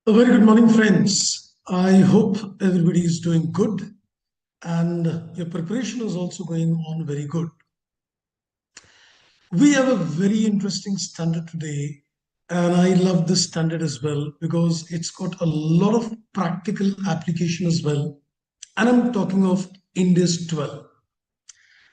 A very good morning, friends. I hope everybody is doing good and your preparation is also going on very good. We have a very interesting standard today, and I love this standard as well because it's got a lot of practical application as well. And I'm talking of India's 12.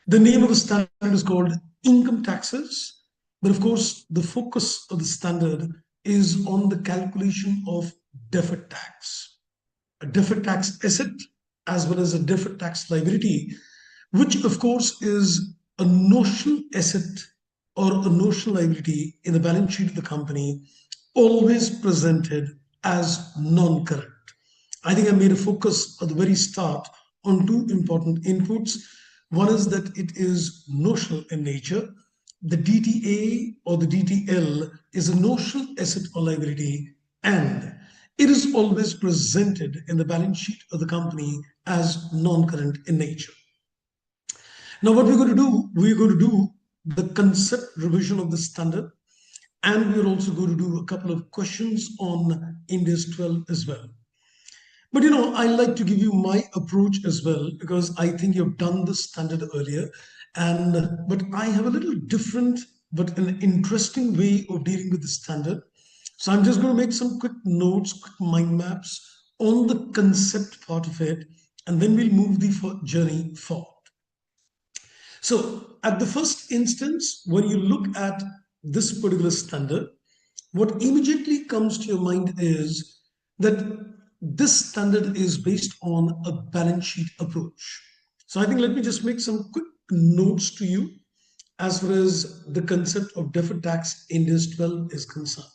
The name of the standard is called income taxes, but of course, the focus of the standard is on the calculation of deferred tax. A deferred tax asset as well as a deferred tax liability, which of course is a notional asset or a notional liability in the balance sheet of the company, always presented as non-current. I think I made a focus at the very start on two important inputs. One is that it is notional in nature. The DTA or the DTL is a notional asset or liability, and it is always presented in the balance sheet of the company as non-current in nature. Now, what we're going to do the concept revision of the standard, and we're also going to do a couple of questions on India's 12 as well. But I like to give you my approach as well because I think you've done the standard earlier, but I have a little different but an interesting way of dealing with the standard. So I'm just going to make some quick notes, quick mind maps on the concept part of it, and then we'll move the journey forward. So at the first instance, when you look at this particular standard, what immediately comes to your mind is that this standard is based on a balance sheet approach. So I think let me just make some quick notes to you as far as the concept of deferred tax India's 12 is concerned.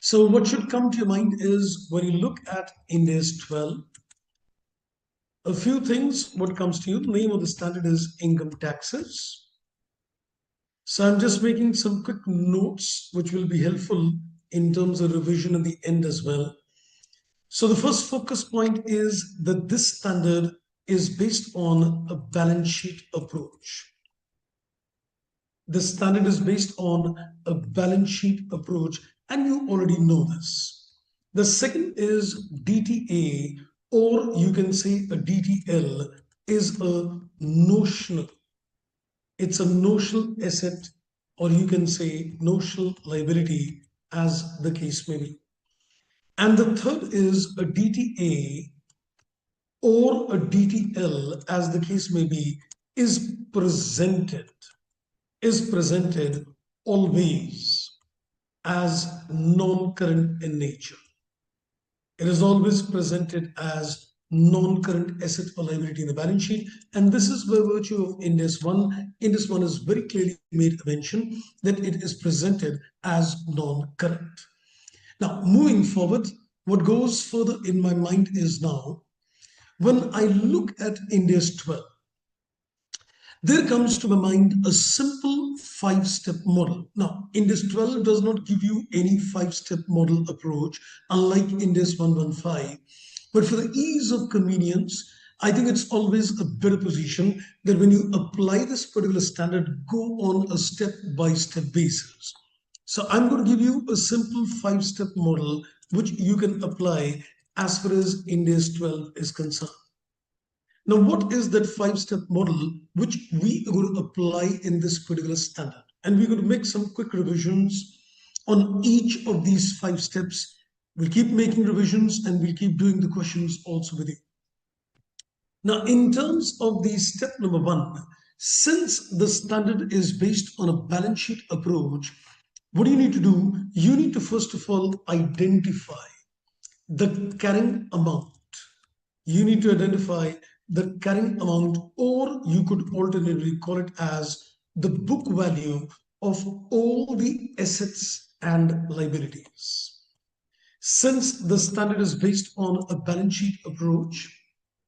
So what should come to your mind is when you look at India's 12, a few things, what comes to you, the name of the standard is income taxes. So I'm just making some quick notes which will be helpful in terms of revision at the end as well. So the first focus point is that this standard is based on a balance sheet approach. The standard is based on a balance sheet approach, and you already know this. The second is DTA, or you can say a DTL, is a notional. It's a notional asset, or you can say notional liability, as the case may be. And the third is a DTA or a DTL, as the case may be, is presented always as non-current in nature. It is always presented as non-current asset or liability in the balance sheet, and this is by virtue of Index 1. Index 1 is very clearly made a mention that it is presented as non-current. Now, moving forward, what goes further in my mind is now, when I look at India's 12, there comes to my mind a simple 5-step model. Now, India's 12 does not give you any 5-step model approach, unlike India's 115. But for the ease of convenience, I think it's always a better position that when you apply this particular standard, go on a step-by-step basis. So I'm going to give you a simple 5-step model which you can apply as far as India's 12 is concerned. Now, what is that 5-step model which we are going to apply in this particular standard? And we're going to make some quick revisions on each of these 5 steps. We'll keep making revisions and we'll keep doing the questions also with you. Now, in terms of the step number 1, since the standard is based on a balance sheet approach, what do you need to do? You need to first of all identify the carrying amount. You need to identify the carrying amount, or you could alternatively call it as the book value of all the assets and liabilities. Since the standard is based on a balance sheet approach,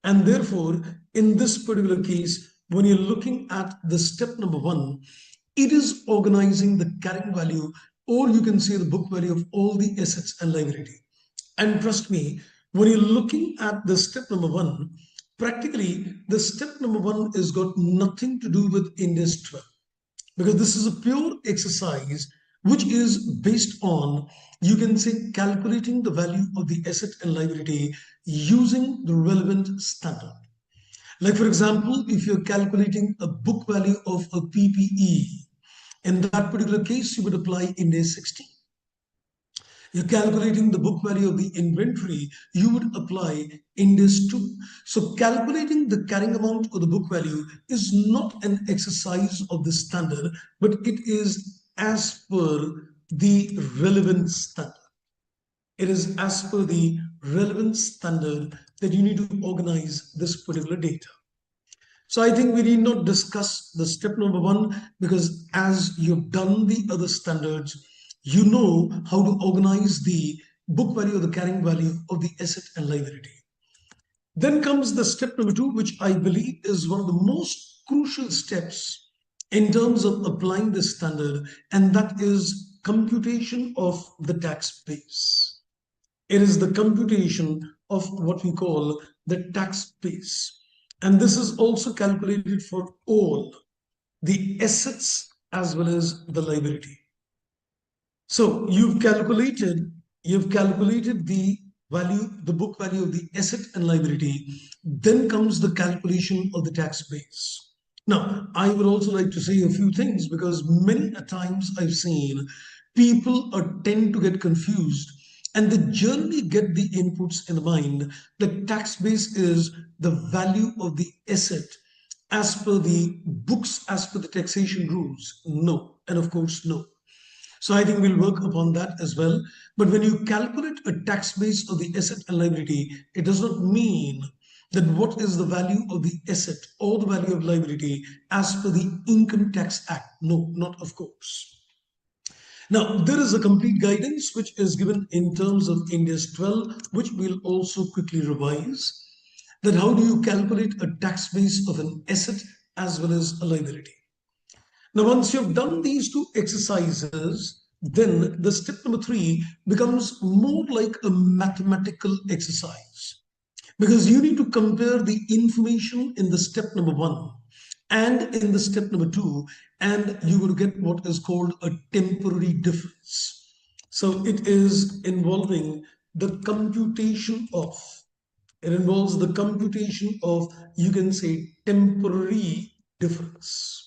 and therefore, in this particular case, when you're looking at the step number 1, it is organizing the carrying value, or you can say the book value of all the assets and liability. And trust me, when you're looking at the step number 1, practically the step number 1 has got nothing to do with India's 12, because this is a pure exercise which is based on, you can say, calculating the value of the asset and liability using the relevant standard. Like for example, if you're calculating a book value of a PPE, in that particular case, you would apply Ind AS 16. You're calculating the book value of the inventory, you would apply Ind AS 2. So calculating the carrying amount of the book value is not an exercise of the standard, but it is as per the relevant standard. It is as per the relevant standard that you need to organize this particular data. So I think we need not discuss the step number one, because as you've done the other standards, you know how to organize the book value or the carrying value of the asset and liability. Then comes the step number two, which I believe is one of the most crucial steps in terms of applying this standard, and that is computation of the tax base. It is the computation of what we call the tax base. And this is also calculated for all the assets as well as the liability. So you've calculated the value, the book value of the asset and liability. Then comes the calculation of the tax base. Now, I would also like to say a few things, because many a times I've seen people tend to get confused, and they generally get the inputs in the mind that tax base is the value of the asset as per the books, as per the taxation rules. No, and of course, no. So I think we'll work upon that as well. But when you calculate a tax base of the asset and liability, it does not mean that what is the value of the asset or the value of liability as per the Income Tax Act. No, not of course. Now, there is a complete guidance which is given in terms of Ind AS 12, which we'll also quickly revise. That how do you calculate a tax base of an asset as well as a liability? Now, once you've done these two exercises, then the step number three becomes more like a mathematical exercise, because you need to compare the information in the step number one and in the step number two, and you will get what is called a temporary difference. So it is involving the computation of, it involves the computation of, you can say, temporary difference.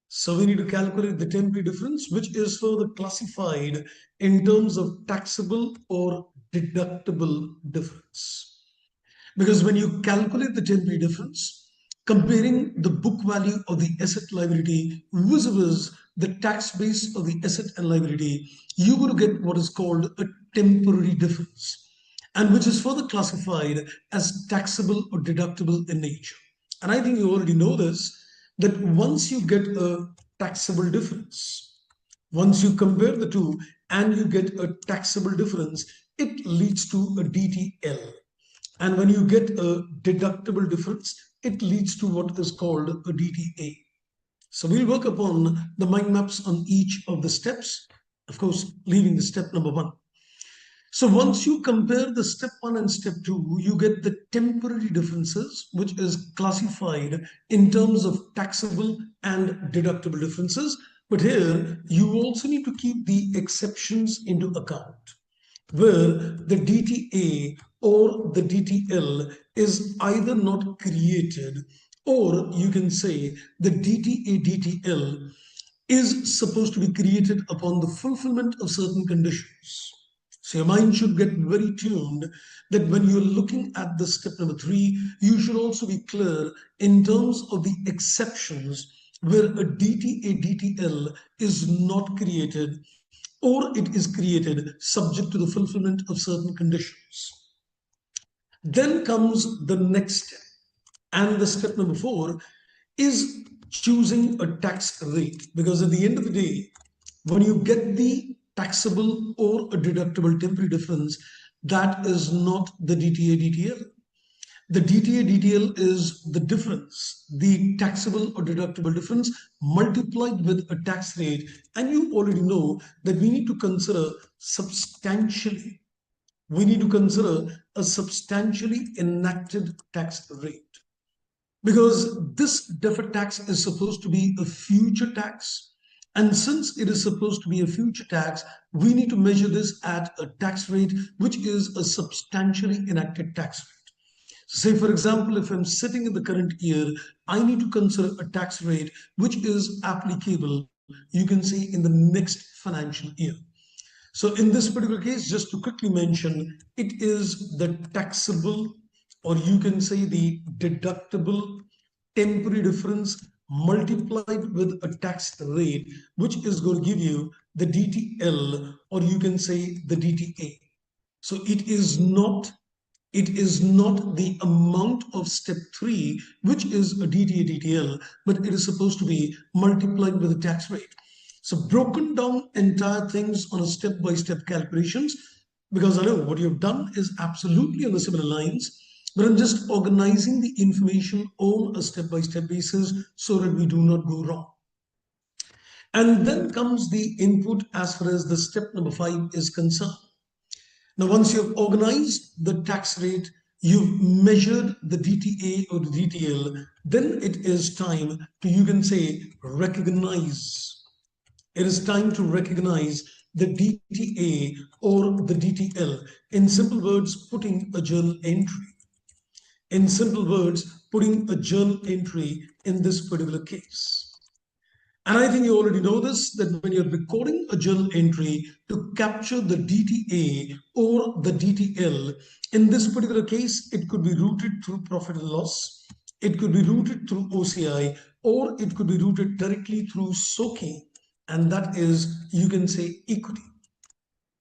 So we need to calculate the temporary difference, which is further classified in terms of taxable or deductible difference. Because when you calculate the temporary difference, comparing the book value of the asset liability vis-a-vis the tax base of the asset and liability, you're going to get what is called a temporary difference, and which is further classified as taxable or deductible in nature. And I think you already know this, that once you get a taxable difference, once you compare the two and you get a taxable difference, it leads to a DTL. And when you get a deductible difference, it leads to what is called a DTA. So we'll work upon the mind maps on each of the steps, of course, leaving the step number one. So once you compare the step one and step two, you get the temporary differences, which is classified in terms of taxable and deductible differences. But here you also need to keep the exceptions into account, where the DTA or the DTL is either not created, or you can say the DTA DTL is supposed to be created upon the fulfillment of certain conditions. So your mind should get very tuned that when you're looking at the step number three, you should also be clear in terms of the exceptions where a DTA DTL is not created, or it is created subject to the fulfillment of certain conditions. Then comes the next step, and the step number four is choosing a tax rate, because at the end of the day, when you get the taxable or a deductible temporary difference, that is not the DTA DTL. The DTA DTL is the difference, the taxable or deductible difference multiplied with a tax rate. And you already know that we need to consider substantially, we need to consider a substantially enacted tax rate. Because this deferred tax is supposed to be a future tax, And since it is supposed to be a future tax, we need to measure this at a tax rate which is a substantially enacted tax rate. Say, for example, if I'm sitting in the current year, I need to consider a tax rate which is applicable, you can say, in the next financial year. So in this particular case, just to quickly mention, it is the taxable, or you can say the deductible temporary difference multiplied with a tax rate, which is going to give you the DTL, or you can say the DTA. So it is not the amount of step 3, which is a DTA DTL, but it is supposed to be multiplied with the tax rate. So broken down entire things on a step-by-step calculations, because I know what you've done is absolutely on the similar lines, but I'm just organizing the information on a step-by-step basis so that we do not go wrong. And then comes the input as far as the step number 5 is concerned. Now, once you've organized the tax rate, you've measured the DTA or the DTL, then it is time to, you can say, recognize. It is time to recognize the DTA or the DTL. In simple words, putting a journal entry. In simple words, putting a journal entry in this particular case. And I think you already know this, that when you're recording a journal entry to capture the DTA or the DTL, in this particular case, it could be routed through profit and loss, it could be routed through OCI, or it could be routed directly through SOKI, and that is, you can say, equity.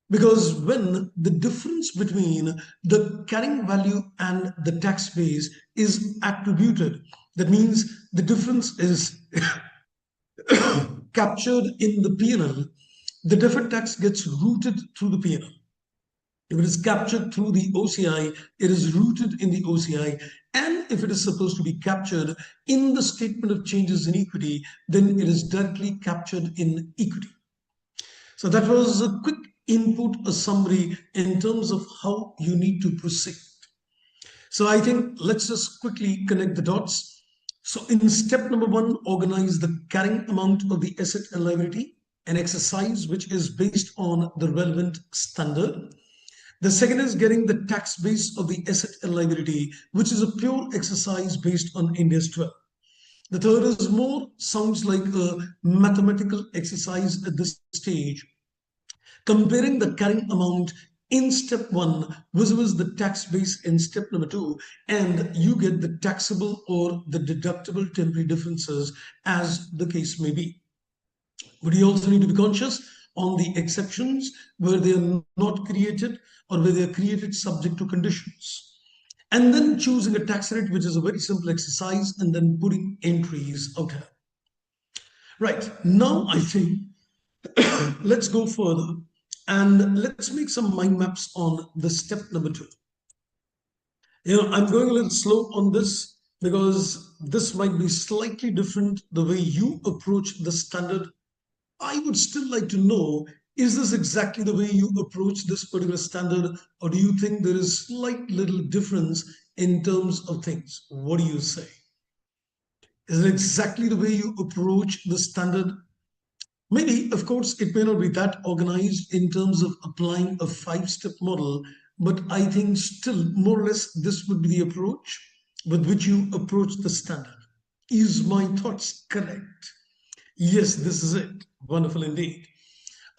Because when the difference between the carrying value and the tax base is attributed, that means the difference is captured in the P&L, the deferred tax gets routed through the P&L. If it is captured through the OCI, it is rooted in the OCI. And if it is supposed to be captured in the statement of changes in equity, then it is directly captured in equity. So that was a quick input, a summary in terms of how you need to proceed. So I think let's just quickly connect the dots. So in step number 1, organize the carrying amount of the asset and liability, an exercise which is based on the relevant standard. The second is getting the tax base of the asset and liability, which is a pure exercise based on India's 12. The third is more sounds like a mathematical exercise at this stage, comparing the carrying amount in step 1 versus the tax base in step number 2, and you get the taxable or the deductible temporary differences as the case may be. But you also need to be conscious on the exceptions where they are not created or where they are created subject to conditions. And then choosing a tax rate, which is a very simple exercise, and then putting entries out here. Right, now I think let's go further and let's make some mind maps on the step number 2. I'm going a little slow on this because this might be slightly different the way you approach the standard. I would still like to know, is this exactly the way you approach this particular standard, or do you think there is slight little difference in terms of things? What do you say? Is it exactly the way you approach the standard? Maybe, of course, it may not be that organized in terms of applying a 5-step model, but I think still more or less this would be the approach with which you approach the standard. Is my thoughts correct? Yes, this is it. Wonderful indeed.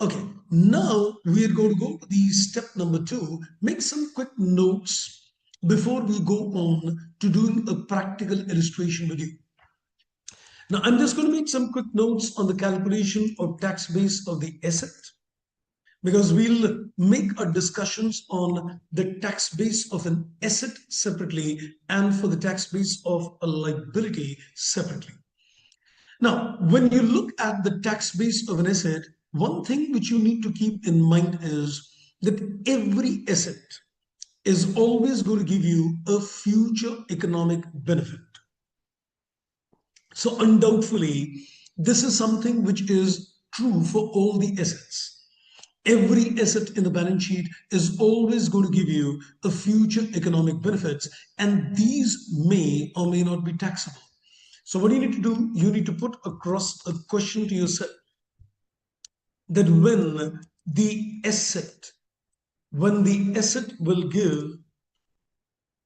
Okay, now we are going to go to the step number 2, make some quick notes before we go on to doing a practical illustration with you. Now, I'm just going to make some quick notes on the calculation of tax base of the asset, because we'll make our discussions on the tax base of an asset separately and for the tax base of a liability separately. Now, when you look at the tax base of an asset, one thing which you need to keep in mind is that every asset is always going to give you a future economic benefit. So undoubtedly, this is something which is true for all the assets. Every asset in the balance sheet is always going to give you a future economic benefits, and these may or may not be taxable. So what you need to do, you need to put across a question to yourself. that when the asset will give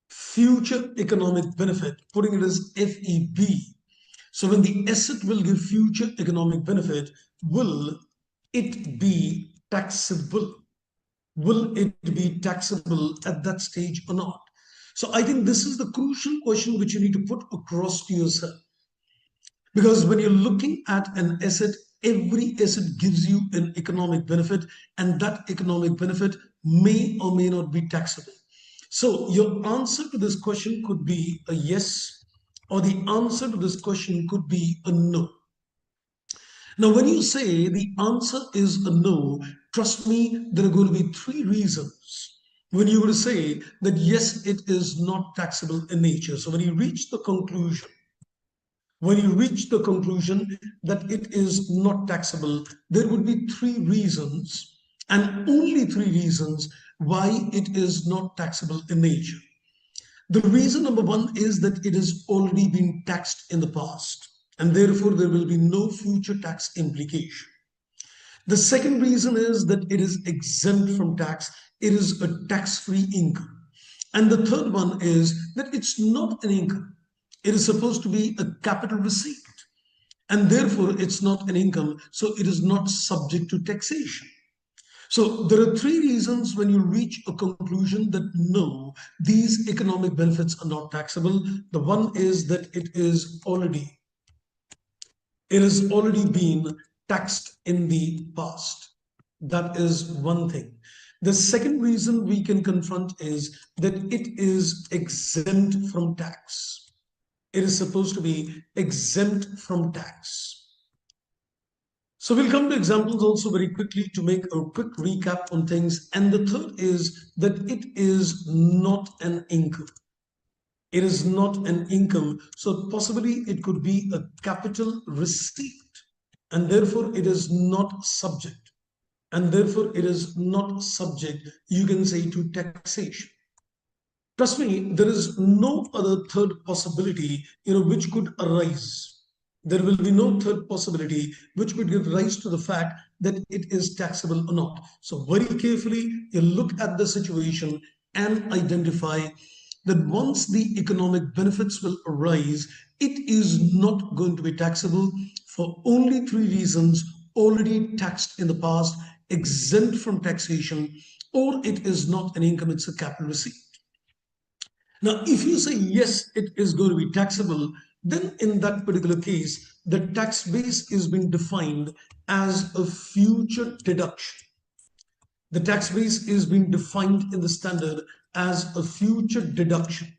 future economic benefit, putting it as FEB. So when the asset will give future economic benefit, will it be taxable? Will it be taxable at that stage or not? So I think this is the crucial question which you need to put across to yourself. Because when you're looking at an asset, every asset gives you an economic benefit, and that economic benefit may or may not be taxable. So your answer to this question could be a yes, or the answer to this question could be a no. Now, when you say the answer is a no, trust me, there are going to be three reasons. When you will say that yes, it is not taxable in nature. So when you reach the conclusion, that it is not taxable, there would be three reasons, and only three reasons, why it is not taxable in nature. The reason number one is that it has already been taxed in the past, and therefore there will be no future tax implication. The second reason is that it is exempt from tax. It is a tax-free income. And the third one is that it's not an income. It is supposed to be a capital receipt. And therefore, it's not an income, so it is not subject to taxation. So there are three reasons when you reach a conclusion that no, these economic benefits are not taxable. The one is that it has already been taxed in the past. That is one thing. The second reason we can confront is that it is exempt from tax. It is supposed to be exempt from tax. So we'll come to examples also very quickly to make a quick recap on things. And the third is that it is not an income. It is not an income. So possibly it could be a capital receipt, and therefore it is not subject. And therefore it is not subject, you can say, to taxation. Trust me, there is no other third possibility, which could arise. There will be no third possibility which could give rise to the fact that it is taxable or not. So very carefully, you look at the situation and identify that once the economic benefits will arise, it is not going to be taxable for only three reasons: already taxed in the past, exempt from taxation, or it is not an income, it's a capital receipt. Now, if you say yes, it is going to be taxable, then in that particular case, the tax base is being defined as a future deduction. The tax base is being defined in the standard as a future deduction.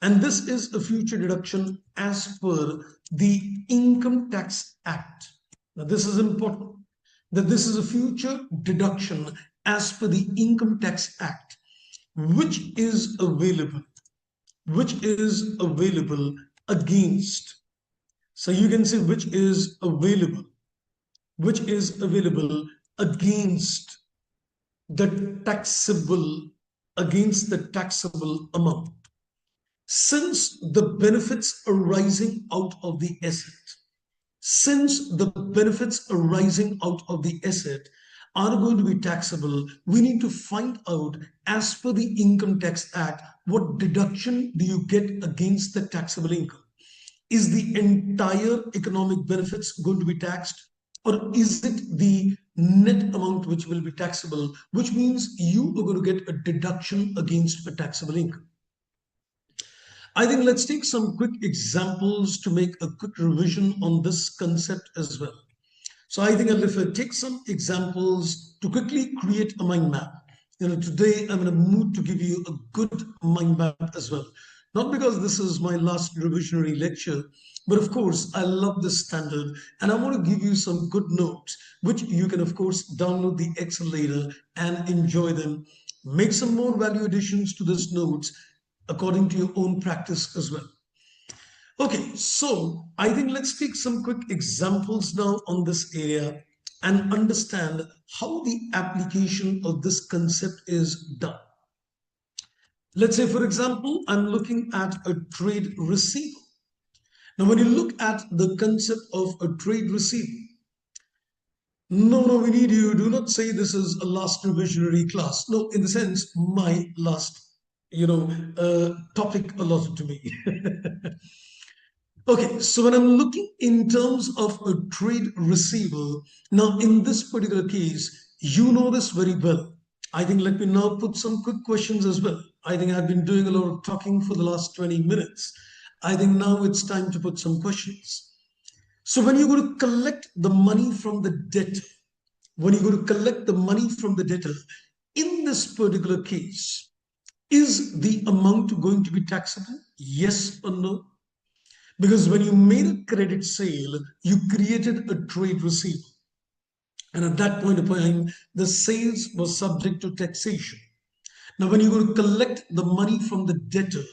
And this is a future deduction as per the Income Tax Act. Now, this is important, that this is a future deduction as per the Income Tax Act, which is available against. So you can say which is available against the taxable amount. Since the benefits arising out of the asset, are going to be taxable, we need to find out, as per the Income Tax Act, what deduction do you get against the taxable income? Is the entire economic benefits going to be taxed, or is it the net amount which will be taxable, which means you are going to get a deduction against a taxable income? I think let's take some quick examples to make a quick revision on this concept as well. So I think I'll take some examples to quickly create a mind map. Today I'm in a mood to give you a good mind map as well. Not because this is my last revisionary lecture, but of course I love this standard and I want to give you some good notes, which you can of course download the Excel later and enjoy them. Make some more value additions to this notes according to your own practice as well. Okay, so I think let's take some quick examples now on this area and understand how the application of this concept is done. Let's say, for example, I'm looking at a trade receivable. Now, when you look at the concept of a trade receivable, No, we need you. Do not say this is a last revisionary class. No, in the sense, my last, topic allotted to me. Okay, so when I'm looking in terms of a trade receivable, now in this particular case, you know this very well. I think let me now put some quick questions as well. I think I've been doing a lot of talking for the last 20 minutes. I think now it's time to put some questions. So when you go to collect the money from the debtor, when you go to collect the money from the debtor, in this particular case, is the amount going to be taxable? Yes or no? Because when you made a credit sale, you created a trade receipt. And at that point of time, the sales was subject to taxation. Now, when you go to collect the money from the debtor,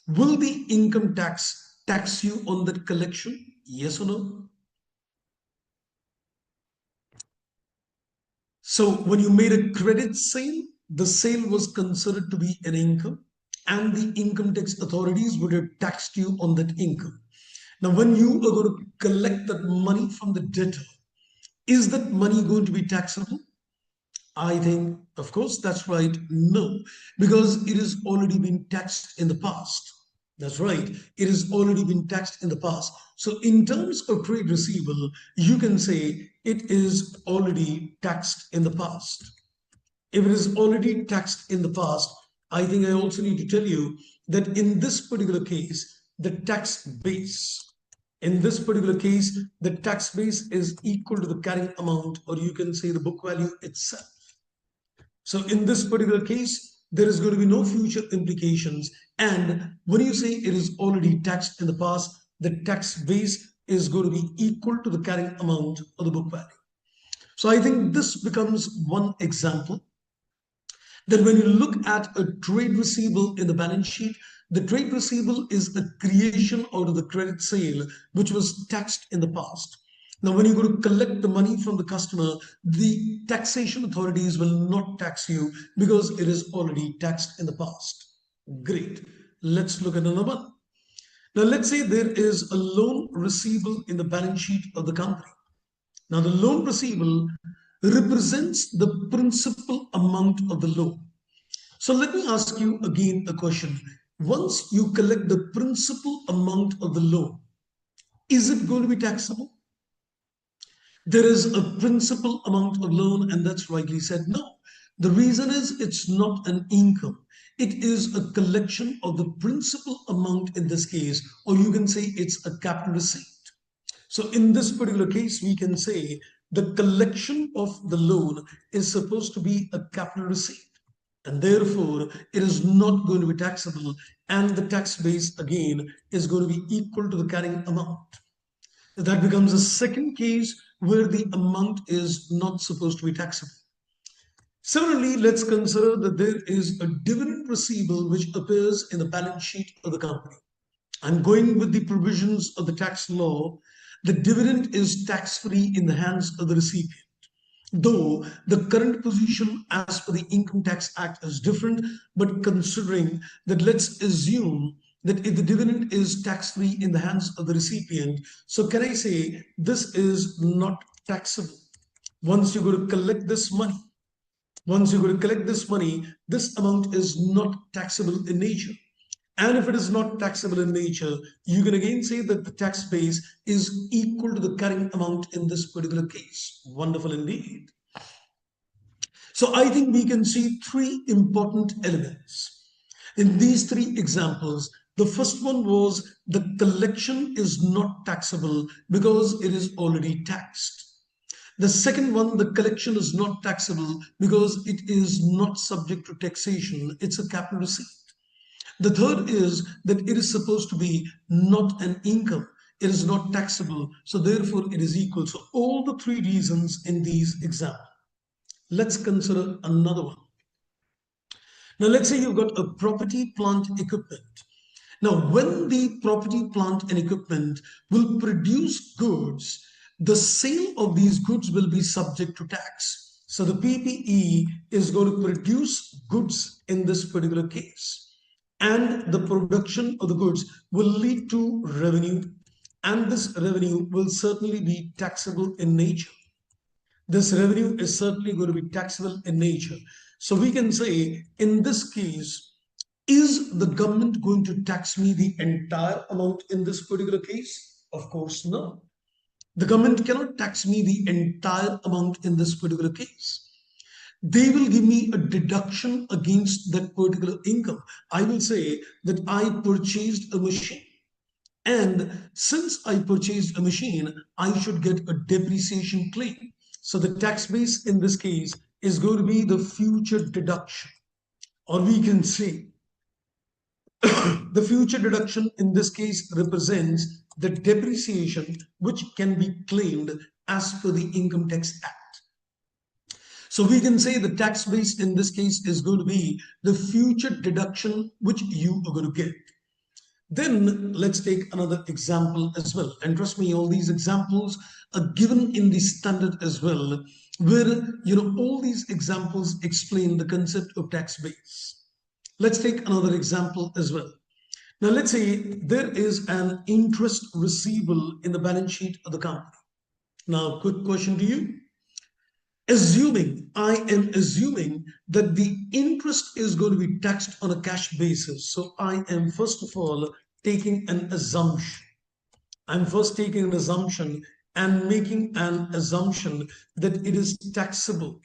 will the income tax you on that collection? Yes or no? So when you made a credit sale, the sale was considered to be an income, and the income tax authorities would have taxed you on that income. Now, when you are going to collect that money from the debtor, is that money going to be taxable? I think, of course, that's right. No, because it has already been taxed in the past. That's right. It has already been taxed in the past. So, in terms of trade receivable, you can say it is already taxed in the past. If it is already taxed in the past, I think I also need to tell you that in this particular case, the tax base, in this particular case, the tax base is equal to the carrying amount, or you can say the book value itself. So in this particular case, there is going to be no future implications. And when you say it is already taxed in the past, the tax base is going to be equal to the carrying amount of the book value. So I think this becomes one example that when you look at a trade receivable in the balance sheet, the trade receivable is a creation out of the credit sale, which was taxed in the past. Now, when you go to collect the money from the customer, the taxation authorities will not tax you because it is already taxed in the past. Great. Let's look at another one. Now, let's say there is a loan receivable in the balance sheet of the company. Now, the loan receivable represents the principal amount of the loan. So let me ask you again a question. Once you collect the principal amount of the loan, is it going to be taxable? There is a principal amount of loan, and that's rightly said no. The reason is it's not an income. It is a collection of the principal amount in this case, or you can say it's a capital receipt. So in this particular case, we can say the collection of the loan is supposed to be a capital receipt, and therefore it is not going to be taxable, and the tax base again is going to be equal to the carrying amount. That becomes a second case where the amount is not supposed to be taxable. Similarly, let's consider that there is a dividend receivable which appears in the balance sheet of the company. I'm going with the provisions of the tax law. The dividend is tax-free in the hands of the recipient. Though the current position as per the Income Tax Act is different, but considering that, let's assume that if the dividend is tax-free in the hands of the recipient, so can I say this is not taxable? Once you go to collect this money, this amount is not taxable in nature. And if it is not taxable in nature, you can again say that the tax base is equal to the carrying amount in this particular case. Wonderful indeed. So I think we can see three important elements. In these three examples, the first one was the collection is not taxable because it is already taxed. The second one, the collection is not taxable because it is not subject to taxation. It's a capital receipt. The third is that it is supposed to be not an income. It is not taxable. So therefore it is equal. So all the three reasons in these examples. Let's consider another one. Now, let's say you've got a property, plant, equipment. Now, when the property, plant, and equipment will produce goods, the sale of these goods will be subject to tax. So the PPE is going to produce goods in this particular case. And the production of the goods will lead to revenue. And this revenue will certainly be taxable in nature. this revenue is certainly going to be taxable in nature. So we can say in this case, is the government going to tax me the entire amount in this particular case? Of course, no. The government cannot tax me the entire amount in this particular case. They will give me a deduction against that particular income. I will say that I purchased a machine. And since I purchased a machine, I should get a depreciation claim. So the tax base in this case is going to be the future deduction. Or we can say the future deduction in this case represents the depreciation which can be claimed as per the Income Tax Act. So we can say the tax base in this case is going to be the future deduction which you are going to get. Then let's take another example as well. And trust me, all these examples are given in the standard as well, where all these examples explain the concept of tax base. Let's take another example as well. Now let's say there is an interest receivable in the balance sheet of the company. Now, quick question to you. I am assuming that the interest is going to be taxed on a cash basis. So I am first of all taking an assumption. I'm first taking an assumption and making an assumption that it is taxable,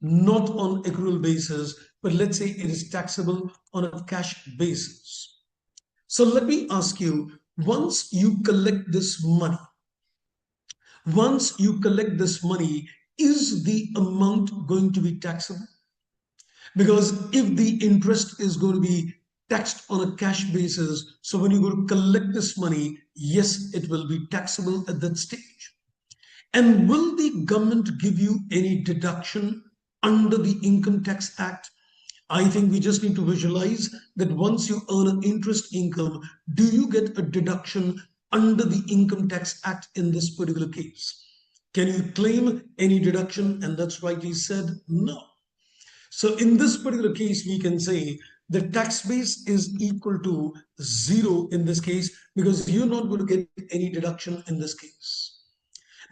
not on accrual basis, but let's say it is taxable on a cash basis. So let me ask you, once you collect this money, is the amount going to be taxable? Because if the interest is going to be taxed on a cash basis, so when you go to collect this money, yes, it will be taxable at that stage. And will the government give you any deduction under the Income Tax Act? I think we just need to visualize that once you earn an interest income, do you get a deduction under the Income Tax Act in this particular case? Can you claim any deduction? And that's rightly said, no. So in this particular case, we can say the tax base is equal to 0 in this case, because you're not going to get any deduction in this case.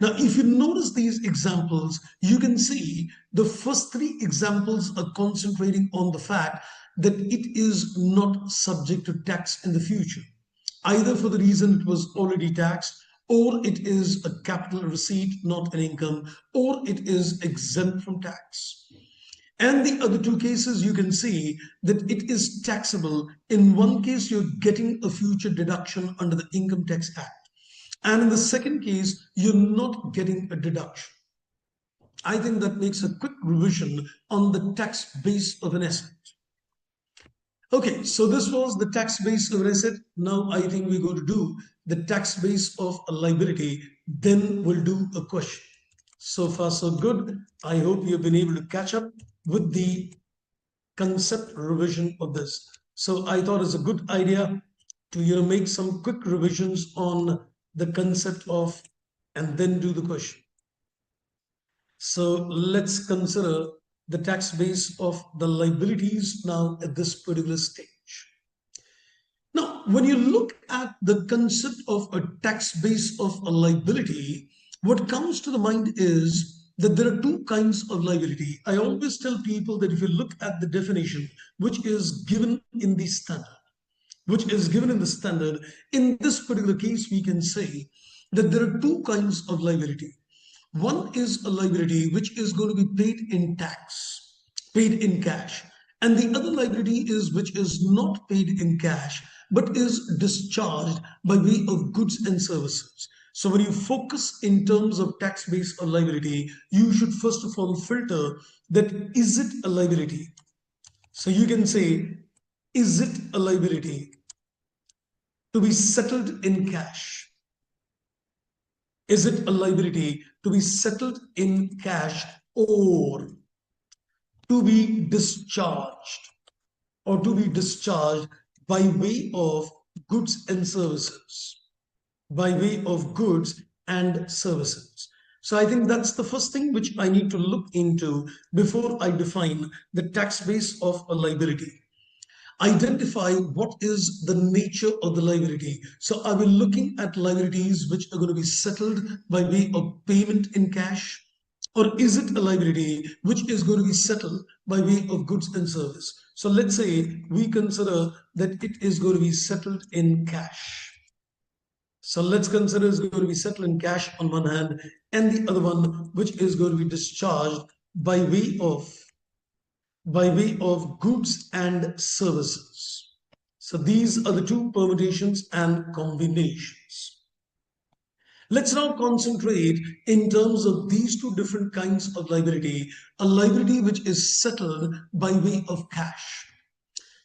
Now, if you notice these examples, you can see the first 3 examples are concentrating on the fact that it is not subject to tax in the future, either for the reason it was already taxed, or it is a capital receipt, not an income, or it is exempt from tax. And the other 2 cases, you can see that it is taxable. In one case, you're getting a future deduction under the Income Tax Act. And in the second case, you're not getting a deduction. I think that makes a quick revision on the tax base of an asset. Okay, so this was the tax base of an asset. Now I think we're going to do the tax base of a liability. Then we'll do a question. So far, so good. I hope you've been able to catch up with the concept revision of this. So I thought it's a good idea to make some quick revisions on the concept of, and then do the question. So let's consider the tax base of the liabilities now at this particular stage. Now, when you look at the concept of a tax base of a liability, what comes to the mind is that there are 2 kinds of liability. I always tell people that if you look at the definition, which is given in the standard, in this particular case, we can say that there are 2 kinds of liability. One is a liability which is going to be paid in tax, paid in cash. And the other liability is which is not paid in cash, but is discharged by way of goods and services. So when you focus in terms of tax base or liability, you should first of all filter that is it a liability? So you can say, is it a liability to be settled in cash? Is it a liability to be settled in cash or to be discharged by way of goods and services? By way of goods and services. So I think that's the first thing which I need to look into before I define the tax base of a liability. Identify what is the nature of the liability. So I will looking at liabilities which are going to be settled by way of payment in cash, Or is it a liability which is going to be settled by way of goods and service? So let's say we consider that it is going to be settled in cash. So let's consider it's going to be settled in cash on one hand, and the other one which is going to be discharged by way of goods and services. So these are the two permutations and combinations. Let's now concentrate in terms of these two different kinds of liability. A liability which is settled by way of cash.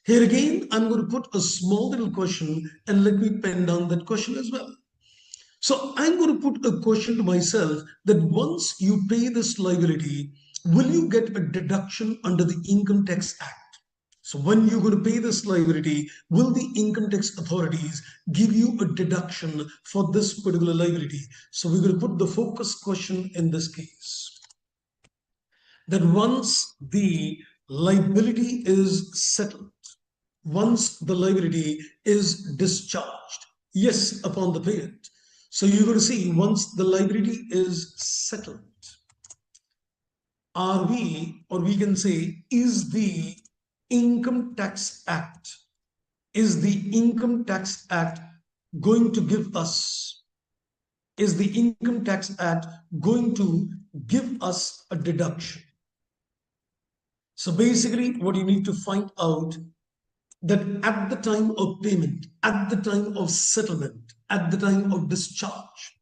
Here again, I'm going to put a small little question and let me pen down that question as well. So I'm going to put a question to myself that once you pay this liability, will you get a deduction under the Income Tax Act? So when you're going to pay this liability, will the income tax authorities give you a deduction for this particular liability? So we're going to put the focus question in this case. That once the liability is settled, once the liability is discharged, yes, upon the payment. So you're going to see once the liability is settled, are we, or we can say, is the Income Tax Act, going to give us, is the Income Tax Act going to give us a deduction? So basically what you need to find out that at the time of payment, at the time of settlement, at the time of discharge.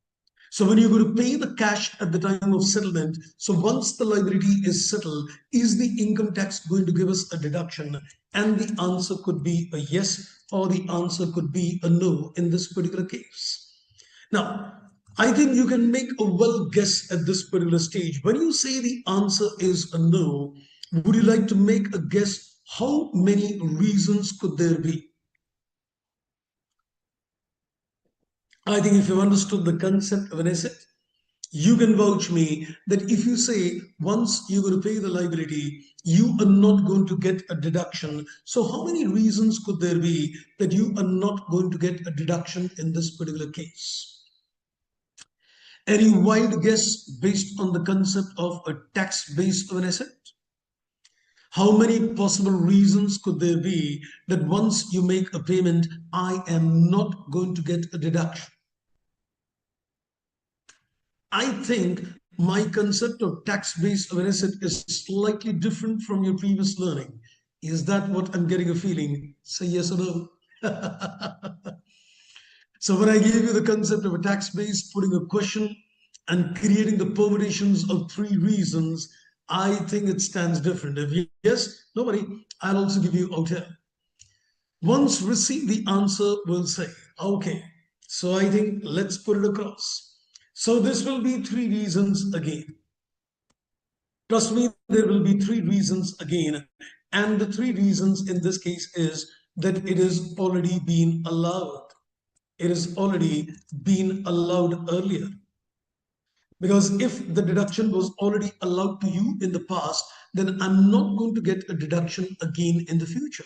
So when you're going to pay the cash at the time of settlement, so once the liability is settled, is the income tax going to give us a deduction? And the answer could be a yes, or the answer could be a no in this particular case. Now, I think you can make a well guess at this particular stage. When you say the answer is a no, would you like to make a guess? How many reasons could there be? I think if you've understood the concept of an asset, you can vouch me that if you say once you're going to pay the liability, you are not going to get a deduction. So how many reasons could there be that you are not going to get a deduction in this particular case? Any wild guess based on the concept of a tax base of an asset? How many possible reasons could there be that once you make a payment, I am not going to get a deduction? I think my concept of tax base of an asset is slightly different from your previous learning. Is that what I'm getting a feeling? Say yes or no. So when I gave you the concept of a tax base, putting a question and creating the permutations of three reasons, I think it stands different. If yes, nobody, I'll also give you out here. Once received the answer, we'll say, okay, so I think let's put it across. So this will be three reasons again. Trust me, there will be three reasons again. And the three reasons in this case is that it is already been allowed. It is already been allowed earlier. Because if the deduction was already allowed to you in the past, then I'm not going to get a deduction again in the future.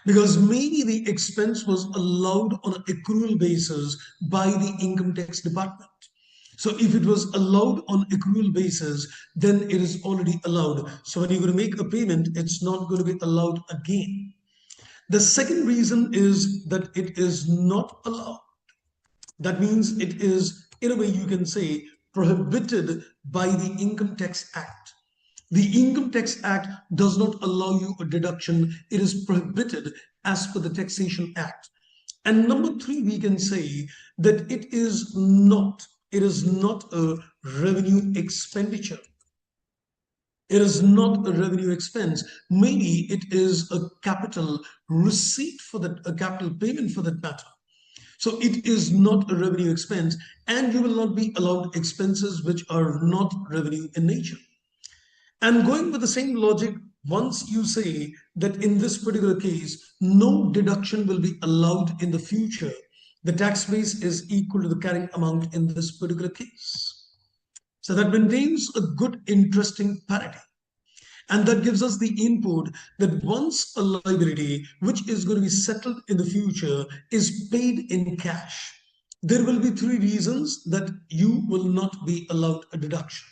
Because maybe the expense was allowed on an accrual basis by the income tax department. So if it was allowed on accrual basis, then it is already allowed. So when you're going to make a payment, it's not going to be allowed again. The second reason is that it is not allowed. That means it is, in a way you can say, prohibited by the Income Tax Act. The Income Tax Act does not allow you a deduction. It is prohibited as per the Taxation Act. And number three, we can say that it is not a revenue expenditure. It is not a revenue expense. Maybe it is a capital receipt for that, a capital payment for that matter. So it is not a revenue expense, and you will not be allowed expenses which are not revenue in nature. And going with the same logic, once you say that in this particular case, no deduction will be allowed in the future, the tax base is equal to the carrying amount in this particular case. So that maintains a good, interesting parity. And that gives us the input that once a liability, which is going to be settled in the future, is paid in cash, there will be three reasons that you will not be allowed a deduction.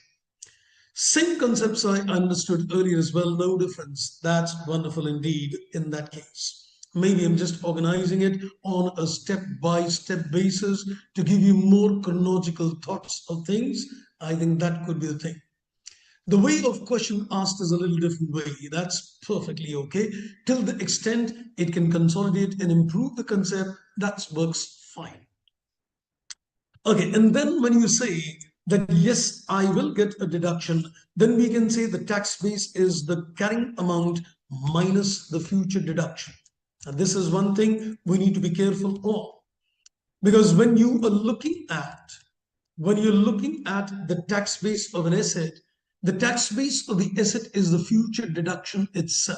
Same concepts I understood earlier as well, no difference. That's wonderful indeed in that case. Maybe I'm just organizing it on a step-by-step basis to give you more chronological thoughts of things. I think that could be the thing. The way of question asked is a little different way. That's perfectly okay. Till the extent it can consolidate and improve the concept, that works fine. Okay, and then when you say that yes, I will get a deduction, then we can say the tax base is the carrying amount minus the future deduction. And this is one thing we need to be careful of. Because when you're looking at the tax base of an asset, the tax base of the asset is the future deduction itself.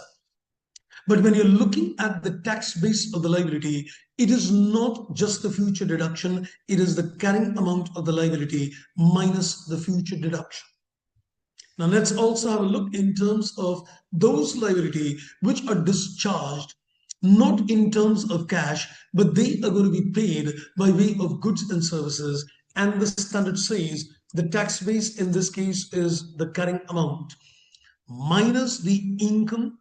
But when you're looking at the tax base of the liability, it is not just the future deduction, it is the carrying amount of the liability minus the future deduction. Now let's also have a look in terms of those liability which are discharged not in terms of cash, but they are going to be paid by way of goods and services. And the standard says the tax base in this case is the carrying amount minus the income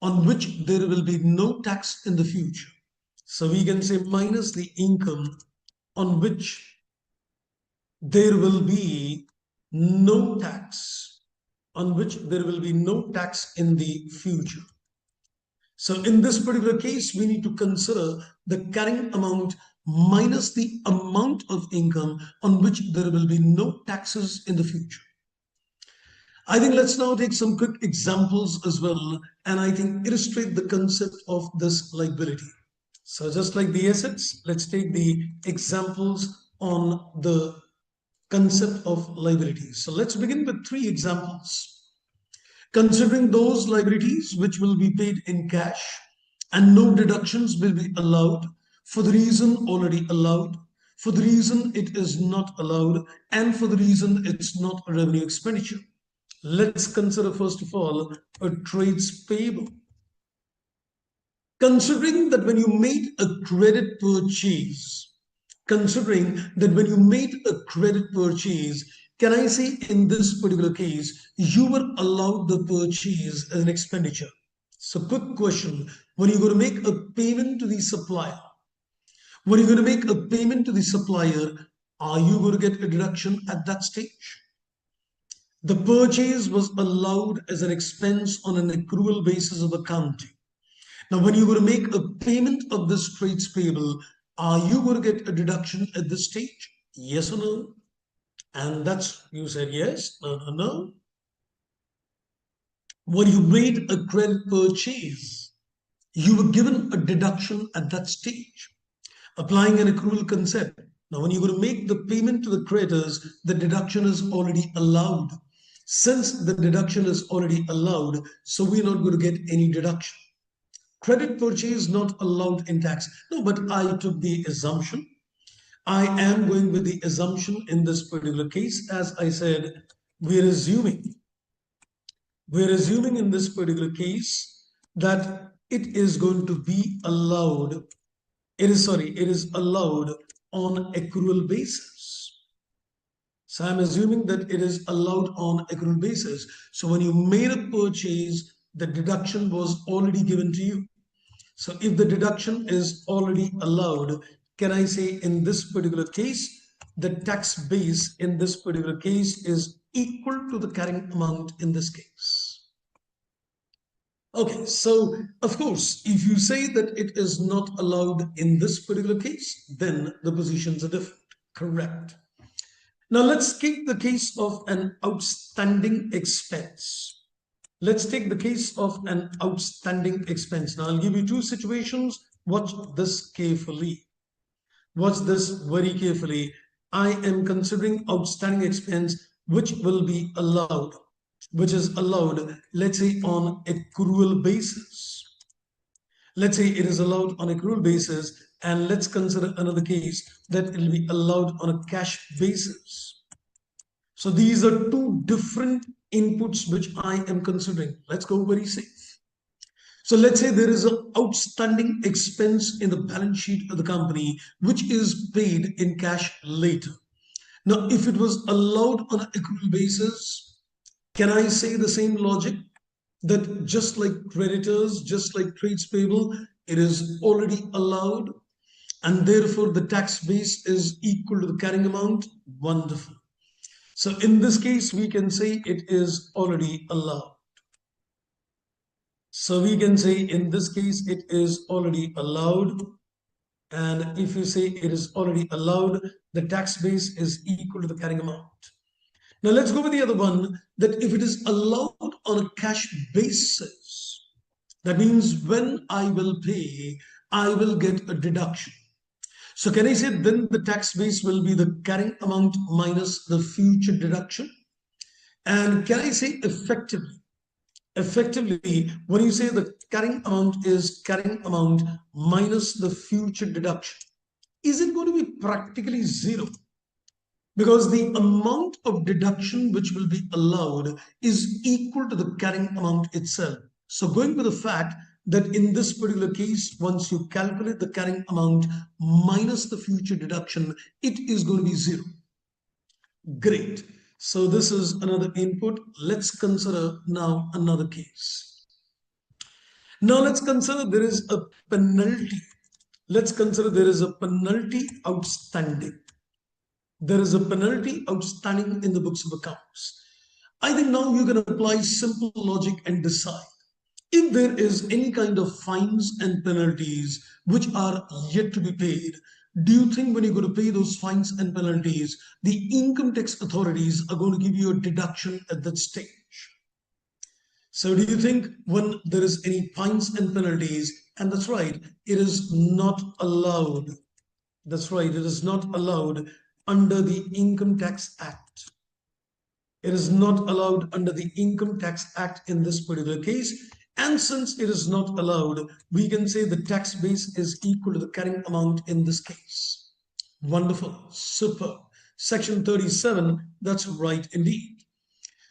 on which there will be no tax in the future. So we can say minus the income on which there will be no tax, on which there will be no tax in the future. So in this particular case, we need to consider the carrying amount minus the amount of income on which there will be no taxes in the future. I think let's now take some quick examples as well, and I think illustrate the concept of this liability. So just like the assets, let's take the examples on the concept of liabilities. So let's begin with 3 examples. Considering those liabilities which will be paid in cash and no deductions will be allowed for the reason already allowed, for the reason it is not allowed, and for the reason it's not a revenue expenditure. Let's consider first of all a trades payable. Considering that when you made a credit purchase, considering that when you made a credit purchase, can I say in this particular case, you were allowed the purchase as an expenditure? So quick question, when you're going to make a payment to the supplier, when you're going to make a payment to the supplier, are you going to get a deduction at that stage? The purchase was allowed as an expense on an accrual basis of accounting. Now, when you're going to make a payment of this trades payable, are you going to get a deduction at this stage? Yes or no? And that's, you said yes, no, no, no. When you made a credit purchase, you were given a deduction at that stage, applying an accrual concept. Now, when you're going to make the payment to the creditors, the deduction is already allowed. Since the deduction is already allowed, so we're not going to get any deduction. Credit purchase not allowed in tax. No, but I took the assumption. I am going with the assumption in this particular case. As I said, we're assuming in this particular case that it is going to be allowed. It is allowed on accrual basis. So I'm assuming that it is allowed on accrual basis. So when you made a purchase, the deduction was already given to you. So if the deduction is already allowed, can I say in this particular case, the tax base in this particular case is equal to the carrying amount in this case? Okay, so of course, if you say that it is not allowed in this particular case, then the positions are different. Correct. Now let's take the case of an outstanding expense. Let's take the case of an outstanding expense. Now I'll give you 2 situations. Watch this carefully. Watch this very carefully. I am considering outstanding expense which will be allowed, which is allowed, let's say on accrual basis. Let's say it is allowed on accrual basis, and let's consider another case that it will be allowed on a cash basis. So these are 2 different inputs which I am considering. Let's go very safe. So let's say there is an outstanding expense in the balance sheet of the company which is paid in cash later. Now, if it was allowed on an accrual basis, Can I say the same logic that just like creditors, just like trades payable, it is already allowed and therefore the tax base is equal to the carrying amount? Wonderful. So in this case, we can say it is already allowed. So we can say in this case, it is already allowed. And if you say it is already allowed, the tax base is equal to the carrying amount. Now let's go with the other one, that if it is allowed on a cash basis, that means when I will pay, I will get a deduction. So can I say then the tax base will be the carrying amount minus the future deduction? And can I say effectively? Effectively, when you say the carrying amount is carrying amount minus the future deduction, is it going to be practically zero? Because the amount of deduction which will be allowed is equal to the carrying amount itself. So going with the fact that in this particular case, once you calculate the carrying amount minus the future deduction, it is going to be zero. Great. So this is another input. Let's consider now another case. Now let's consider there is a penalty. Let's consider there is a penalty outstanding. There is a penalty outstanding in the books of accounts. I think now you can apply simple logic and decide if there is any kind of fines and penalties which are yet to be paid. Do you think when you're going to pay those fines and penalties, the income tax authorities are going to give you a deduction at that stage? So do you think when there is any fines and penalties, and that's right, it is not allowed. That's right, it is not allowed under the Income Tax Act. It is not allowed under the Income Tax Act in this particular case. And since it is not allowed, we can say the tax base is equal to the carrying amount in this case. Wonderful, super. Section 37, that's right indeed.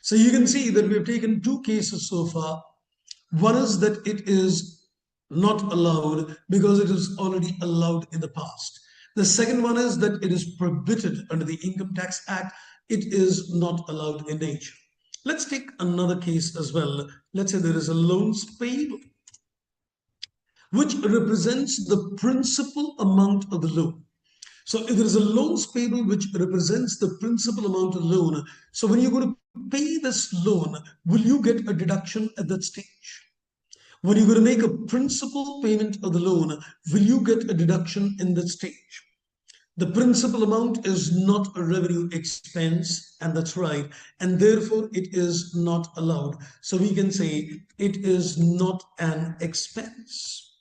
So you can see that we have taken two cases so far. One is that it is not allowed because it is already allowed in the past. The second one is that it is prohibited under the Income Tax Act. It is not allowed in nature. Let's take another case as well. Let's say there is a loans payable, which represents the principal amount of the loan. So if there is a loans payable which represents the principal amount of loan, so when you're going to pay this loan, will you get a deduction at that stage? When you're going to make a principal payment of the loan, will you get a deduction in that stage? The principal amount is not a revenue expense, and that's right, and therefore it is not allowed. So we can say it is not an expense.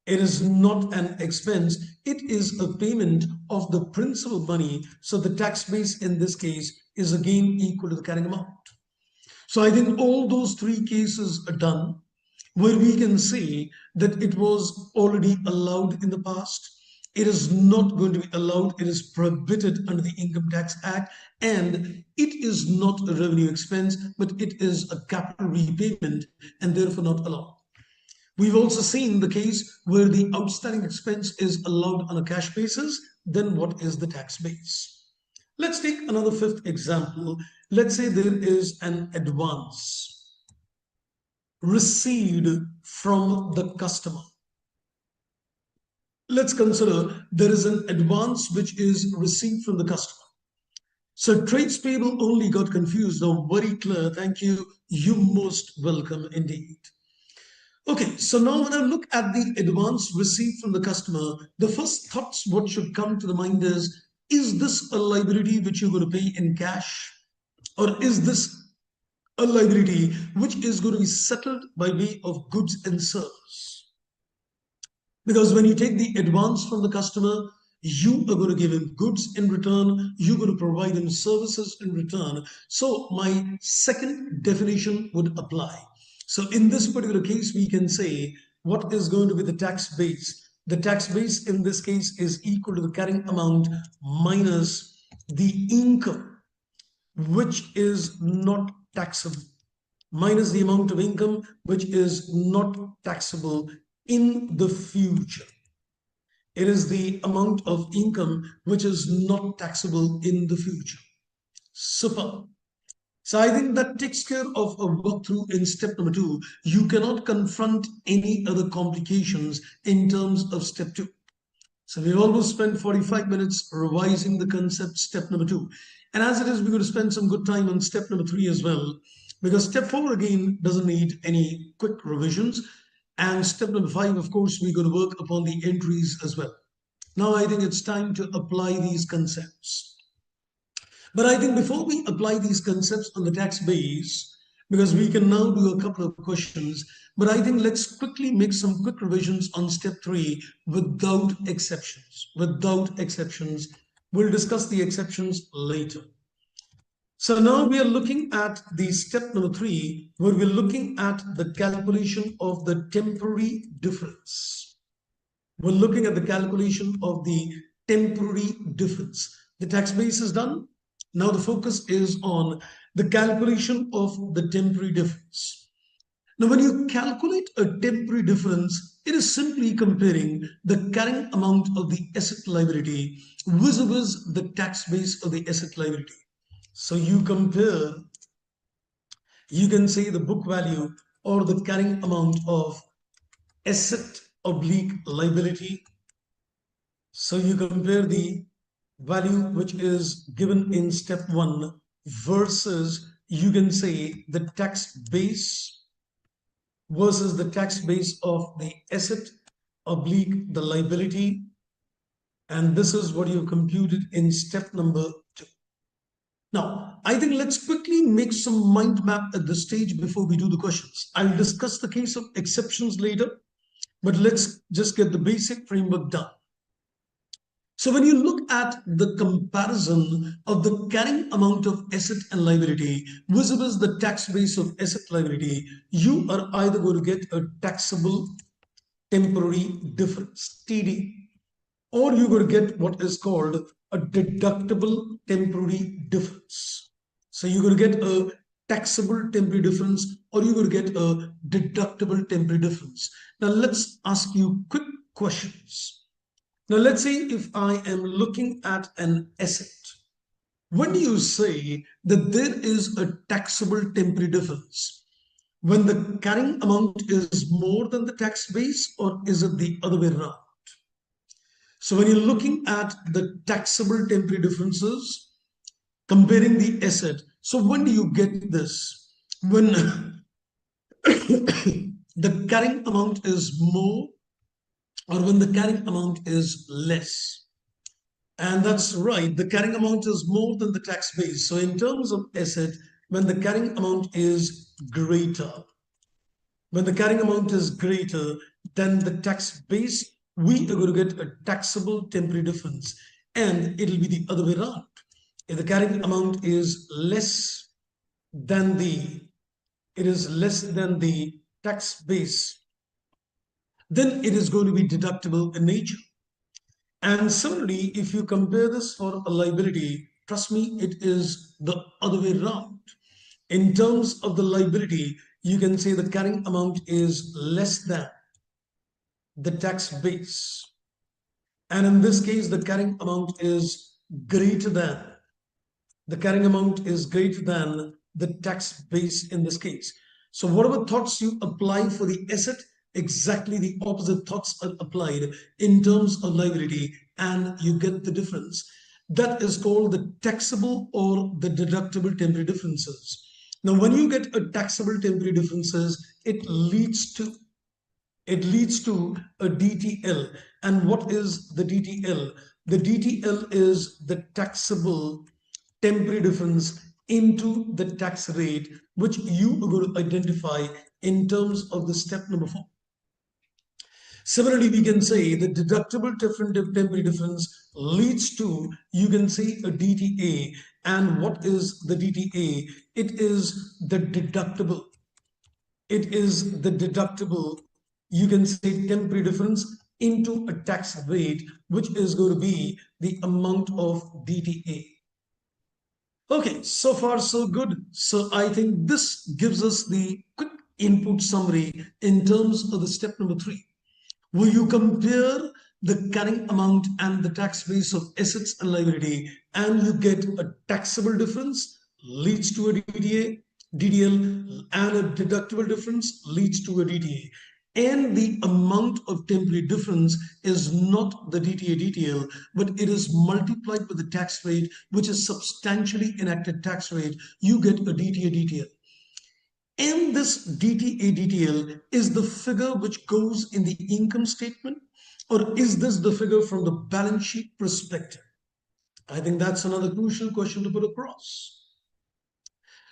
It is not an expense. It is a payment of the principal money. So the tax base in this case is again equal to the carrying amount. So I think all those three cases are done where we can say that it was already allowed in the past. It is not going to be allowed. It is prohibited under the Income Tax Act, and it is not a revenue expense, but it is a capital repayment and therefore not allowed. We've also seen the case where the outstanding expense is allowed on a cash basis. Then what is the tax base? Let's take another fifth example. Let's say there is an advance received from the customer. Let's consider there is an advance which is received from the customer. So trades payable only got confused. Now very clear. Thank you. You most welcome indeed. Okay, so now when I look at the advance received from the customer, the first thoughts what should come to the mind is this a liability which you're going to pay in cash? Or is this a liability which is going to be settled by way of goods and service? Because when you take the advance from the customer, you are going to give him goods in return, you're going to provide him services in return. So my second definition would apply. So in this particular case, we can say what is going to be the tax base. The tax base in this case is equal to the carrying amount minus the income, which is not taxable, minus the amount of income which is not taxable in the future. It is the amount of income which is not taxable in the future. Super. So I think that takes care of a walkthrough in step number 2. You cannot confront any other complications in terms of step 2. So we've almost spent 45 minutes revising the concept step number 2. And as it is, we're going to spend some good time on step number 3 as well, because step 4 again doesn't need any quick revisions. And step number 5, of course, we're going to work upon the entries as well. Now I think it's time to apply these concepts. But I think before we apply these concepts on the tax base, because we can now do a couple of questions, but I think let's quickly make some quick revisions on step 3 without exceptions. Without exceptions. We'll discuss the exceptions later. So now we are looking at the step number 3, where we're looking at the calculation of the temporary difference. We're looking at the calculation of the temporary difference. The tax base is done. Now the focus is on the calculation of the temporary difference. Now when you calculate a temporary difference, it is simply comparing the carrying amount of the asset liability vis-a-vis the tax base of the asset liability. So you compare, you can say the book value or the carrying amount of asset oblique liability. So you compare the value which is given in step 1 versus, you can say, the tax base versus the tax base of the asset oblique the liability. And this is what you've computed in step number 2. Now, I think let's quickly make some mind map at this stage before we do the questions. I'll discuss the case of exceptions later, but let's just get the basic framework done. So when you look at the comparison of the carrying amount of asset and liability vis-a-vis the tax base of asset liability, you are either going to get a taxable temporary difference, TD, or you're going to get what is called a deductible temporary difference. So you're going to get a taxable temporary difference, or you're going to get a deductible temporary difference. Now let's ask you quick questions. Now, let's say if I am looking at an asset, when do you say that there is a taxable temporary difference? When the carrying amount is more than the tax base, or is it the other way around? So when you're looking at the taxable temporary differences, comparing the asset, so when do you get this? When the carrying amount is more, or when the carrying amount is less. And that's right, the carrying amount is more than the tax base. So in terms of asset, when the carrying amount is greater, when the carrying amount is greater than the tax base, we are going to get a taxable temporary difference. And it'll be the other way around. If the carrying amount is less than the tax base, then it is going to be deductible in nature. And similarly, if you compare this for a liability, trust me, it is the other way around. In terms of the liability, you can say the carrying amount is less than the tax base. And in this case, the carrying amount is greater than, the tax base in this case. So whatever thoughts you apply for the asset, exactly the opposite thoughts are applied in terms of liability, and you get the difference. That is called the taxable or the deductible temporary differences. Now, when you get a taxable temporary differences, it leads to a DTL. And what is the DTL? The DTL is the taxable temporary difference into the tax rate, which you are going to identify in terms of the step number 4. Similarly, we can say the deductible temporary difference leads to, you can say, a DTA. And what is the DTA? It is the deductible. You can say, temporary difference into a tax rate, which is going to be the amount of DTA. Okay, so far so good. So I think this gives us the quick input summary in terms of the step number 3. Where you compare the carrying amount and the tax base of assets and liability, and you get a taxable difference leads to a DTA, DDL, and a deductible difference leads to a DTA. And the amount of temporary difference is not the DTA DTL, but it is multiplied with the tax rate, which is substantially enacted tax rate. You get a DTA DTL. And this DTA DTL is the figure which goes in the income statement, or is this the figure from the balance sheet perspective? I think that's another crucial question to put across.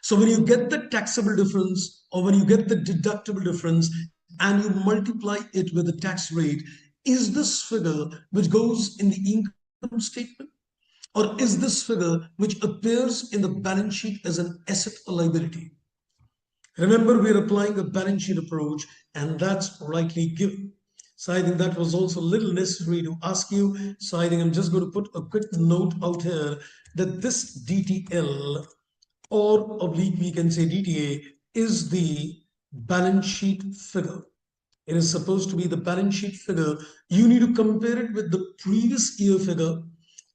So when you get the taxable difference or when you get the deductible difference and you multiply it with the tax rate, is this figure which goes in the income statement, or is this figure which appears in the balance sheet as an asset or liability? Remember, we're applying a balance sheet approach, and that's rightly given. So I think that was also a little necessary to ask you. So I think I'm just going to put a quick note out here that this DTL, or oblique we can say DTA, is the balance sheet figure. It is supposed to be the balance sheet figure. You need to compare it with the previous year figure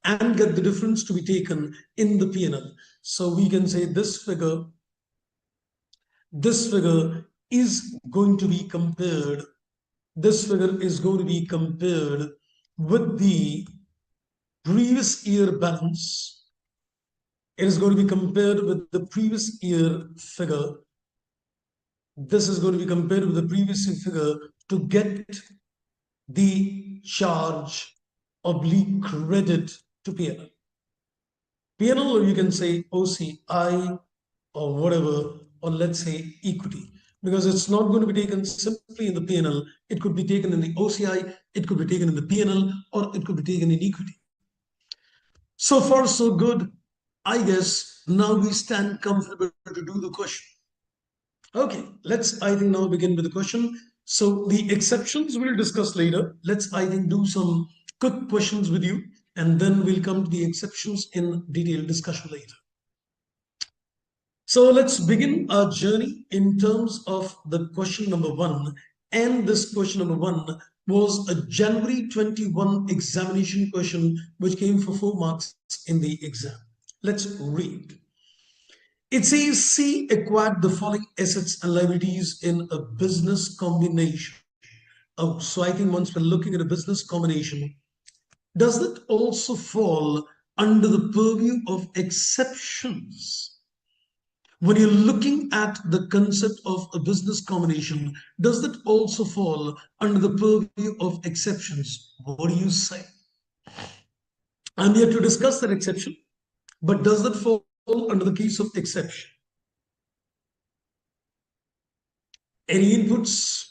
and get the difference to be taken in the P&L. So we can say this figure is going to be compared, with the previous year balance. It is going to be compared with the previous year figure. This is going to be compared with the previous year figure to get the charge oblique credit to P&L. P&L, or you can say OCI or whatever, or let's say equity, because it's not going to be taken simply in the P&L. It could be taken in the OCI, it could be taken in the P&L, or it could be taken in equity. So far, so good. I guess now we stand comfortable to do the question. Okay, let's, I think, now begin with the question. So the exceptions we'll discuss later. Let's, I think, do some quick questions with you, and then we'll come to the exceptions in detailed discussion later. So let's begin our journey in terms of the question number 1. And this question number 1 was a January 21 examination question which came for 4 marks in the exam. Let's read. It says C acquired the following assets and liabilities in a business combination. Oh, so I think once we're looking at a business combination, does that also fall under the purview of exceptions? When you're looking at the concept of a business combination, does that also fall under the purview of exceptions? What do you say? I'm here to discuss that exception, but does that fall under the case of exception? Any inputs?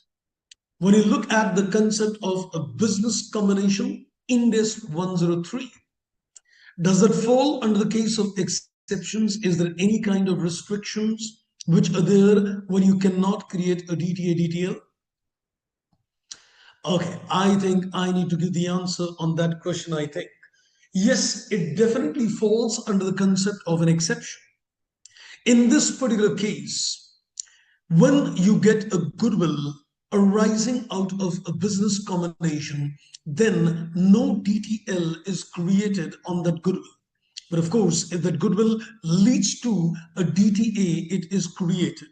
When you look at the concept of a business combination, Index 103, does that fall under the case of exceptions? Is there any kind of restrictions which are there when you cannot create a DTA DTL? Okay, I think I need to give the answer on that question, I think. Yes, it definitely falls under the concept of an exception. In this particular case, when you get a goodwill arising out of a business combination, then no DTL is created on that goodwill. But of course, if that goodwill leads to a DTA, it is created.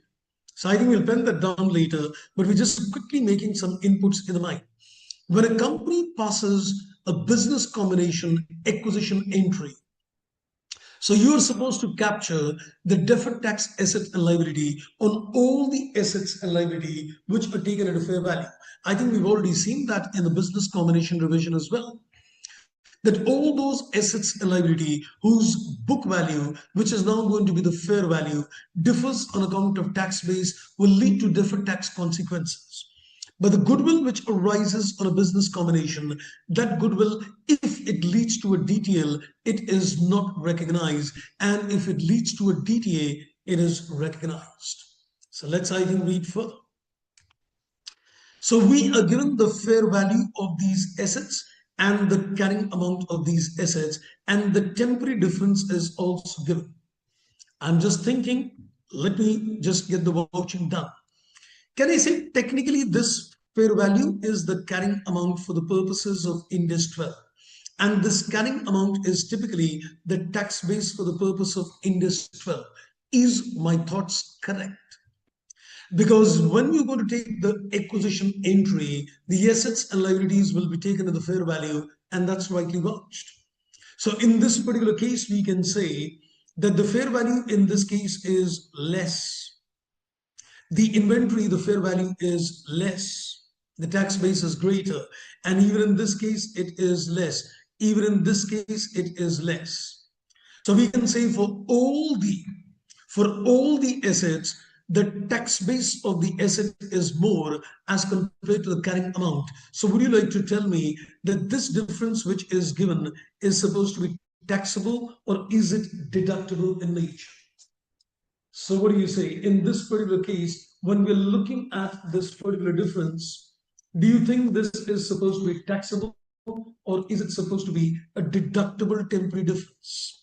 So I think we'll pen that down later, but we're just quickly making some inputs in the mind. When a company passes a business combination acquisition entry, so you're supposed to capture the deferred tax asset and liability on all the assets and liability which are taken at a fair value. I think we've already seen that in the business combination revision as well, that all those assets and liability whose book value, which is now going to be the fair value, differs on account of tax base, will lead to different tax consequences. But the goodwill which arises on a business combination, that goodwill, if it leads to a DTL, it is not recognized. And if it leads to a DTA, it is recognized. So let's, I think, read further. So we are given the fair value of these assets and the carrying amount of these assets, and the temporary difference is also given. I'm just thinking, let me just get the worksheet done. Can I say technically this fair value is the carrying amount for the purposes of Index 12? And this carrying amount is typically the tax base for the purpose of Ind AS 12. Is my thoughts correct? Because when you're going to take the acquisition entry, the assets and liabilities will be taken at the fair value, and that's rightly watched. So in this particular case, we can say that the fair value in this case is less. The inventory, the fair value is less. The tax base is greater. And even in this case, it is less. Even in this case, it is less. So we can say for all the assets, the tax base of the asset is more as compared to the carrying amount. So would you like to tell me that this difference which is given is supposed to be taxable or is it deductible in nature? So what do you say? In this particular case, when we're looking at this particular difference, do you think this is supposed to be taxable or is it supposed to be a deductible temporary difference?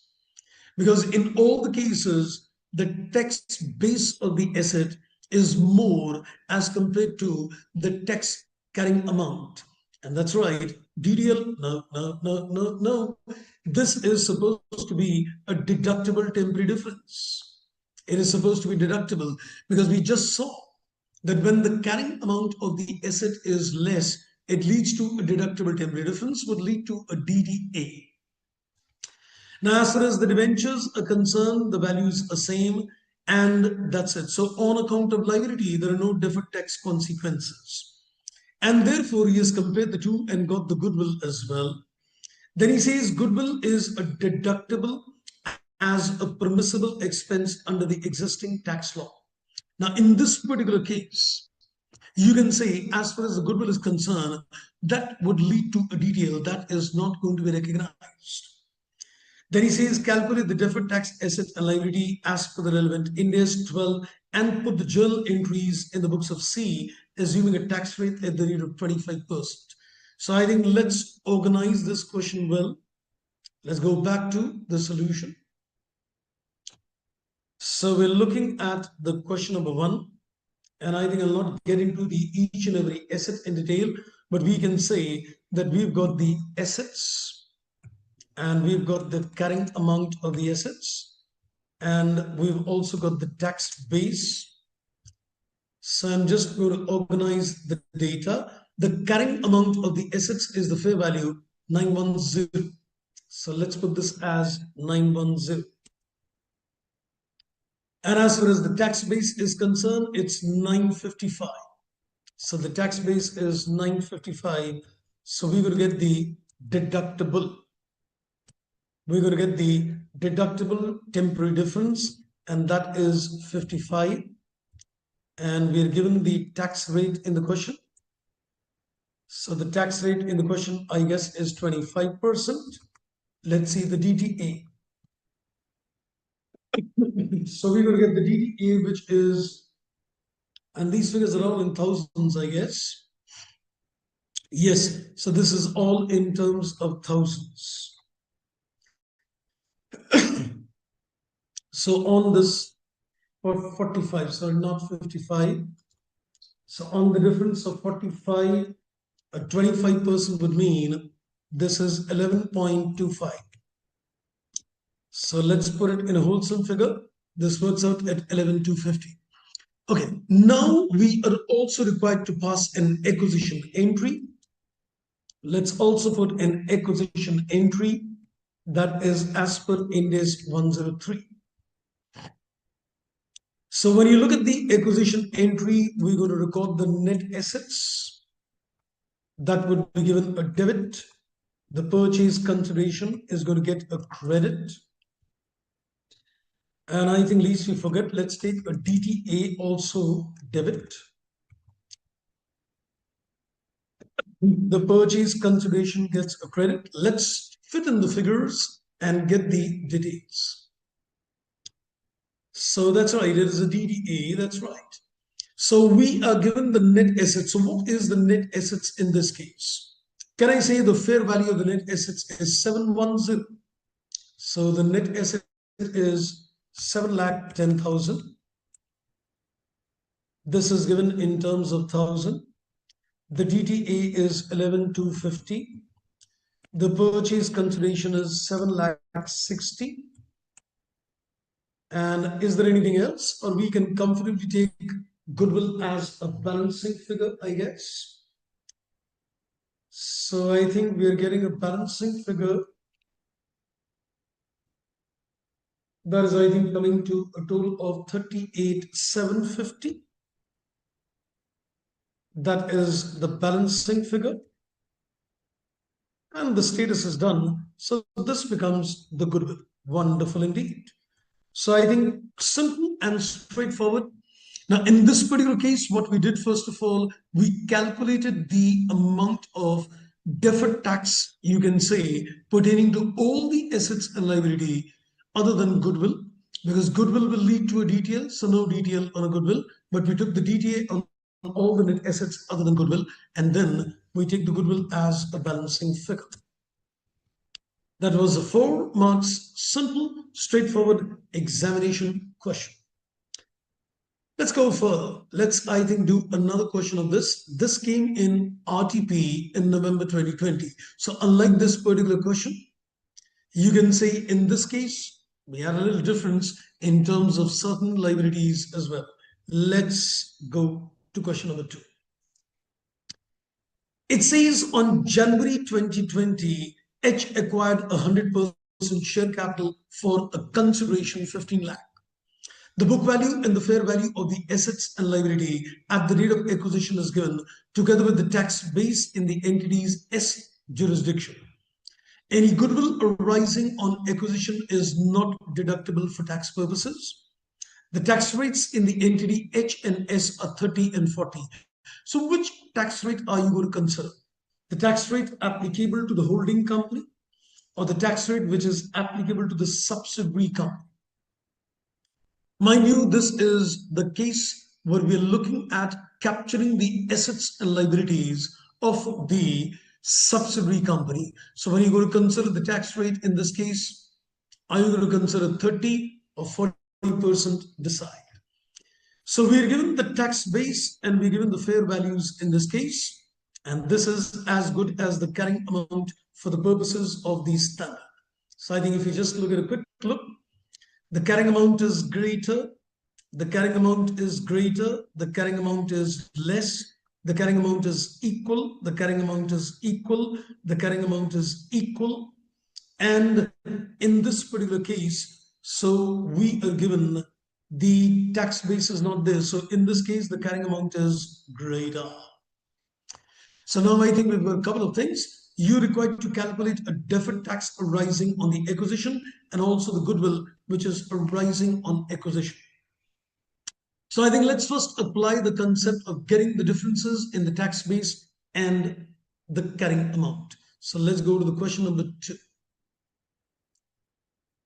Because in all the cases, the tax base of the asset is more as compared to the tax carrying amount. And that's right. DDL, no, no, no, no, no. This is supposed to be a deductible temporary difference. It is supposed to be deductible because we just saw that when the carrying amount of the asset is less, it leads to a deductible temporary difference, would lead to a DDA. Now, as far as the debentures are concerned, the values are same, and that's it. So, on account of liability, there are no deferred tax consequences. And therefore, he has compared the two and got the goodwill as well. Then he says goodwill is a deductible as a permissible expense under the existing tax law. Now, in this particular case, you can say, as far as the goodwill is concerned, that would lead to a detail that is not going to be recognized. Then he says, calculate the deferred tax asset and liability as per the relevant Ind AS 12 and put the journal entries in the books of C, assuming a tax rate at the rate of 25%. So I think let's organize this question well. Let's go back to the solution. So we're looking at the question number 1. And I think I'll not get into each and every asset in detail, but we can say that we've got the assets and we've got the carrying amount of the assets and we've also got the tax base. So I'm just going to organize the data. The carrying amount of the assets is the fair value 910. So let's put this as 910. And as far as the tax base is concerned, it's 955. So the tax base is 955. So we're going to get the deductible. We're going to get the deductible temporary difference, and that is 55. And we're given the tax rate in the question. So the tax rate in the question, I guess, is 25%. Let's see the DTA. So we're going to get the DTA, which is, and these figures are all in thousands, I guess. Yes, so this is all in terms of thousands. So on this, for 45, sorry, not 55. So on the difference of 45, a 25% would mean this is 11.25. So let's put it in a wholesome figure. This works out at 11,250. Okay, now we are also required to pass an acquisition entry. Let's also put an acquisition entry that is as per Ind AS 103. So when you look at the acquisition entry, we're going to record the net assets. That would be given a debit. The purchase consideration is going to get a credit. And I think least we forget, let's take a DTA also debit. The purchase consideration gets a credit. Let's fit in the figures and get the details. So that's right, it is a DDA, that's right. So we are given the net assets. So what is the net assets in this case? Can I say the fair value of the net assets is 710? So the net asset is 7,10,000. This is given in terms of thousand. The DTA is 11,250. The purchase consideration is 7 lakh 60. And is there anything else? Or we can comfortably take goodwill as a balancing figure, I guess. So I think we are getting a balancing figure that is, I think, coming to a total of 38,750. That is the balancing figure. And the status is done. So this becomes the goodwill. Wonderful indeed. So I think simple and straightforward. Now, in this particular case, what we did, first of all, we calculated the amount of deferred tax, you can say, pertaining to all the assets and liability other than goodwill, because goodwill will lead to a DTL, so no DTL on a goodwill, but we took the DTA on all the net assets other than goodwill, and then we take the goodwill as a balancing figure. That was a 4 marks, simple, straightforward examination question. Let's go further. Let's, I think, do another question of this. This came in RTP in November 2020. So unlike this particular question, you can say in this case, we had a little difference in terms of certain liabilities as well. Let's go to question number 2. It says on January 2020, H acquired 100% share capital for a consideration 15 lakh. The book value and the fair value of the assets and liability at the date of acquisition is given together with the tax base in the entity's S jurisdiction. Any goodwill arising on acquisition is not deductible for tax purposes. The tax rates in the entity H and S are 30 and 40. So which tax rate are you going to consider? The tax rate applicable to the holding company or the tax rate which is applicable to the subsidiary company? Mind you, this is the case where we are looking at capturing the assets and liabilities of the subsidiary company. So when you're going to consider the tax rate in this case, are you going to consider 30 or 40%? Decide. So we are given the tax base and we're given the fair values in this case. And this is as good as the carrying amount for the purposes of the standard. So I think if you just look at a quick look, the carrying amount is greater, the carrying amount is greater, the carrying amount is less, the carrying amount is equal, the carrying amount is equal, the carrying amount is equal. And in this particular case, so we are given the tax base is not there. So in this case, the carrying amount is greater. So now I think we've got a couple of things. You required to calculate a deferred tax arising on the acquisition and also the goodwill which is arising on acquisition. So I think let's first apply the concept of getting the differences in the tax base and the carrying amount. So let's go to the question number 2.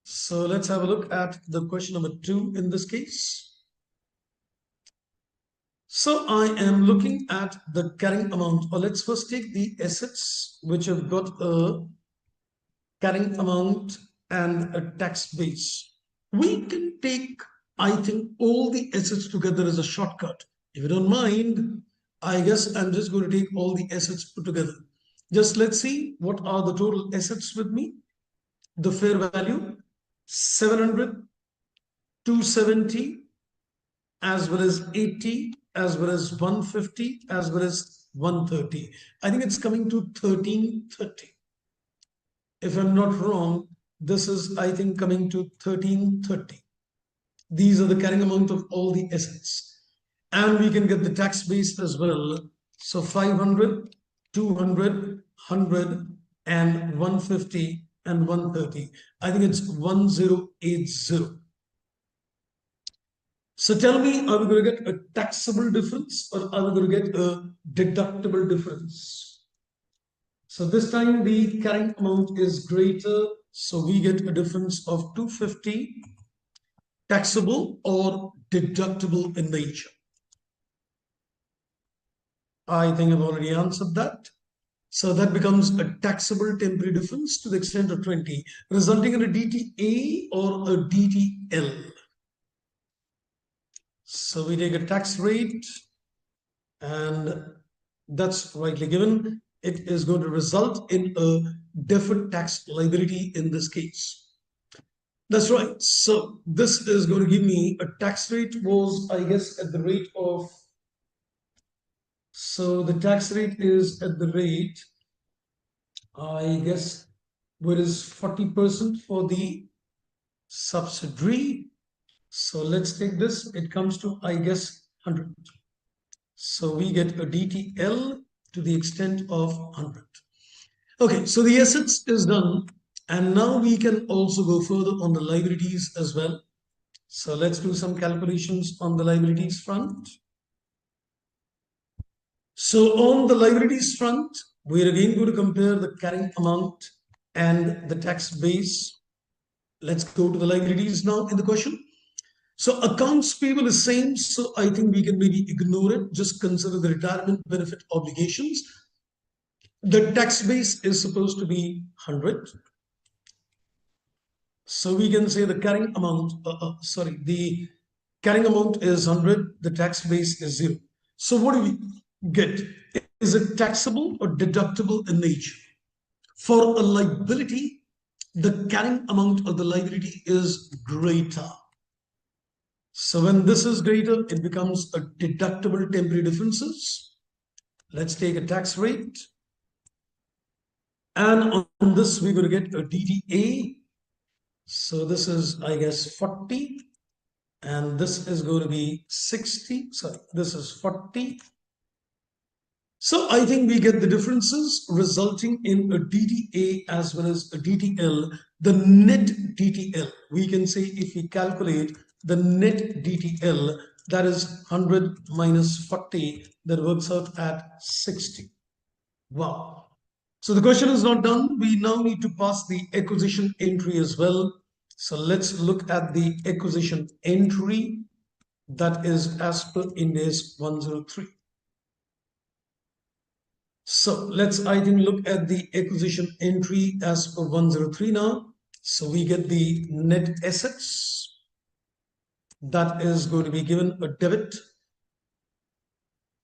So let's have a look at the question number 2 in this case. So I am looking at the carrying amount, or let's first take the assets which have got a carrying amount and a tax base. We can take, I think, all the assets together as a shortcut. If you don't mind, I guess I'm just going to take all the assets put together. Just let's see what are the total assets with me. The fair value, 700, 270, as well as 80, as well as 150, as well as 130. I think it's coming to 1330. If I'm not wrong, this is, I think, coming to 1330. These are the carrying amount of all the assets. And we can get the tax base as well. So 500, 200, 100, and 150, and 130. I think it's 1080. So tell me, are we going to get a taxable difference or are we going to get a deductible difference? So this time the carrying amount is greater. So we get a difference of 250, taxable or deductible in nature. I think I've already answered that. So that becomes a taxable temporary difference to the extent of 20, resulting in a DTA or a DTL. So we take a tax rate and that's rightly given. it is going to result in a deferred tax liability in this case. That's right. So this is going to give me a tax rate was, I guess, at the rate of, so the tax rate is at the rate, I guess, where is 40% for the subsidiary. So let's take this. It comes to, I guess, 100. So we get a DTL to the extent of 100. Okay, so the assets is done. And now we can also go further on the liabilities as well. So let's do some calculations on the liabilities front. So on the liabilities front, we're again going to compare the carrying amount and the tax base. Let's go to the liabilities now in the question. So accounts payable is same, so I think we can maybe ignore it. Just consider the retirement benefit obligations. The tax base is supposed to be 100. So we can say the carrying amount, the carrying amount is 100, the tax base is 0. So what do we get? Is it taxable or deductible in nature? For a liability, the carrying amount of the liability is greater. So when this is greater, it becomes a deductible temporary differences. Let's take a tax rate. And on this, we're going to get a DTA. So this is, I guess, 40. And this is going to be 60. Sorry, this is 40. So I think we get the differences resulting in a DTA as well as a DTL. The net DTL, we can say if we calculate the net DTL, that is 100 minus 40, that works out at 60. Wow. So the question is not done. We now need to pass the acquisition entry as well. So let's look at the acquisition entry that is as per Ind AS 103. So let's, I think, look at the acquisition entry as per 103 now. So we get the net assets. That is going to be given a debit.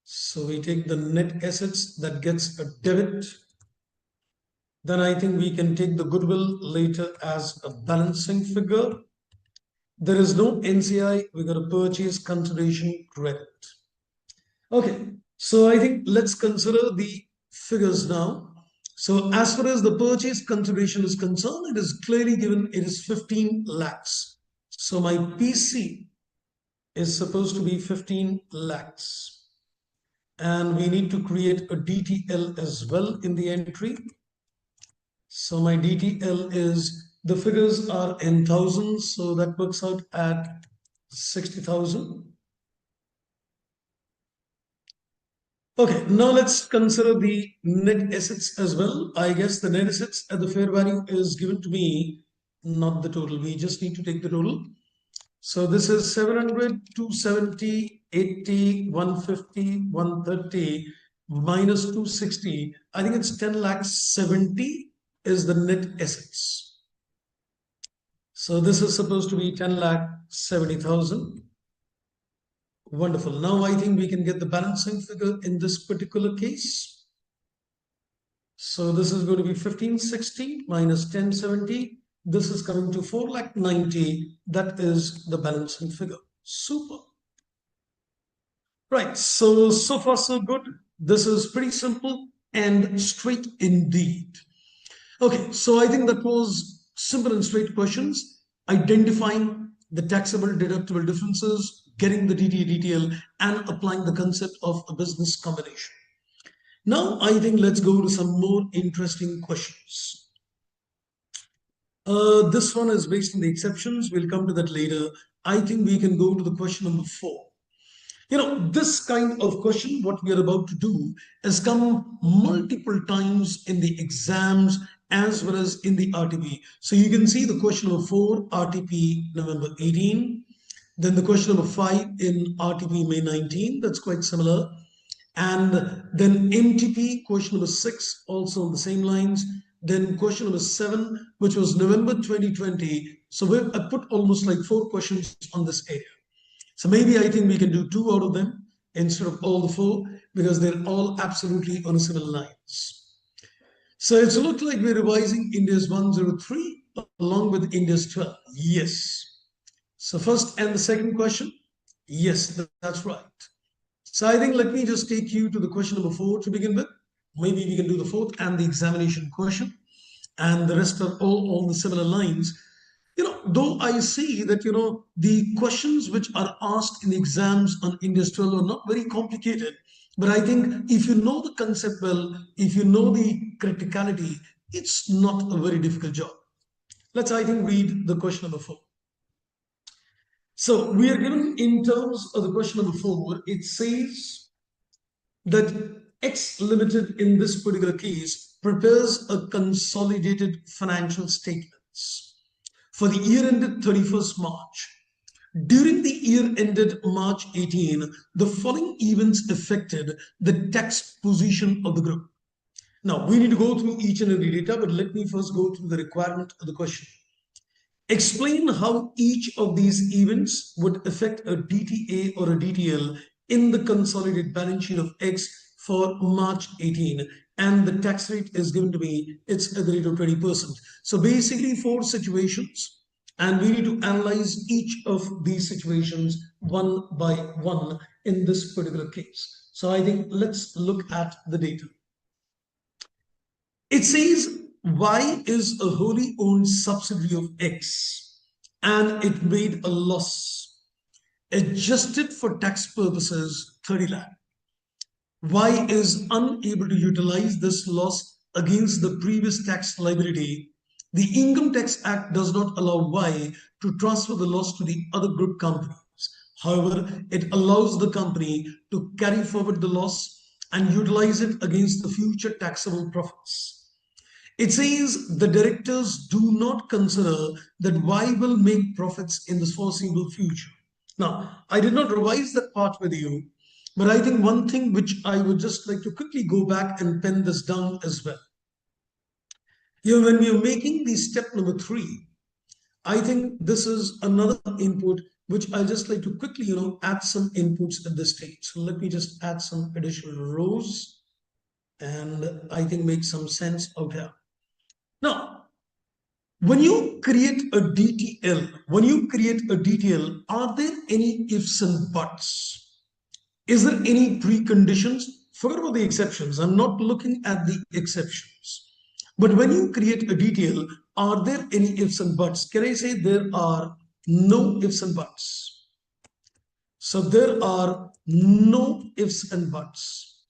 So we take the net assets, that gets a debit. Then I think we can take the goodwill later as a balancing figure. There is no NCI, we got a purchase consideration credit. Okay, so I think let's consider the figures now. So as far as the purchase consideration is concerned, it is clearly given, it is 15 lakhs. So my PC is supposed to be 15 lakhs. And we need to create a DTL as well in the entry. So my DTL is, the figures are in thousands, so that works out at 60,000. Okay, now let's consider the net assets as well. I guess the net assets at the fair value is given to me, not the total. We just need to take the total. So this is 700, 270, 80, 150, 130 minus 260. I think it's 10 lakh 70 is the net assets. So this is supposed to be 10 lakh 70,000. Wonderful. Now I think we can get the balancing figure in this particular case. So this is going to be 1560 minus 1070. This is coming to 4 lakh 90. That is the balancing figure. Super. Right. So far so good. This is pretty simple and straight indeed. Okay. So I think that was simple and straight questions. Identifying the taxable deductible differences, getting the DTA/DTL, and applying the concept of a business combination. Now, I think let's go to some more interesting questions. This one is based on the exceptions. We'll come to that later. I think we can go to the question number 4. You know, this kind of question, what we are about to do, has come multiple times in the exams as well as in the RTP. So you can see the question number 4, RTP November 18. Then the question number 5 in RTP May 19. That's quite similar. And then MTP question number 6, also on the same lines. Then question number 7, which was November 2020. So I put almost like 4 questions on this area. So maybe I think we can do 2 out of them instead of all the 4, because they're all absolutely on similar lines. So it's looked like we're revising India's 103 along with India's 12. Yes. So first and the second question, yes, that's right. So I think let me just take you to the question number 4 to begin with. Maybe we can do the fourth and the examination question, and the rest are all on the similar lines. Though I see that, the questions which are asked in the exams on India's 12 are not very complicated, but I think if you know the concept well, if you know the criticality, it's not a very difficult job. Let's, I think, read the question number 4. So we are given in terms of the question number 4, it says that X Limited in this particular case prepares a consolidated financial statements for the year ended 31st March. During the year ended March 18, the following events affected the tax position of the group. Now, we need to go through each and every data, but let me first go through the requirement of the question. Explain how each of these events would affect a DTA or a DTL in the consolidated balance sheet of X for March 18, and the tax rate is given to me, it's at the rate of 20%. So basically 4 situations, and we need to analyze each of these situations one by one in this particular case. So I think let's look at the data. It says Y is a wholly owned subsidiary of X and it made a loss. Adjusted for tax purposes, 30 lakh. Y is unable to utilize this loss against the previous tax liability. The Income Tax Act does not allow Y to transfer the loss to the other group companies. However, it allows the company to carry forward the loss and utilize it against the future taxable profits. It says the directors do not consider that Y will make profits in the foreseeable future. Now, I did not revise that part with you, but I think one thing which I would just like to quickly go back and pen this down as well. When we are making the step number 3, I think this is another input which I just like to quickly, add some inputs at this stage. So let me just add some additional rows and I think make some sense out here. Now, when you create a DTL, are there any ifs and buts? Is there any preconditions? Forget about the exceptions. I'm not looking at the exceptions. But when you create a DTL, are there any ifs and buts? Can I say there are no ifs and buts? So there are no ifs and buts.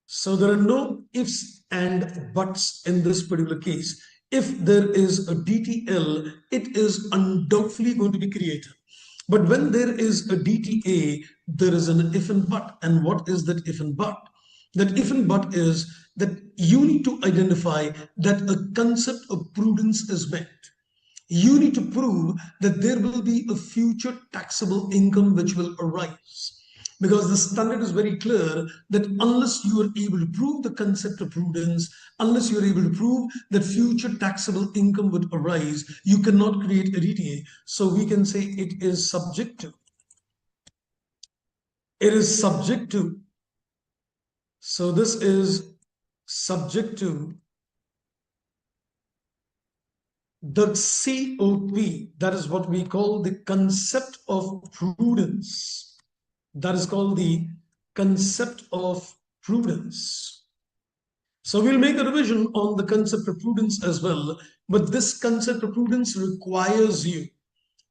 So there are no ifs and buts in this particular case. If there is a DTL, it is undoubtedly going to be created. But when there is a DTA, there is an if and but. And what is that if and but? That if and but is that you need to identify that a concept of prudence is met. You need to prove that there will be a future taxable income which will arise. Because the standard is very clear that unless you are able to prove the concept of prudence, unless you are able to prove that future taxable income would arise, you cannot create a DTA. So we can say it is subject to. It is subject to. So this is subject to the COP, that is what we call the concept of prudence. That is called the concept of prudence. So we'll make a revision on the concept of prudence as well, but this concept of prudence requires you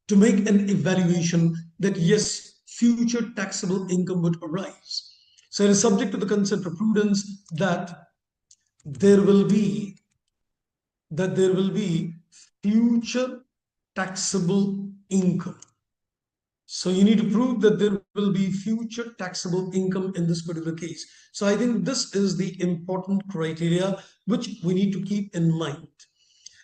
to make an evaluation that yes, future taxable income would arise. So it is subject to the concept of prudence that there will be future taxable income. So you need to prove that there will be future taxable income in this particular case. So I think this is the important criteria which we need to keep in mind.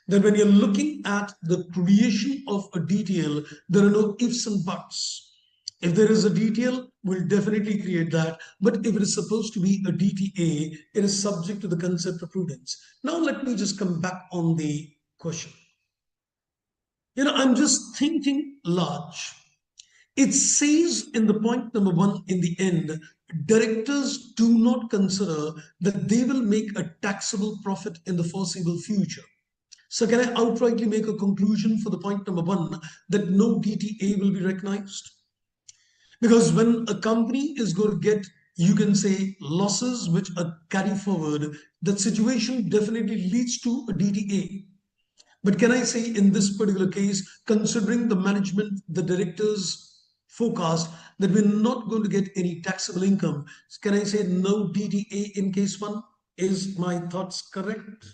That when you're looking at the creation of a DTL, there are no ifs and buts. If there is a DTL, we'll definitely create that. But if it is supposed to be a DTA, it is subject to the concept of prudence. Now let me just come back on the question. I'm just thinking large. It says in the point number 1 in the end, directors do not consider that they will make a taxable profit in the foreseeable future. So can I outrightly make a conclusion for the point number one that no DTA will be recognized? Because when a company is going to get, you can say, losses which are carry forward, that situation definitely leads to a DTA. But can I say in this particular case, considering the management, the directors forecast that we're not going to get any taxable income, can I say no DTA in case one? Is my thoughts correct?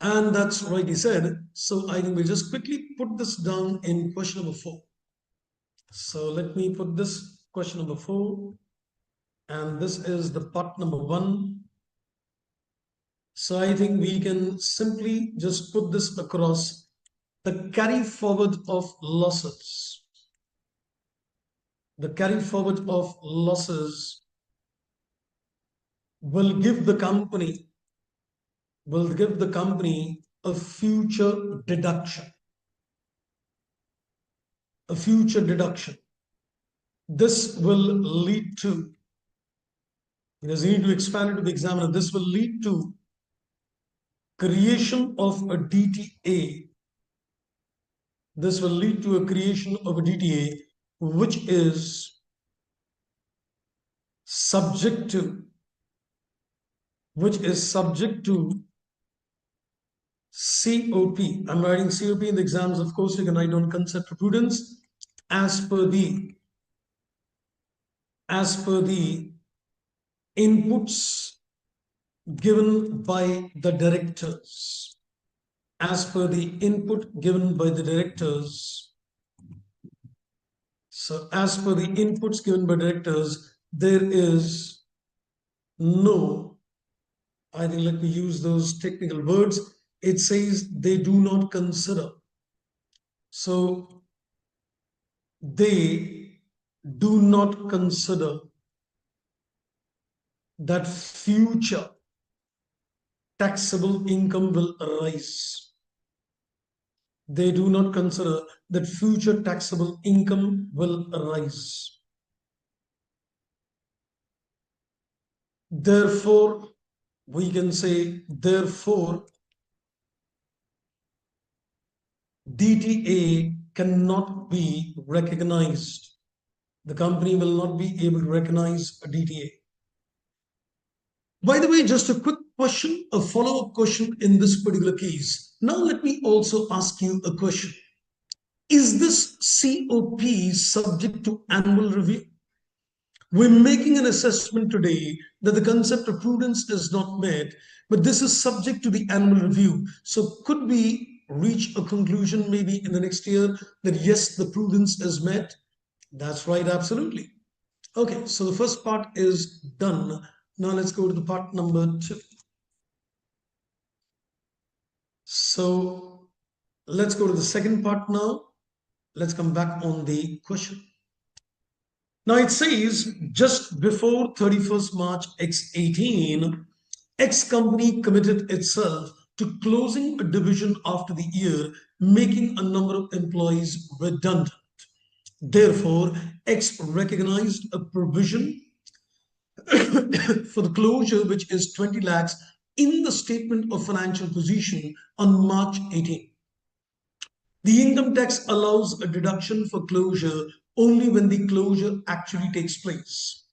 And that's rightly said. So I think we'll just quickly put this down in question number 4. So let me put this question number 4. And this is the part number 1. So I think we can simply just put this across the carry forward of losses. The carry forward of losses will give the company a future deduction. A future deduction. This will lead to, because you need to expand it to the examiner, this will lead to creation of a DTA. This will lead to a creation of a DTA which is subject to COP. I'm writing COP in the exams. Of course, you can write down concept of prudence as per the inputs given by the directors. As per the input given by the directors. So as per the inputs given by directors, there is no, I think let me use those technical words. It says they do not consider. So they do not consider that future taxable income will arise. They do not consider that future taxable income will arise. Therefore, we can say, therefore, DTA cannot be recognized. The company will not be able to recognize a DTA. By the way, just a quick question, a follow-up question in this particular case. Now let me also ask you a question. Is this COP subject to annual review? We're making an assessment today that the concept of prudence is not met, but this is subject to the annual review. So could we reach a conclusion maybe in the next year that yes, the prudence is met? That's right, absolutely. Okay, so the first part is done. Now let's go to the part number 2. So let's go to the second part now. Let's come back on the question. Now it says just before 31st March X18, X company committed itself to closing a division after the year, making a number of employees redundant. Therefore, X recognized a provision for the closure, which is 20 lakhs in the statement of financial position on March 18. The income tax allows a deduction for closure only when the closure actually takes place.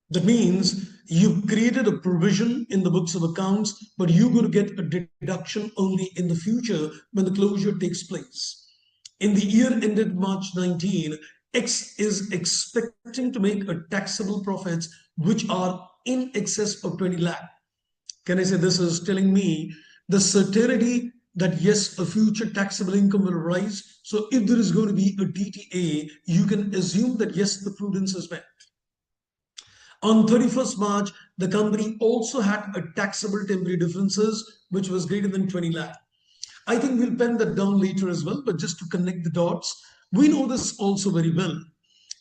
That means you've created a provision in the books of accounts, but you're going to get a deduction only in the future when the closure takes place. In the year ended March 19, X is expecting to make a taxable profits which are in excess of 20 lakh. Can I say this is telling me the certainty that yes, a future taxable income will rise. So if there is going to be a DTA, you can assume that yes, the prudence is met. On 31st March, the company also had a taxable temporary differences, which was greater than 20 lakh. I think we'll pen that down later as well, but just to connect the dots, we know this also very well,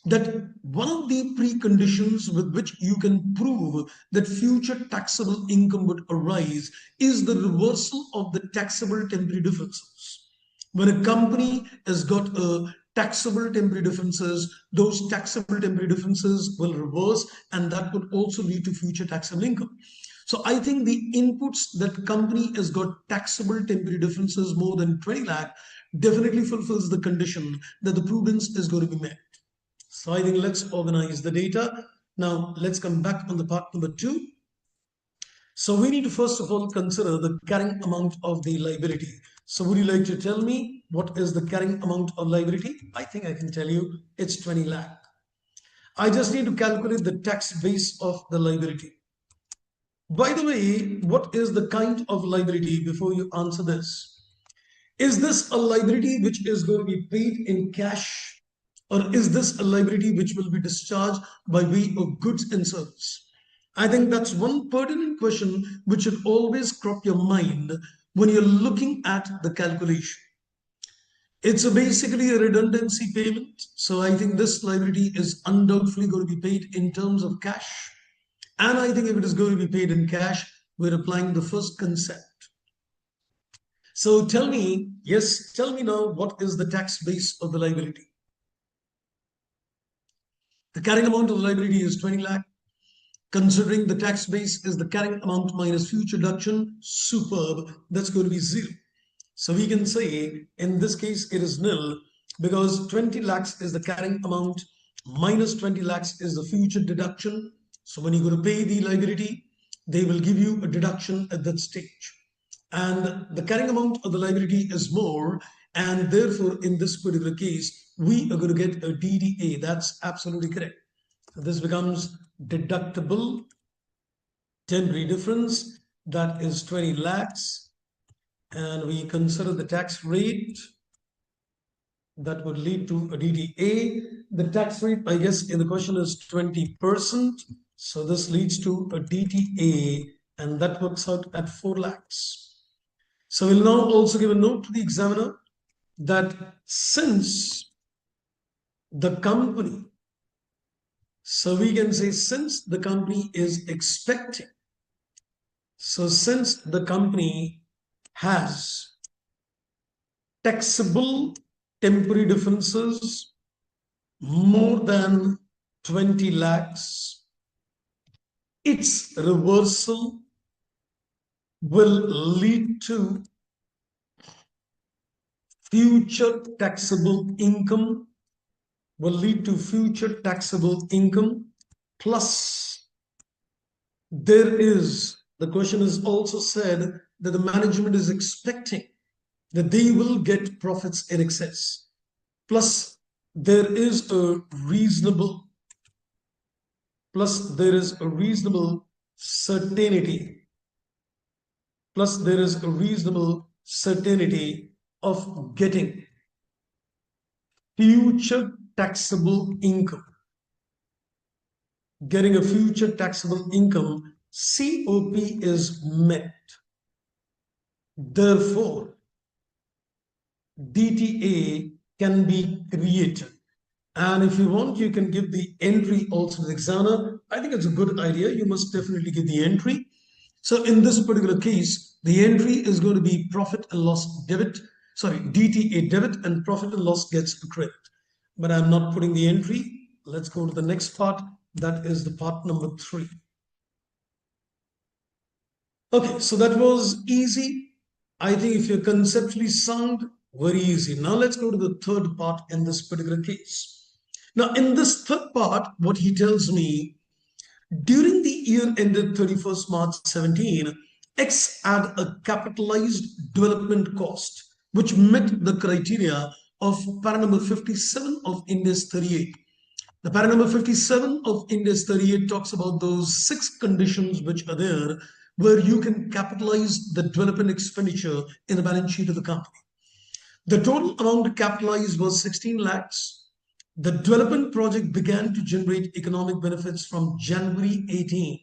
that one of the preconditions with which you can prove that future taxable income would arise is the reversal of the taxable temporary differences. When a company has got a taxable temporary differences, those taxable temporary differences will reverse, and that would also lead to future taxable income. So I think the inputs that company has got taxable temporary differences more than 20 lakh definitely fulfills the condition that the prudence is going to be met. So I think let's organize the data. Now let's come back on the part number 2. So we need to first of all consider the carrying amount of the liability. So would you like to tell me what is the carrying amount of liability? I think I can tell you it's 20 lakh. I just need to calculate the tax base of the liability. By the way, what is the kind of liability before you answer this? Is this a liability which is going to be paid in cash, or is this a liability which will be discharged by way of goods and service? I think that's one pertinent question which should always crop your mind when you're looking at the calculation. It's basically a redundancy payment. So I think this liability is undoubtedly going to be paid in terms of cash. And I think if it is going to be paid in cash, we're applying the first concept. So tell me, yes, tell me now, what is the tax base of the liability? The carrying amount of the liability is 20 lakh. Considering the tax base is the carrying amount minus future deduction, superb, that's going to be 0. So we can say in this case it is nil, because 20 lakhs is the carrying amount minus 20 lakhs is the future deduction. So when you go to pay the liability, they will give you a deduction at that stage. And the carrying amount of the liability is more, and therefore in this particular case we are going to get a DDA. That's absolutely correct. So this becomes deductible temporary difference, that is 20 lakhs, and we consider the tax rate that would lead to a DDA. The tax rate, I guess, in the question is 20%. So this leads to a DTA, and that works out at 4 lakhs. So we'll now also give a note to the examiner that since the company, so we can say since the company is expecting, so since the company has taxable temporary differences more than 20 lakhs, its reversal will lead to future taxable income, plus the question is also said that the management is expecting that they will get profits in excess, plus there is a reasonable certainty of getting future taxable income. COP is met. Therefore, DTA can be created. And if you want, you can give the entry also to the examiner. I think it's a good idea. You must definitely give the entry. So in this particular case, the entry is going to be profit and loss debit, DTA debit, and profit and loss gets a credit. But I'm not putting the entry. Let's go to the next part. That is the part number 3. Okay, so that was easy. I think if you're conceptually sound, very easy. Now let's go to the third part in this particular case. Now in this third part, what he tells me, during the year ended 31st March 17, X had a capitalized development cost which met the criteria of para number 57 of Ind AS 38. The para number 57 of Ind AS 38 talks about those 6 conditions which are there where you can capitalize the development expenditure in the balance sheet of the company. The total amount capitalized was 16 lakhs. The development project began to generate economic benefits from January 18.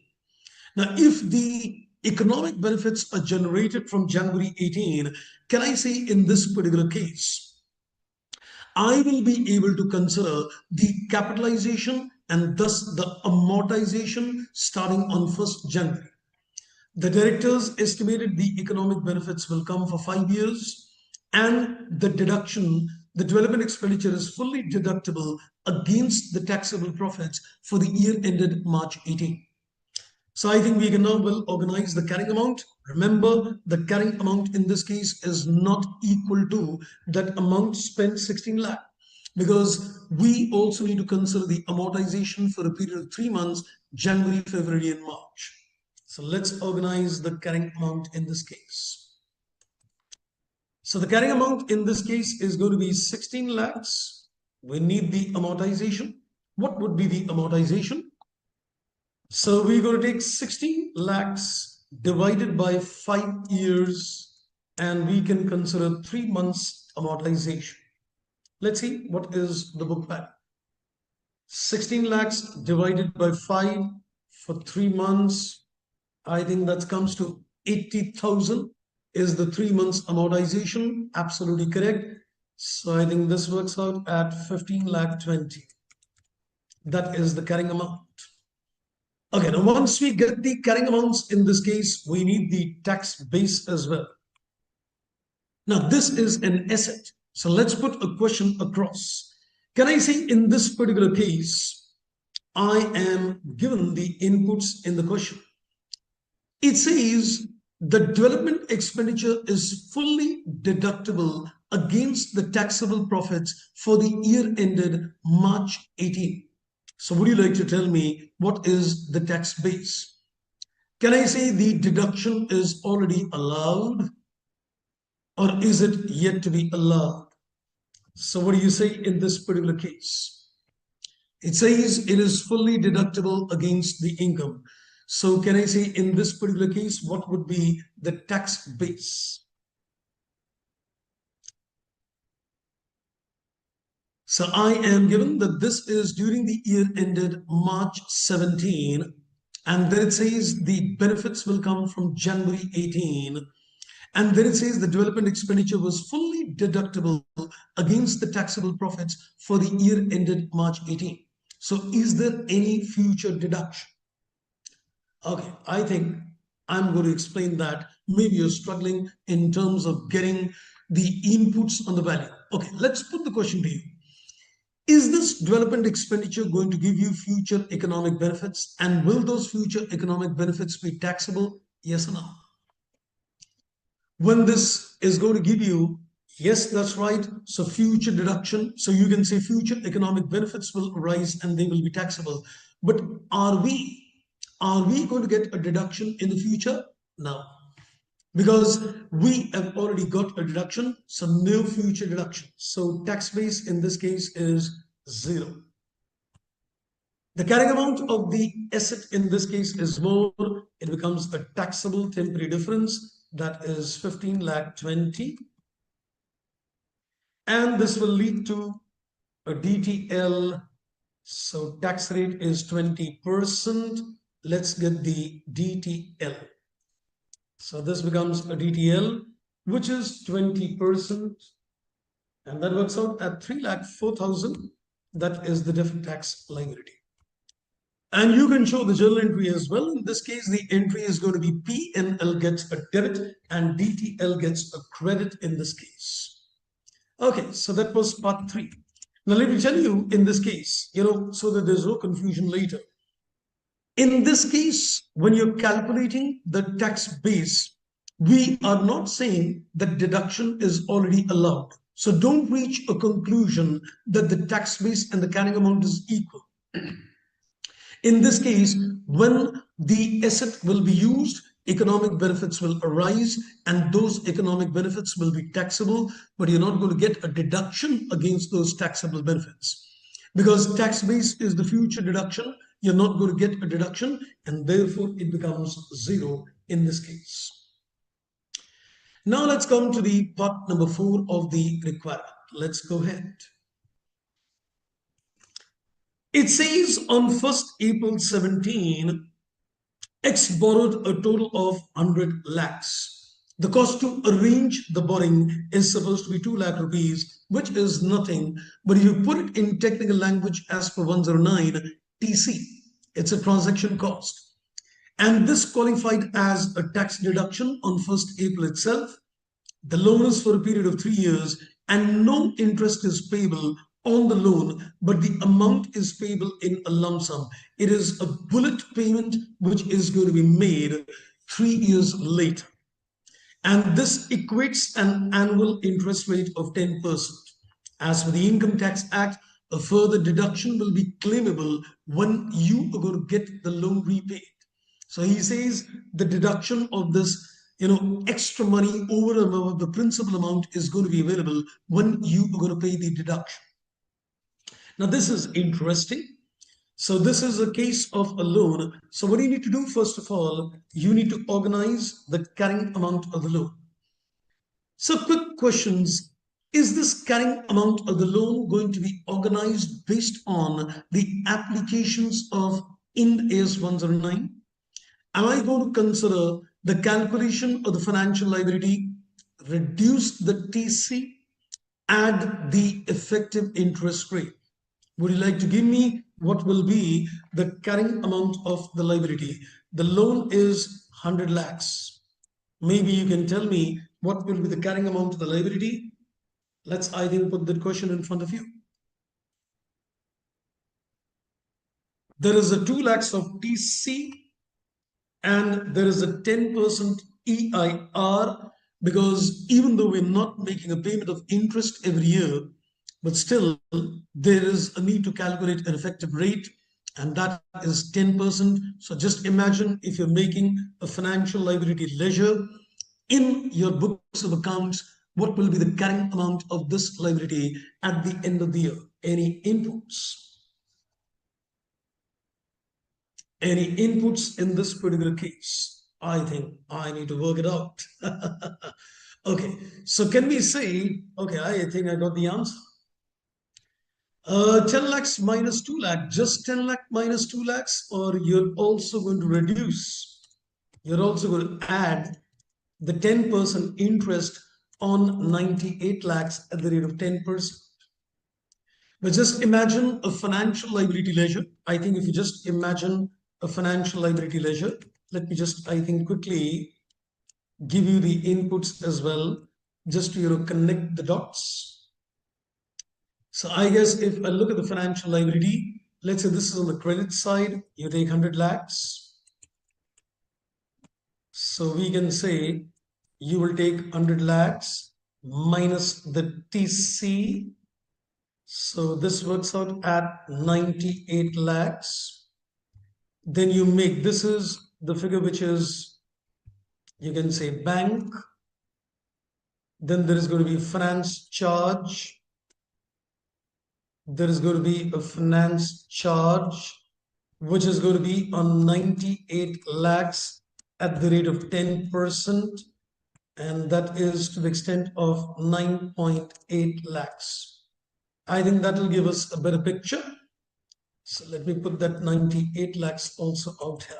Now, if the economic benefits are generated from January 18, can I say in this particular case, I will be able to consider the capitalization and thus the amortization starting on 1st January. The directors estimated the economic benefits will come for 5 years, and the deduction the development expenditure is fully deductible against the taxable profits for the year ended March 18. So I think we can now well organize the carrying amount. Remember, the carrying amount in this case is not equal to that amount spent 16 lakh, because we also need to consider the amortization for a period of 3 months, January, February, and March. So let's organize the carrying amount in this case. So the carrying amount in this case is going to be 16 lakhs. We need the amortization. What would be the amortization? So we're going to take 16 lakhs divided by 5 years, and we can consider 3 months amortization. Let's see what is the book value. 16 lakhs divided by 5 for 3 months. I think that comes to 80,000 is the 3 months amortization. Absolutely correct. So I think this works out at 15 lakh 20. That is the carrying amount. Okay, now once we get the carrying amounts in this case, we need the tax base as well. Now this is an asset. So let's put a question across. Can I say in this particular case, I am given the inputs in the question. It says the development expenditure is fully deductible against the taxable profits for the year ended March 18. So would you like to tell me what is the tax base? Can I say the deduction is already allowed, or is it yet to be allowed? So what do you say in this particular case? It says it is fully deductible against the income. So can I say in this particular case, what would be the tax base? So I am given that this is during the year ended March 17, and then it says the benefits will come from January 18, and then it says the development expenditure was fully deductible against the taxable profits for the year ended March 18. So is there any future deduction? Okay, I think I'm going to explain that. Maybe you're struggling in terms of getting the inputs on the value. Okay, let's put the question to you. Is this development expenditure going to give you future economic benefits? And will those future economic benefits be taxable? Yes or no? When this is going to give you, yes, that's right. So future deduction. So you can say future economic benefits will arise and they will be taxable. But are we going to get a deduction in the future? No. Because we have already got a deduction, so no future deduction. So tax base in this case is 0. The carrying amount of the asset in this case is more. It becomes a taxable temporary difference. That is 15 lakh 20. And this will lead to a DTL. So tax rate is 20%. Let's get the DTL. So this becomes a DTL, which is 20%, and that works out at 3,04,000. That is the deferred tax liability. And you can show the journal entry as well. In this case, the entry is going to be P&L gets a debit and DTL gets a credit in this case. Okay, so that was part 3. Now let me tell you in this case, so that there's no confusion later. In this case, when you're calculating the tax base, we are not saying that deduction is already allowed. So don't reach a conclusion that the tax base and the carrying amount is equal. In this case, when the asset will be used, economic benefits will arise, and those economic benefits will be taxable, but you're not going to get a deduction against those taxable benefits. Because tax base is the future deduction, you're not going to get a deduction, and therefore it becomes 0 in this case. Now let's come to the part number 4 of the requirement. Let's go ahead. It says on 1st April 17, X borrowed a total of 100 lakhs. The cost to arrange the borrowing is supposed to be 2 lakh rupees, which is nothing. But if you put it in technical language as per 109 TC, it's a transaction cost. And this qualified as a tax deduction on 1st April itself. The loan is for a period of 3 years, and no interest is payable on the loan, but the amount is payable in a lump sum. It is a bullet payment which is going to be made 3 years later. And this equates an annual interest rate of 10%. As for the Income Tax Act, a further deduction will be claimable when you are going to get the loan repaid. So he says the deduction of this, extra money over and above the principal amount is going to be available when you are going to pay the deduction. Now, this is interesting. So this is a case of a loan. So what do you need to do? First of all, you need to organize the carrying amount of the loan. So quick questions. Is this carrying amount of the loan going to be organized based on the applications of IND AS 109? Am I going to consider the calculation of the financial liability, reduce the TC, add the effective interest rate? Would you like to give me what will be the carrying amount of the liability? The loan is 100 lakhs. Maybe you can tell me what will be the carrying amount of the liability. Let's, I think, put that question in front of you. There is a 2 lakhs of TC and there is a 10% EIR, because even though we're not making a payment of interest every year, but still there is a need to calculate an effective rate, and that is 10%. So just imagine if you're making a financial liability ledger in your books of accounts, what will be the carrying amount of this liability at the end of the year? Any inputs? Any inputs in this particular case? I think I need to work it out. Okay, so can we say, okay, I think I got the answer. 10 lakhs minus 2 lakh, just 10 lakh minus 2 lakhs, or you're also going to reduce, you're also going to add the 10% interest on 98 lakhs at the rate of 10%. But just imagine a financial liability ledger. I think if you just imagine a financial liability ledger, let me just, I think, quickly give you the inputs as well, just to connect the dots. So I guess if I look at the financial liability, let's say this is on the credit side, you take 100 lakhs. So we can say you will take 100 lakhs minus the TC. So this works out at 98 lakhs. Then you make, this is the figure which is, you can say bank. Then there is going to be finance charge. There is going to be a finance charge, which is going to be on 98 lakhs at the rate of 10%. And that is to the extent of 9.8 lakhs. I think that will give us a better picture. So let me put that 98 lakhs also out here.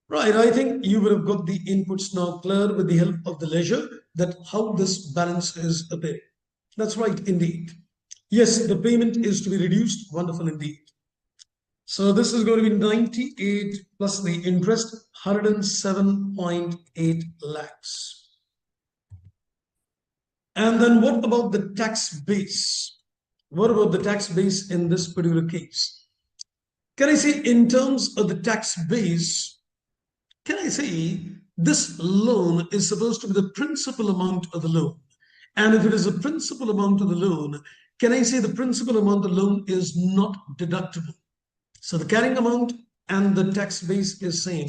Right, I think you would have got the inputs now clear with the help of the ledger, that how this balance is appearing. That's right, indeed. Yes, the payment is to be reduced. Wonderful indeed. So this is going to be 98 plus the interest, 107.8 lakhs. And then what about the tax base? What about the tax base in this particular case? Can I say in terms of the tax base, can I say this loan is supposed to be the principal amount of the loan? And if it is a principal amount of the loan, can I say the principal amount of the loan is not deductible? So the carrying amount and the tax base is same.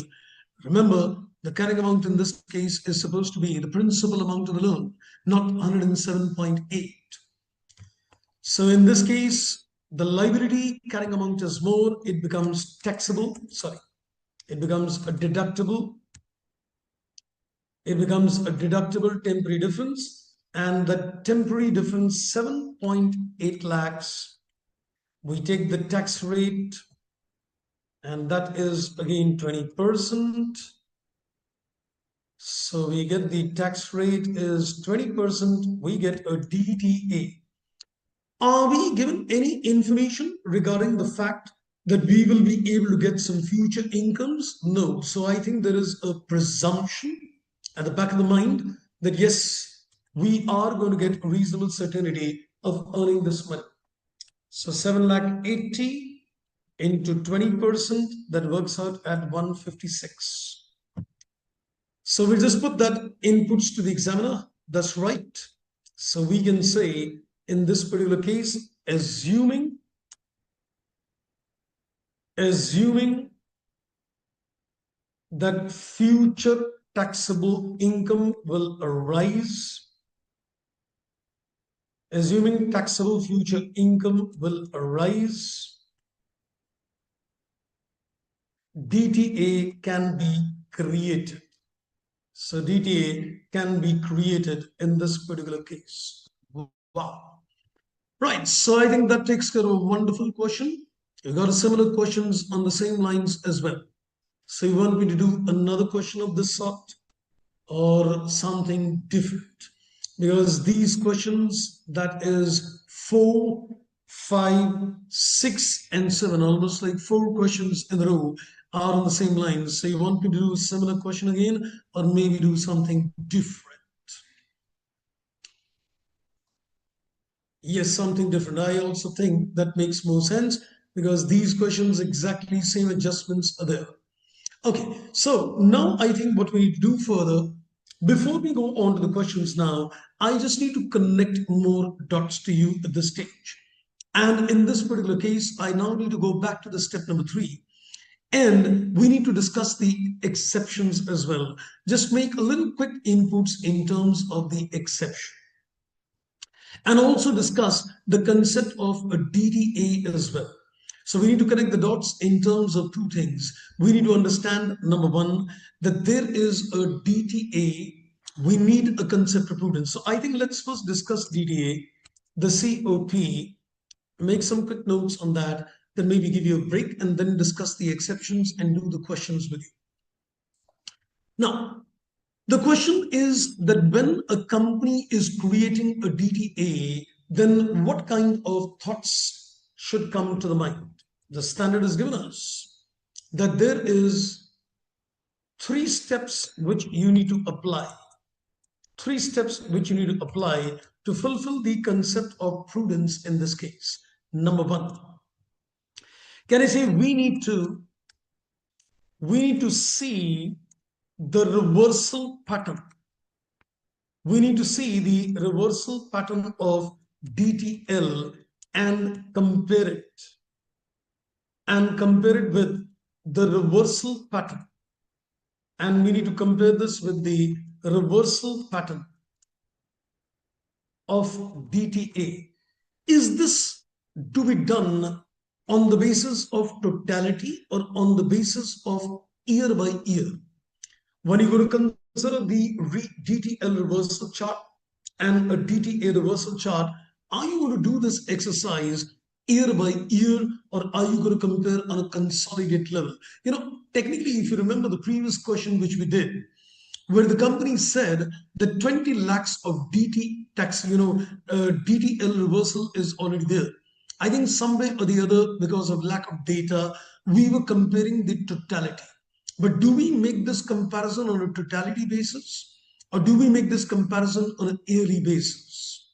Remember, the carrying amount in this case is supposed to be the principal amount of the loan, not 107.8. So in this case, the liability carrying amount is more, it becomes taxable, sorry, it becomes a deductible. It becomes a deductible temporary difference, and the temporary difference, 7.8 lakhs. We take the tax rate, and that is again 20%. So we get the tax rate is 20%. We get a DTA. Are we given any information regarding the fact that we will be able to get some future incomes? No. So I think there is a presumption at the back of the mind that yes, we are going to get reasonable certainty of earning this money. So 7 lakh 80 into 20%, that works out at 156. So we just put that inputs to the examiner. That's right. So we can say in this particular case, assuming that future taxable income will arise, assuming taxable future income will arise, DTA can be created. So DTA can be created in this particular case. Wow. Right. So I think that takes care of a wonderful question. You got a similar questions on the same lines as well. So you want me to do another question of this sort or something different? Because these questions, that is 4, 5, 6, and 7, almost like 4 questions in a row are on the same lines. So you want me to do a similar question again or maybe do something different? Yes, something different. I also think that makes more sense because these questions exactly same adjustments are there. Okay, so now I think what we need to do further, before we go on to the questions now, I just need to connect more dots to you at this stage. And in this particular case, I now need to go back to the step number 3. And we need to discuss the exceptions as well. Just make a little quick inputs in terms of the exception. And also discuss the concept of a DDA as well. So we need to connect the dots in terms of 2 things. We need to understand, number 1, that there is a DTA. We need a concept of prudence. So I think let's first discuss DTA, the COP, make some quick notes on that, then maybe give you a break and then discuss the exceptions and do the questions with you. Now, the question is that when a company is creating a DTA, then what kind of thoughts should come to the mind? The standard is given us that there is 3 steps which you need to apply. 3 steps which you need to apply to fulfill the concept of prudence in this case. Number 1, can I say we need to see the reversal pattern. We need to see the reversal pattern of DTL and compare it with the reversal pattern. And we need to compare this with the reversal pattern of DTA. Is this to be done on the basis of totality or on the basis of year by year? When you go to consider the DTL reversal chart and a DTA reversal chart, are you going to do this exercise year by year or are you going to compare on a consolidated level? Technically, if you remember the previous question which we did, where the company said that 20 lakhs of DT tax, DTL reversal is already there. I think some way or the other, because of lack of data, we were comparing the totality. But do we make this comparison on a totality basis or do we make this comparison on an yearly basis?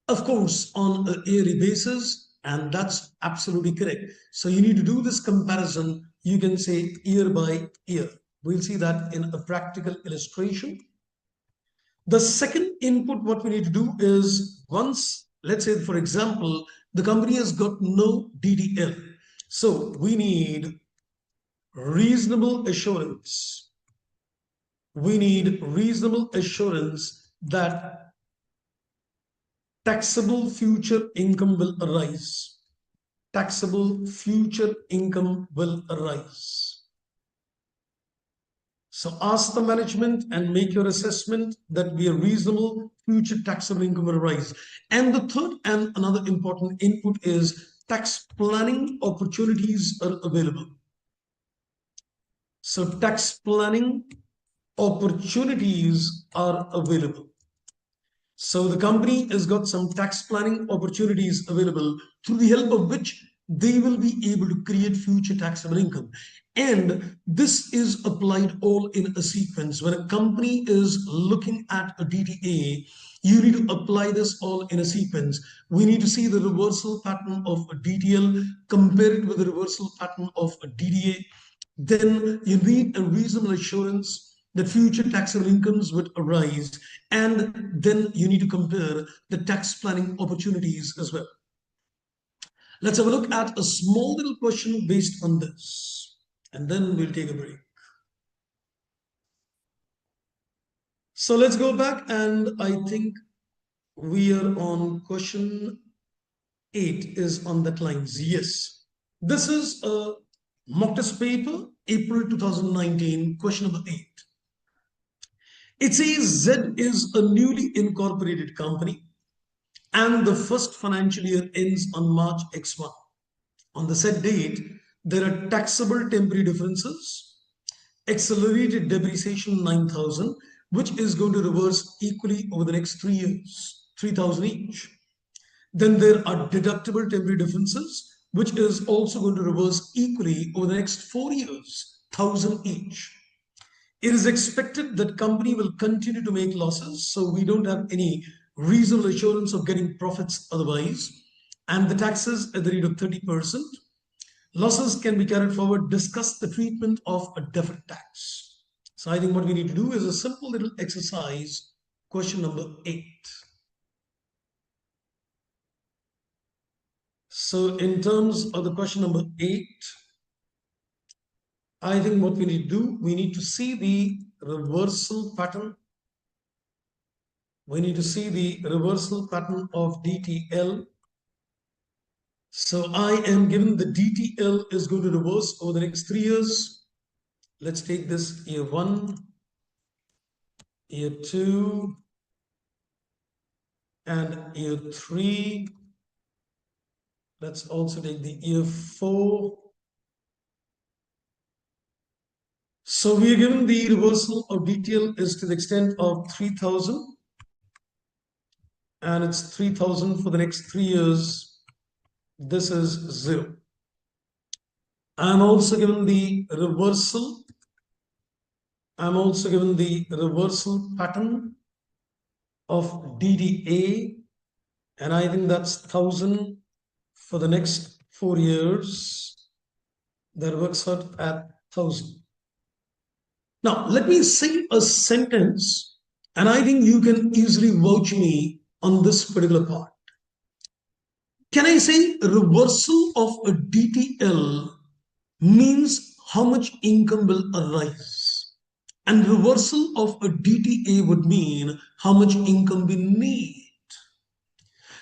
Of course, on a yearly basis, and that's absolutely correct. So you need to do this comparison, you can say year by year. We'll see that in a practical illustration. The second input, what we need to do is once, let's say, for example, the company has got no DDL. So we need reasonable assurance. We need reasonable assurance that taxable future income will arise. Taxable future income will arise. So ask the management and make your assessment that be a reasonable future taxable income will arise. And the third and another important input is tax planning opportunities are available. So tax planning opportunities are available. So the company has got some tax planning opportunities available through the help of which they will be able to create future taxable income. And this is applied all in a sequence. When a company is looking at a DTA, you need to apply this all in a sequence. We need to see the reversal pattern of a DTL, compare it with the reversal pattern of a DDA. Then you need a reasonable assurance that future taxable incomes would arise. And then you need to compare the tax planning opportunities as well. Let's have a look at a small little question based on this, and then we'll take a break. So let's go back, and I think we are on question 8 is on that lines. Yes, this is a mock test paper, April 2019, question number 8. It says Z is a newly incorporated company and the first financial year ends on March X1. On the set date, there are taxable temporary differences, accelerated depreciation 9,000, which is going to reverse equally over the next 3 years, 3,000 each. Then there are deductible temporary differences, which is also going to reverse equally over the next 4 years, 1,000 each. It is expected that company will continue to make losses, so we don't have any reasonable assurance of getting profits otherwise. And the taxes at the rate of 30%. Losses can be carried forward. Discuss the treatment of a deferred tax. So I think what we need to do is a simple little exercise, question number 8. So in terms of the question number 8, I think what we need to do, we need to see the reversal pattern. We need to see the reversal pattern of DTL. So I am given the DTL is going to reverse over the next 3 years. Let's take this year 1, year 2, and year 3. Let's also take the year 4. So we are given the reversal of DTL is to the extent of 3,000. And it's 3,000 for the next 3 years. This is 0. I'm also given the reversal. I'm also given the reversal pattern of DDA. And I think that's 1,000 for the next 4 years. That works out at 1,000. Now, let me say a sentence, and I think you can easily vouch me on this particular part. Can I say reversal of a DTL means how much income will arise? And reversal of a DTA would mean how much income we need.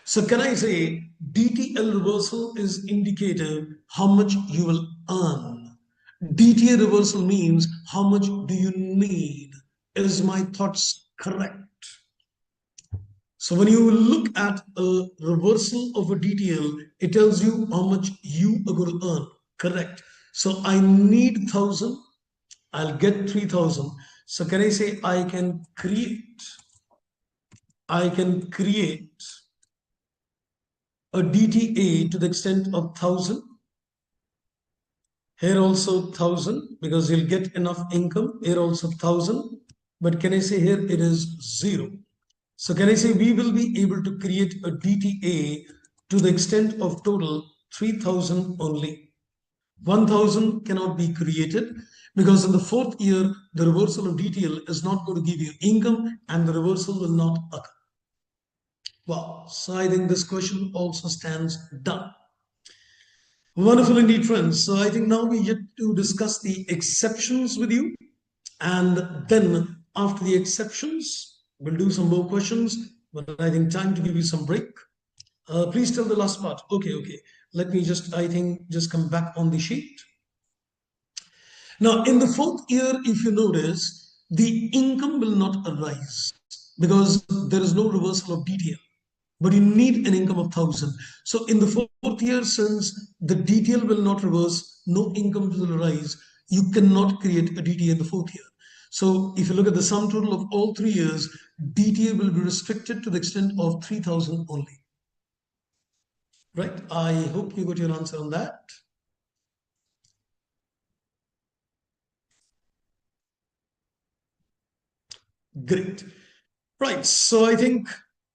So can I say DTL reversal is indicative how much you will earn. DTA reversal means how much do you need? Is my thoughts correct? So when you look at a reversal of a DTL, it tells you how much you are going to earn. Correct. So I need 1,000. I'll get 3,000. So can I say I can create a DTA to the extent of 1,000. Here also 1,000 because you'll get enough income. Here also 1,000. But can I say here it is 0? So can I say we will be able to create a DTA to the extent of total 3,000 only. 1,000 cannot be created because in the 4th year, the reversal of DTL is not going to give you income and the reversal will not occur. Wow. So I think this question also stands done. Wonderful indeed, friends. So I think now we get to discuss the exceptions with you. And then after the exceptions, we'll do some more questions. But I think time to give you some break. Please tell the last part. Okay. Let me just, I think, just come back on the sheet. Now, in the 4th year, if you notice, the income will not arise because there is no reversal of DTL. But you need an income of 1,000. So in the 4th year, since the DTL will not reverse, no income will arise, you cannot create a DTA in the 4th year. So if you look at the sum total of all 3 years, DTA will be restricted to the extent of 3,000 only. Right. I hope you got your answer on that. Great. Right. So I think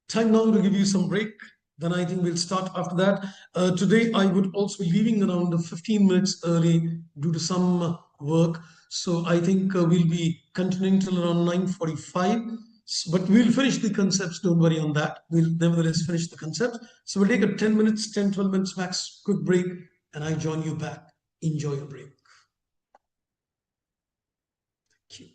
time now to give you some break. Then I think we'll start after that. Today I would also be leaving around 15 minutes early due to some work. So I think we'll be continuing till around 9:45. But we'll finish the concepts. Don't worry on that. We'll nevertheless finish the concepts. So we'll take a 10 minutes, 10, 12 minutes max, quick break, and I join you back. Enjoy your break. Thank you.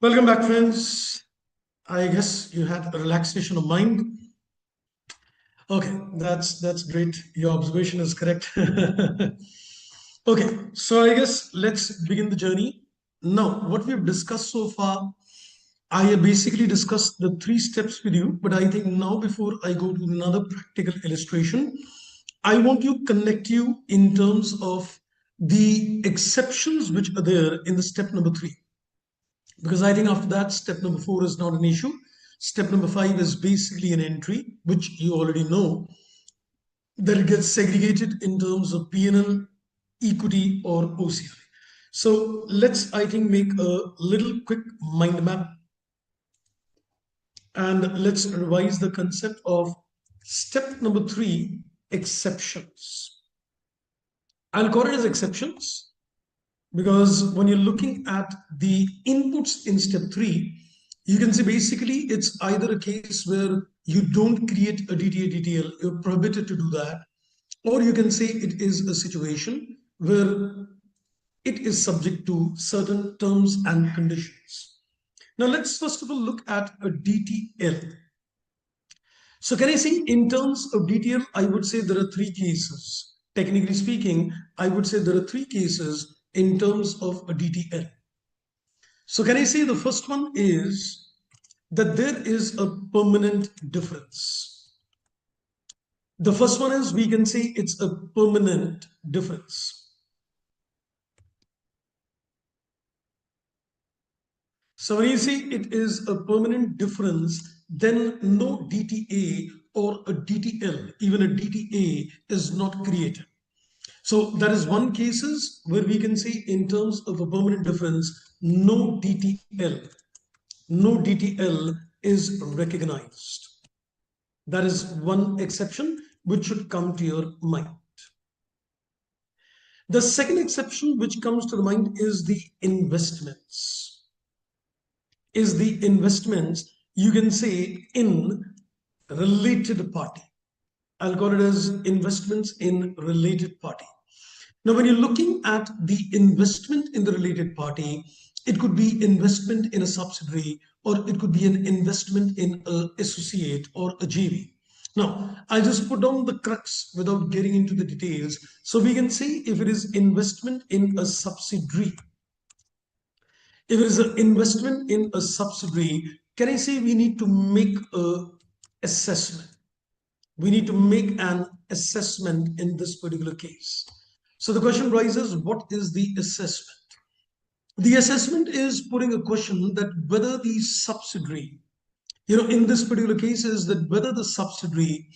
Welcome back, friends. I guess you had a relaxation of mind. Okay, that's great. Your observation is correct. Okay, so I guess let's begin the journey. Now, what we have discussed so far, I have basically discussed the three steps with you, but I think now before I go to another practical illustration, I want to connect you in terms of the exceptions which are there in the step number three. Because I think after that, step number four is not an issue. Step number five is basically an entry, which you already know, that it gets segregated in terms of P&L, equity, or OCI. So let's, I think, make a little quick mind map and let's revise the concept of step number three, exceptions. I'll call it as exceptions because when you're looking at the inputs in step three, you can see basically it's either a case where you don't create a DTA DTL, you're prohibited to do that, or you can say it is a situation where it is subject to certain terms and conditions. Now let's first of all look at a DTL. So can I say in terms of DTL, I would say there are three cases. Technically speaking, I would say there are three cases in terms of a DTL. So can I say the first one is that there is a permanent difference. The first one is we can say it's a permanent difference. So when you say it is a permanent difference, then no DTA or a DTL, even a DTA is not created. So that is one cases where we can say in terms of a permanent difference, no DTL is recognized. That is one exception which should come to your mind. The second exception which comes to the mind is the investments. You can say in related party. I'll call it as investments in related party. Now, when you're looking at the investment in the related party, it could be investment in a subsidiary, or it could be an investment in an associate or a JV. Now, I'll just put down the crux without getting into the details. So we can say if it is investment in a subsidiary, if it is an investment in a subsidiary, can I say we need to make a assessment? We need to make an assessment in this particular case. So the question rises, what is the assessment? The assessment is putting a question that whether the subsidiary, in this particular case is that whether the subsidiary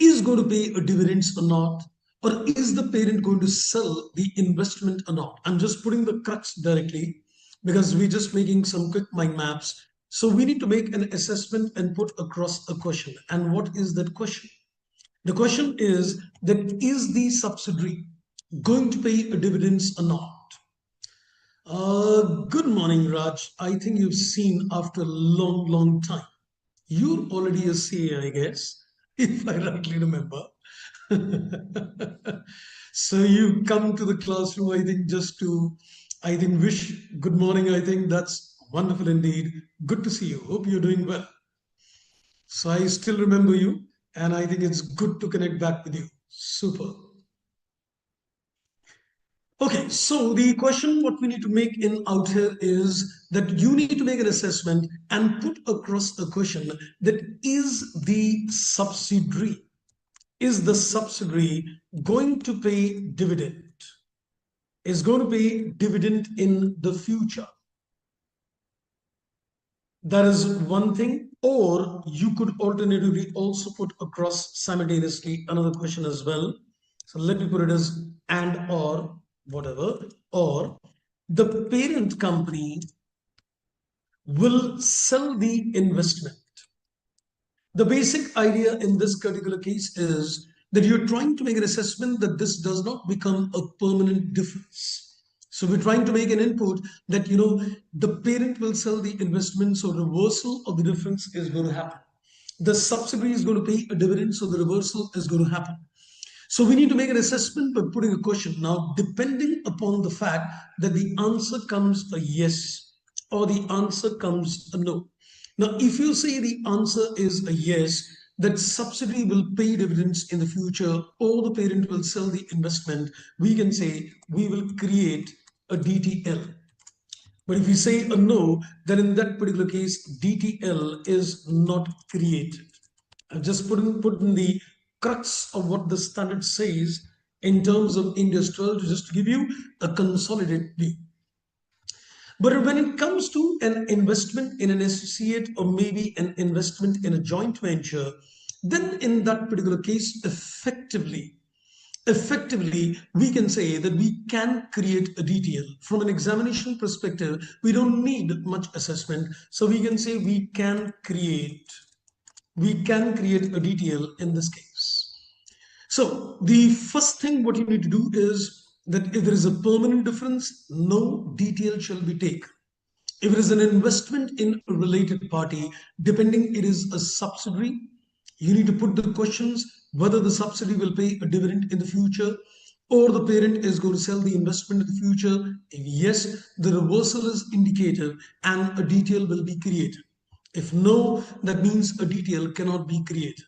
is going to pay a dividends or not, or is the parent going to sell the investment or not? I'm just putting the crux directly because we're just making some quick mind maps. So we need to make an assessment and put across a question. And what is that question? The question is that is the subsidiary going to pay a dividends or not? Good morning, Raj. I think you've seen after a long, long time. You're already a CA, I guess, if I rightly remember. So you come to the classroom, I think, just to, I think, wish good morning. I think that's wonderful indeed. Good to see you. Hope you're doing well. So I still remember you, and I think it's good to connect back with you. Super. Okay, so the question what we need to make in out here is that you need to make an assessment and put across a question that is the subsidiary going to pay dividend? Is going to pay dividend in the future? That is one thing. Or you could alternatively also put across simultaneously another question as well. So let me put it as and or whatever, or the parent company will sell the investment. The basic idea in this particular case is that you're trying to make an assessment that this does not become a permanent difference. So we're trying to make an input that, the parent will sell the investment, so reversal of the difference is going to happen. The subsidiary is going to pay a dividend, so the reversal is going to happen. So we need to make an assessment by putting a question. Now, depending upon the fact that the answer comes a yes, or the answer comes a no. Now, if you say the answer is a yes, that subsidiary will pay dividends in the future or the parent will sell the investment, we can say we will create a DTL. But if we say a no, then in that particular case, DTL is not created. I've just put in the crux of what the standard says in terms of India's 12, just to give you a consolidated view. But when it comes to an investment in an associate or maybe an investment in a joint venture, then in that particular case, effectively, we can say that we can create a DTL. From an examination perspective, we don't need much assessment. So we can say we can create a DTL in this case. So the first thing what you need to do is that if there is a permanent difference, no DTL shall be taken. If it is an investment in a related party, depending it is a subsidiary, you need to put the questions whether the subsidiary will pay a dividend in the future or the parent is going to sell the investment in the future. If yes, the reversal is indicated and a DTL will be created. If no, that means a DTL cannot be created.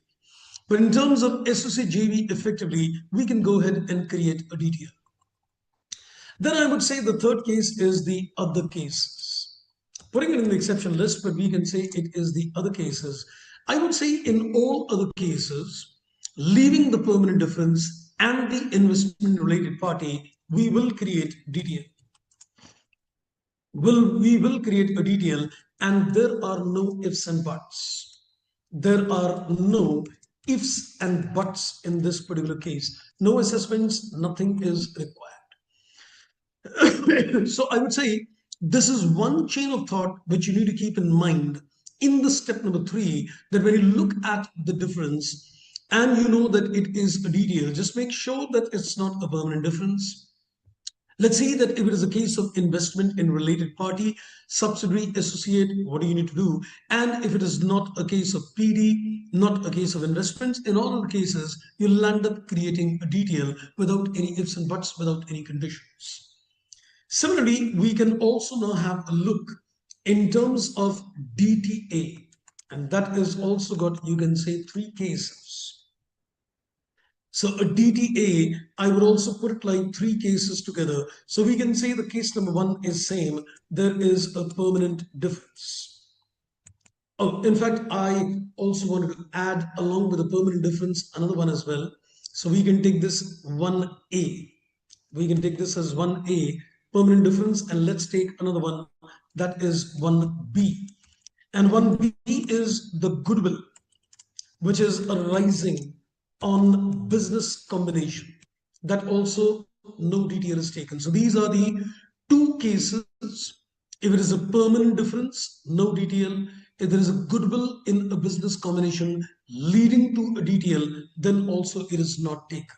But in terms of associate JV, effectively, we can go ahead and create a DTL. Then I would say the third case is the other cases. Putting it in the exception list, but we can say it is the other cases. I would say in all other cases, leaving the permanent difference and the investment related party, we will create DTL. We will create a DTL and there are no ifs and buts. There are no ifs and buts in this particular case. No assessments, nothing is required. So I would say this is one chain of thought which you need to keep in mind in the step number 3, that when you look at the difference and you know that it is a DTL, just make sure that it's not a permanent difference. Let's say that if it is a case of investment in related party, subsidiary, associate, what do you need to do? And if it is not a case of PD, not a case of investments, in all of the cases, you'll end up creating a DTL without any ifs and buts, without any conditions. Similarly, we can also now have a look in terms of DTA, and that is also got, you can say, 3 cases. So a DTA, I would also put it like 3 cases together. So we can say the case number 1 is same. There is a permanent difference. Oh, in fact, I also wanted to add along with the permanent difference another one as well. So we can take this 1A. We can take this as 1A, permanent difference, and let's take another one that is 1B. And 1B is the goodwill, which is arising on business combination. That also no DTL is taken. So these are the 2 cases. If it is a permanent difference, no DTL. If there is a goodwill in a business combination leading to a DTL, then also it is not taken.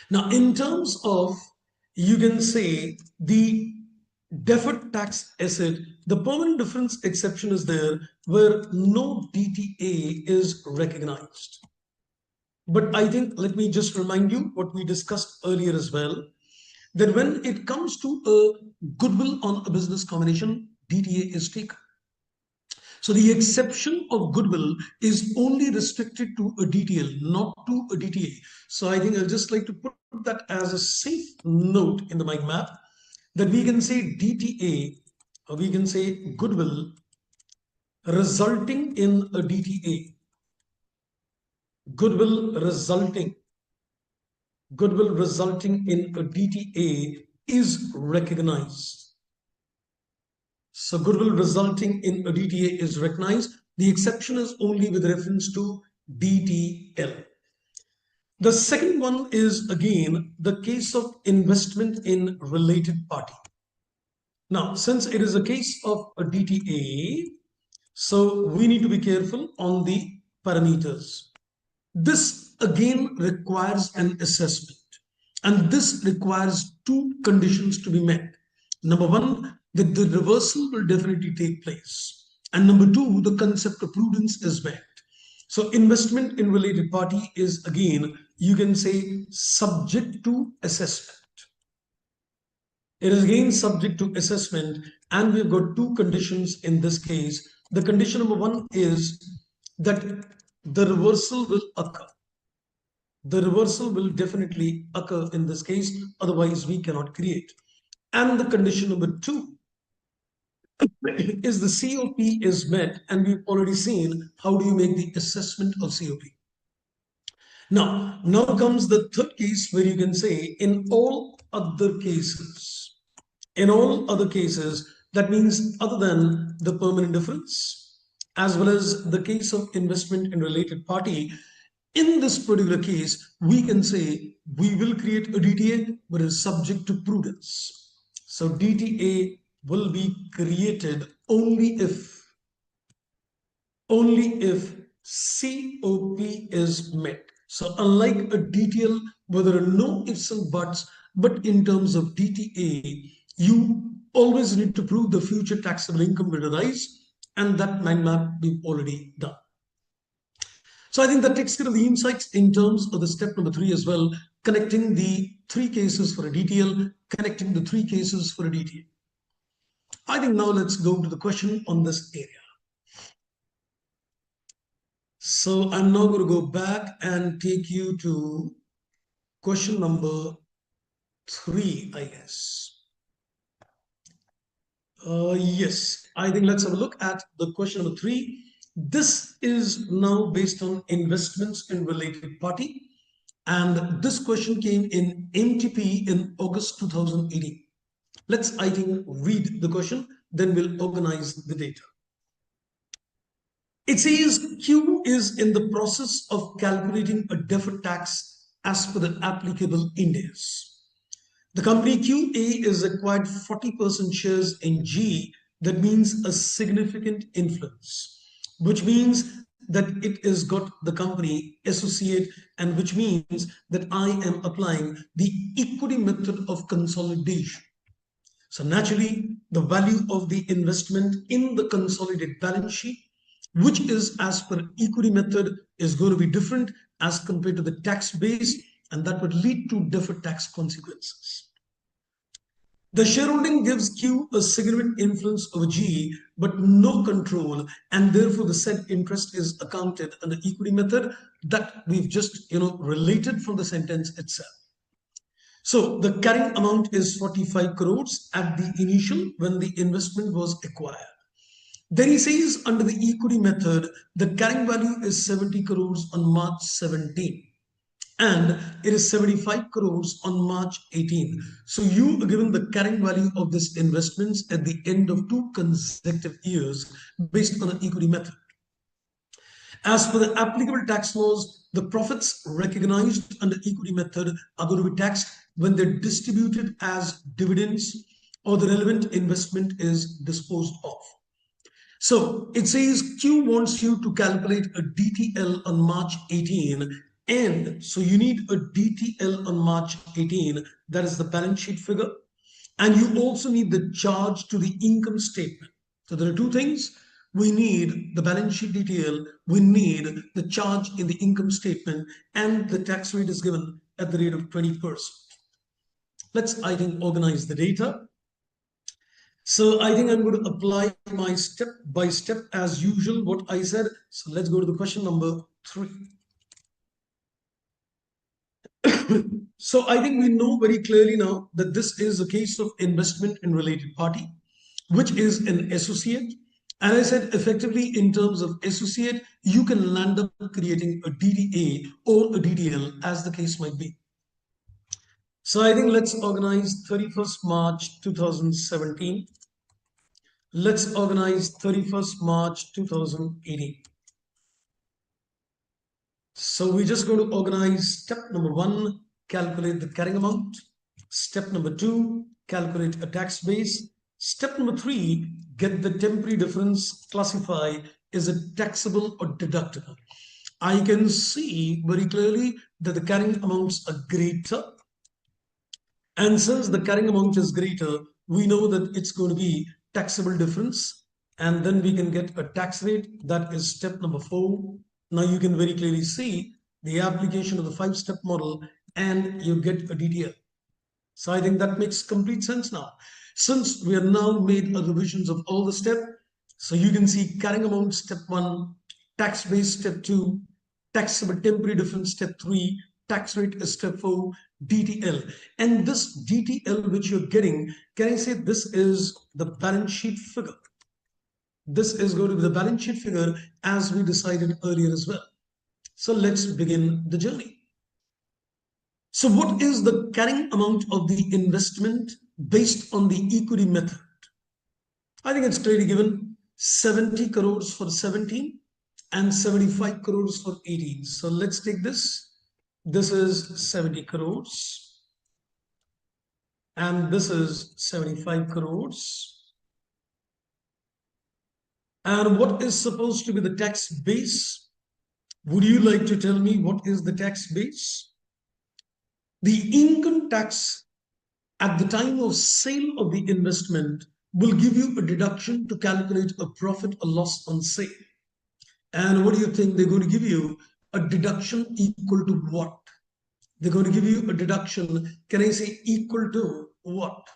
Now, in terms of, you can say, the deferred tax asset, the permanent difference exception is there where no DTA is recognized. But I think, let me just remind you what we discussed earlier as well, that when it comes to a goodwill on a business combination, DTA is taken. So the exception of goodwill is only restricted to a DTL, not to a DTA. So I think I'll just like to put that as a safe note in the mind map, that we can say DTA, or we can say goodwill resulting in a DTA. Goodwill resulting in a DTA is recognized. So goodwill resulting in a DTA is recognized. The exception is only with reference to DTL. The second one is again the case of investment in related party. Now, since it is a case of a DTA, so we need to be careful on the parameters. This again requires an assessment, and this requires 2 conditions to be met. Number 1, that the reversal will definitely take place, and number 2, the concept of prudence is met. So investment in related party is again, you can say, subject to assessment. It is again subject to assessment, and we've got two conditions in this case. The condition number one is that the reversal will occur. The reversal will definitely occur in this case, otherwise we cannot create. And the condition number two is the COP is met, and we've already seen how do you make the assessment of COP. Now comes the third case where you can say in all other cases, that means other than the permanent difference, as well as the case of investment in related party, in this particular case, we can say we will create a DTA, but it is subject to prudence. So DTA will be created only if COP is met. So unlike a DTL where there are no ifs and buts, but in terms of DTA, you always need to prove the future taxable income will arise, and that mind map we've already done. So I think that takes care of the insights in terms of the step number 3 as well, connecting the 3 cases for a DTL, connecting the 3 cases for a DTA. I think now let's go to the question on this area. So I'm now going to go back and take you to question number 3, I guess. Yes, I think let's have a look at the question number 3. This is now based on investments in related party. And this question came in MTP in August 2018. Let's, I think, read the question, then we'll organize the data. It says Q is in the process of calculating a deferred tax as per the applicable Ind AS. The company QA is acquired 40% shares in G. That means a significant influence, which means that it has got the company associate, and which means that I am applying the equity method of consolidation. So naturally, the value of the investment in the consolidated balance sheet, which is as per equity method, is going to be different as compared to the tax base, and that would lead to deferred tax consequences. The shareholding gives Q a significant influence over G, but no control, and therefore the said interest is accounted under equity method that we've just related from the sentence itself. So the carrying amount is 45 crores at the initial when the investment was acquired. Then he says under the equity method, the carrying value is 70 crores on March 17. And it is 75 crores on March 18. So you are given the carrying value of this investments at the end of 2 consecutive years based on an equity method. As per the applicable tax laws, the profits recognized under equity method are going to be taxed when they're distributed as dividends or the relevant investment is disposed of. So it says Q wants you to calculate a DTL on March 18, and so you need a DTL on March 18, that is the balance sheet figure, and you also need the charge to the income statement. So there are two things. We need the balance sheet detail, we need the charge in the income statement, and the tax rate is given at the rate of 20%. Let's, I think, organize the data. So I think I'm going to apply my step by step as usual what I said. So let's go to the question number 3. So I think we know very clearly now that this is a case of investment in related party, which is an associate. And I said effectively in terms of associate, you can land up creating a DDA or a DDL as the case might be. So I think let's organize 31st March 2017. Let's organize 31st March 2018. So we're just going to organize step number 1, calculate the carrying amount. Step number 2, calculate a tax base. Step number 3, get the temporary difference, classify is it taxable or deductible. I can see very clearly that the carrying amounts are greater. And since the carrying amount is greater, we know that it's going to be taxable difference. And then we can get a tax rate. That is step number 4. Now you can very clearly see the application of the 5-step model and you get a DTL. So I think that makes complete sense now. Since we have now made a revisions of all the steps, so you can see carrying amount step 1, tax base step 2, taxable temporary difference step 3, tax rate is step 4, DTL. And this DTL which you're getting, can I say this is the balance sheet figure? This is going to be the balance sheet figure as we decided earlier as well. So let's begin the journey. So what is the carrying amount of the investment based on the equity method? I think it's clearly given 70 crores for 17 and 75 crores for 18. So let's take this. This is 70 crores and this is 75 crores. And what is supposed to be the tax base? Would you like to tell me what is the tax base? The income tax at the time of sale of the investment will give you a deduction to calculate a profit or loss on sale. And what do you think they're going to give you? A deduction equal to what? They're going to give you a deduction, can I say equal to what?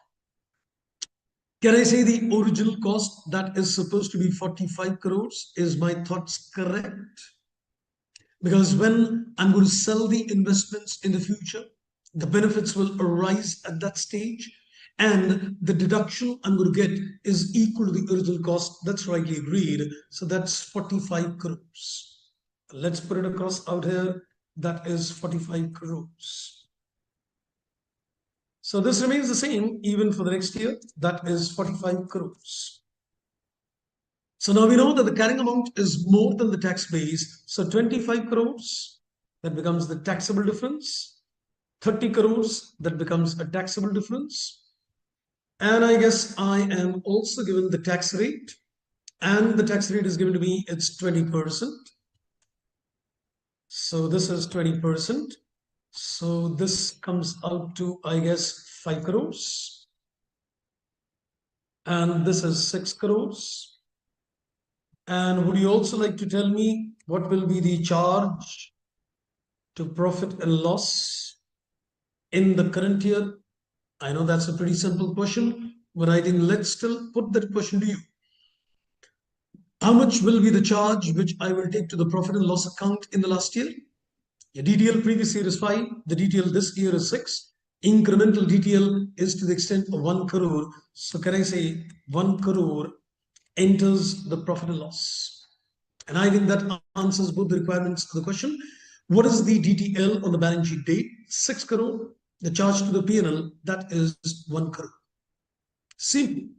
Can I say the original cost that is supposed to be 45 crores? Is my thoughts correct? Because when I'm going to sell the investments in the future, the benefits will arise at that stage, and the deduction I'm going to get is equal to the original cost. That's rightly agreed. So that's 45 crores. Let's put it across out here. That is 45 crores. So this remains the same even for the next year. That is 45 crores. So now we know that the carrying amount is more than the tax base. So 25 crores, that becomes the taxable difference. 30 crores, that becomes a taxable difference. And I guess I am also given the tax rate. And the tax rate is given to me, it's 20%. So this is 20%. So this comes out to, I guess, 5 crores. And this is 6 crores. And would you also like to tell me what will be the charge to profit and loss in the current year? I know that's a pretty simple question, but I think let's still put that question to you. How much will be the charge which I will take to the profit and loss account in the last year? The DTL previous year is 5, the DTL this year is 6. Incremental DTL is to the extent of 1 crore. So can I say 1 crore enters the profit and loss? And I think that answers both the requirements of the question. What is the DTL on the balance sheet date? 6 crore. The charge to the P&L, that is 1 crore. Simple.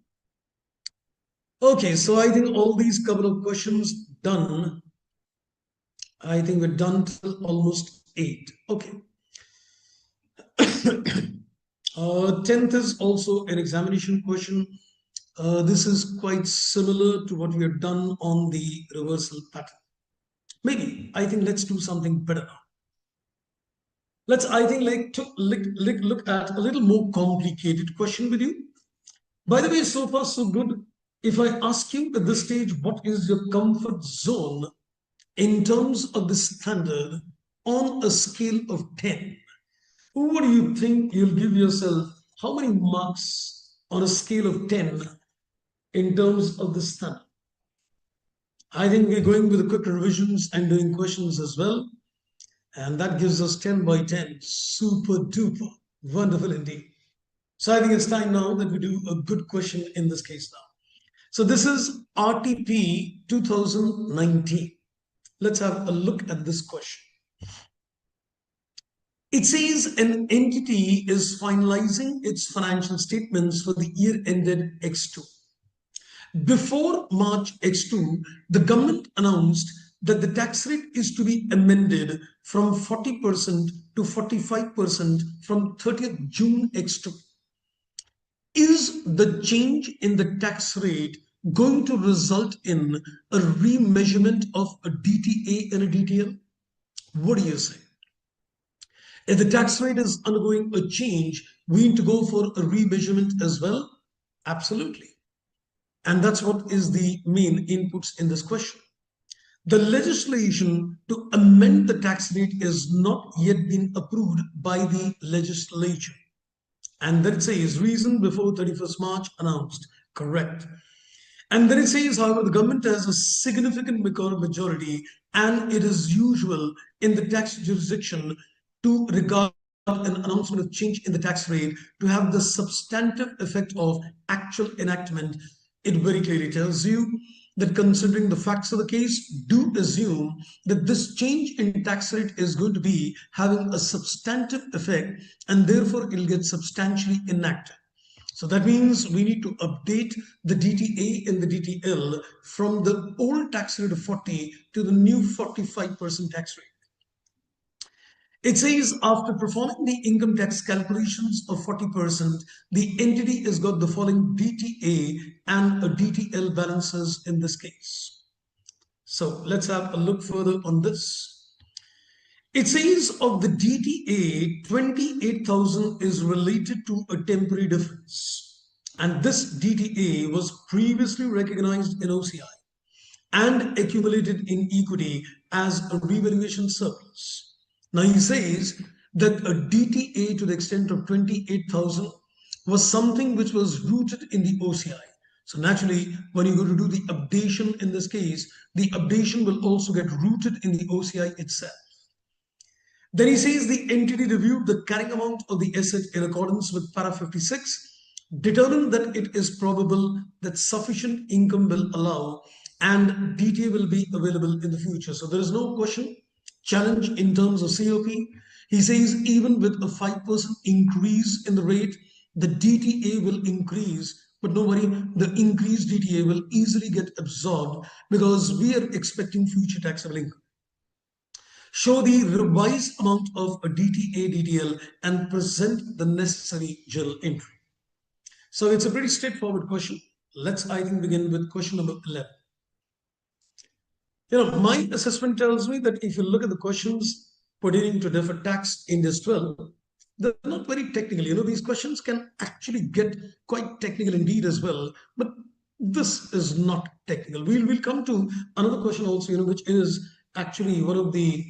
Okay, so I think all these couple of questions done. I think we're done till almost 8. Okay. 10th is also an examination question. This is quite similar to what we have done on the reversal pattern. Maybe, I think let's do something better now. Let's, I think, look at a little more complicated question with you. By the way, so far so good. If I ask you at this stage, what is your comfort zone in terms of the standard on a scale of 10? What do you think you'll give yourself? How many marks on a scale of 10 in terms of the standard? I think we're going with the quick revisions and doing questions as well. And that gives us 10 by 10. Super duper. Wonderful indeed. So I think it's time now that we do a good question in this case now. So this is RTP 2019. Let's have a look at this question. It says an entity is finalizing its financial statements for the year ended X2. Before March X2, the government announced that the tax rate is to be amended from 40% to 45% from 30th June X2. Is the change in the tax rate going to result in a remeasurement of a DTA and a DTL? What do you say? If the tax rate is undergoing a change, we need to go for a remeasurement as well? Absolutely. And that's what is the main inputs in this question. The legislation to amend the tax rate is not yet been approved by the legislature. And then it says reason before 31st March announced. Correct. And then it says, however, the government has a significant majority, and it is usual in the tax jurisdiction to regard an announcement of change in the tax rate to have the substantive effect of actual enactment. It very clearly tells you that considering the facts of the case, do assume that this change in tax rate is going to be having a substantive effect, and therefore it'll get substantially enacted. So that means we need to update the DTA and the DTL from the old tax rate of 40 to the new 45% tax rate. It says after performing the income tax calculations of 40%, the entity has got the following DTA and a DTL balances in this case. So let's have a look further on this. It says of the DTA, 28,000 is related to a temporary difference. And this DTA was previously recognized in OCI and accumulated in equity as a revaluation surplus. Now he says that a DTA to the extent of 28,000 was something which was rooted in the OCI. So naturally, when you go to do the updation in this case, the updation will also get rooted in the OCI itself. Then he says the entity reviewed the carrying amount of the asset in accordance with para 56, determined that it is probable that sufficient income will allow and DTA will be available in the future. So there is no question, challenge in terms of COP. He says even with a 5% increase in the rate, the DTA will increase, but don't worry, the increased DTA will easily get absorbed because we are expecting future taxable income. Show the revised amount of a DTA DTL and present the necessary journal entry. So it's a pretty straightforward question. Let's, I think, begin with question number 11. My assessment tells me that if you look at the questions pertaining to deferred tax in this 12, they're not very technical. These questions can actually get quite technical indeed as well, but this is not technical. We'll come to another question also, which is actually one of the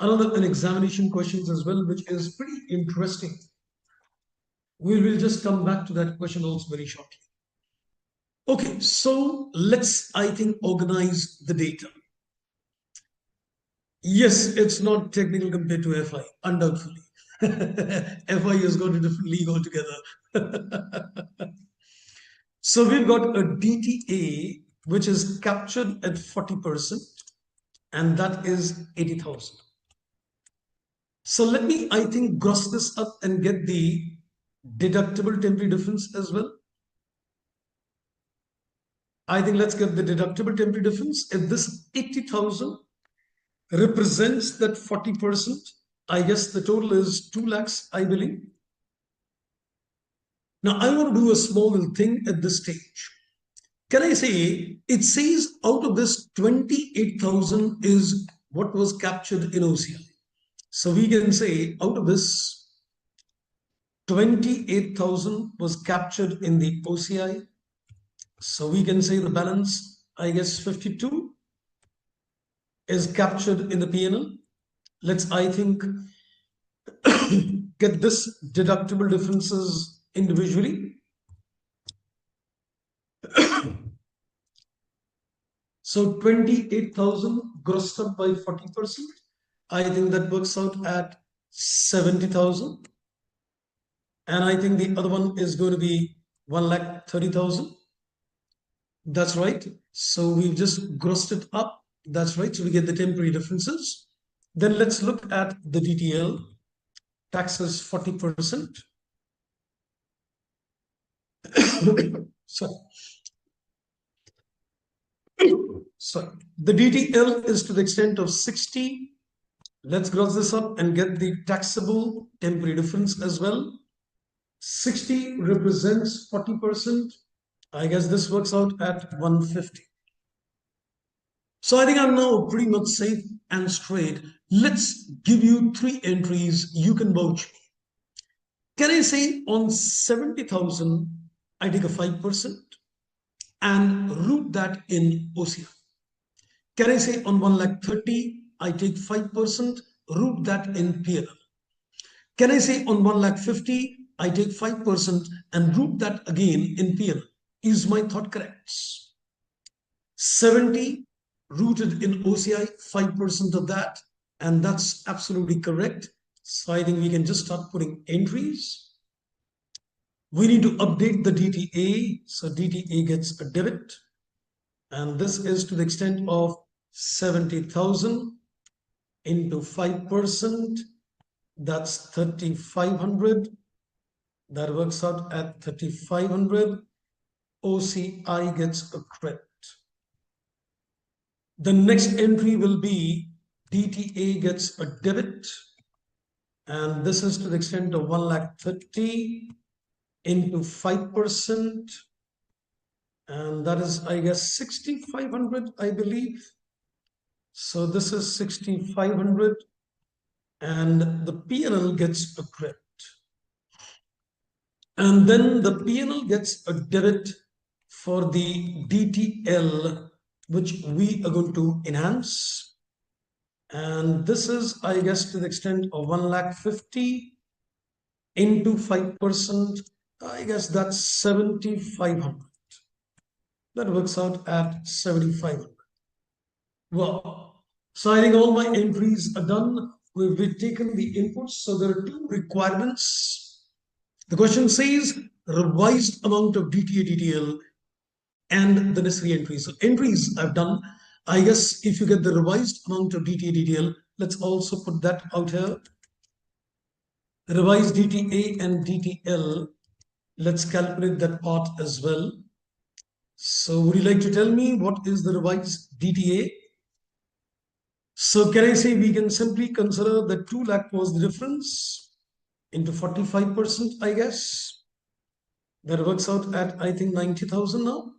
an examination questions as well, which is pretty interesting. We will just come back to that question also very shortly. Okay, so let's, I think, organize the data. Yes, it's not technical compared to FI, undoubtedly. FI has got a different league altogether. So we've got a DTA, which is captured at 40%, and that is 80,000. So let me, I think, gross this up and get the deductible temporary difference as well. I think let's get the deductible temporary difference. If this 80,000 represents that 40%, I guess the total is 2 lakhs, I believe. Now I want to do a small little thing at this stage. Can I say, it says out of this 28,000 is what was captured in OCI. So we can say out of this 28,000 was captured in the OCI. So we can say the balance, I guess 52 is captured in the P&L. Let's, I think, get this deductible differences individually. So 28,000 grossed up by 40%. I think that works out at 70,000. And I think the other one is going to be 1,30,000. That's right. So we've just grossed it up. That's right. So we get the temporary differences. Then let's look at the DTL. Taxes 40%. Sorry. Sorry. The DTL is to the extent of 60. Let's gross this up and get the taxable temporary difference as well. 60 represents 40%. I guess this works out at 150. So I think I'm now pretty much safe and straight. Let's give you 3 entries. You can vouch me. Can I say on 70,000, I take a 5% and root that in OCI? Can I say on 1,30,000, I take 5%, root that in P&L? Can I say on 1,50,000, I take 5% and root that again in P&L. Is my thought correct? 70 rooted in OCI, 5% of that, and that's absolutely correct. So I think we can just start putting entries. We need to update the DTA, so DTA gets a debit, and this is to the extent of 70,000 into 5%, that's 3,500. That works out at 3,500. OCI gets a credit. The next entry will be DTA gets a debit, and this is to the extent of 1,30,000 into 5%, and that is, I guess, 6,500, I believe. So this is 6,500, and the P&L gets a credit. And then the P&L gets a debit for the DTL, which we are going to enhance. And this is, I guess, to the extent of 1,50,000 into 5%. I guess that's 7,500. That works out at 7,500. Well, so I think all my entries are done. We've taken the inputs. So there are two requirements. The question says revised amount of DTA DTL and the necessary entries. So entries I've done. I guess if you get the revised amount of DTA DTL, let's also put that out here. Revised DTA and DTL. Let's calculate that part as well. So would you like to tell me what is the revised DTA? So can I say we can simply consider the 2 lakh was the difference into 45%, I guess. That works out at, I think, 90,000 now.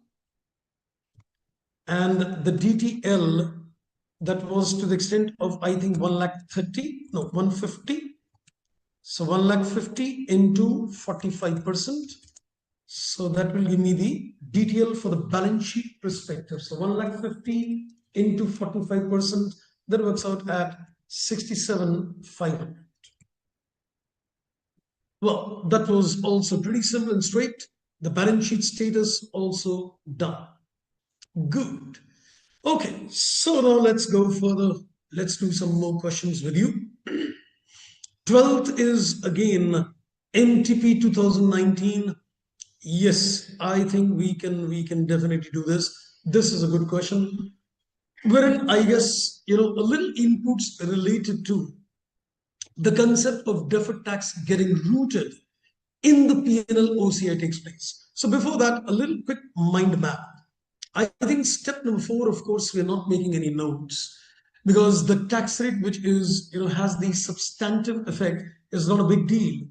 And the DTL, that was to the extent of, I think, 1,30,000, no, 150. So 1,50,000 into 45%. So that will give me the DTL for the balance sheet perspective. So 1,50,000 into 45%, that works out at 67,500. Well, that was also pretty simple and straight. The balance sheet status also done. Good. Okay, so now let's go further. Let's do some more questions with you. 12th is again MTP 2019. Yes, I think we can definitely do this. This is a good question. Wherein I guess a little inputs related to the concept of deferred tax getting rooted in the P&L OCI takes place. So before that, a little quick mind map. I think step number 4, of course, we're not making any notes because the tax rate, which is, has the substantive effect, is not a big deal.